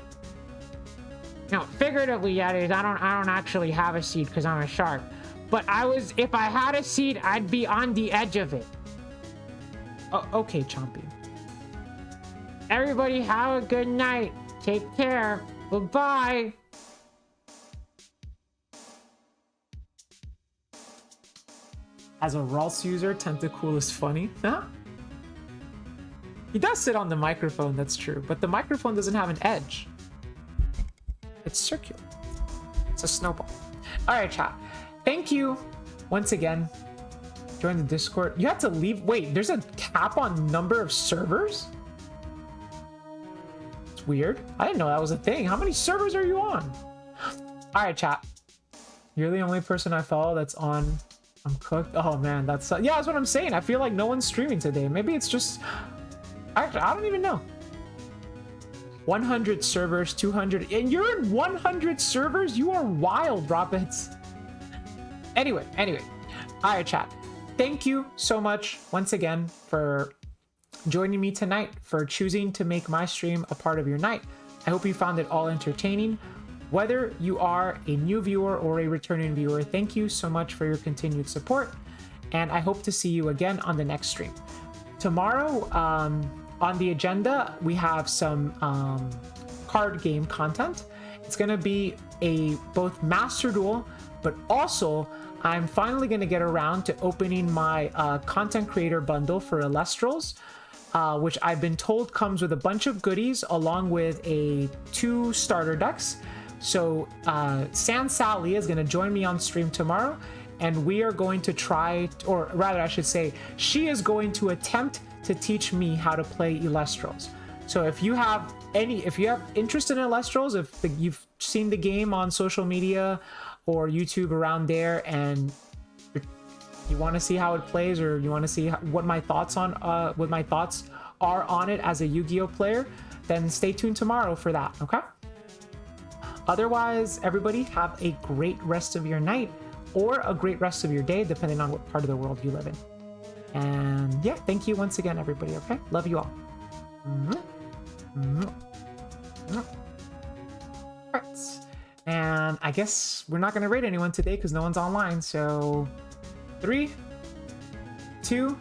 No, figuratively, that is. I don't actually have a seat because I'm a shark. But if I had a seat, I'd be on the edge of it. Oh, okay, Chompy. Everybody have a good night. Take care. Bye-bye. As a Ralts user, Tentacool is funny. Huh? He does sit on the microphone, that's true. But the microphone doesn't have an edge. It's circular. It's a snowball. Alright, chat. Thank you once again. Join the Discord. You have to leave. Wait, there's a cap on number of servers? It's weird. I didn't know that was a thing. How many servers are you on? Alright, chat. You're the only person I follow that's on I'm Cooked. Oh man, yeah, that's what I'm saying. I feel like no one's streaming today. Maybe it's just actually, I don't even know. 100 servers, 200, and you're in 100 servers? You are wild, Rockets. Anyway. All right, chat. Thank you so much once again for joining me tonight, for choosing to make my stream a part of your night. I hope you found it all entertaining. Whether you are a new viewer or a returning viewer, thank you so much for your continued support, and I hope to see you again on the next stream. Tomorrow, on the agenda, we have some card game content. It's going to be a both Master Duel, but also I'm finally going to get around to opening my content creator bundle for Elestrals, which I've been told comes with a bunch of goodies along with 2 starter decks. So San Sally is going to join me on stream tomorrow, and we are going to try, or rather I should say, she is going to attempt to teach me how to play Elestrals. So if you have interest in Elestrals, if you've seen the game on social media or YouTube around there, and you want to see how it plays, or you want to see what my thoughts are on it as a Yu-Gi-Oh player, then stay tuned tomorrow for that. Okay. Otherwise, everybody have a great rest of your night or a great rest of your day, depending on what part of the world you live in. And yeah, thank you once again, everybody. Okay, love you all. Right. And I guess we're not going to raid anyone today because no one's online. So 3, 2,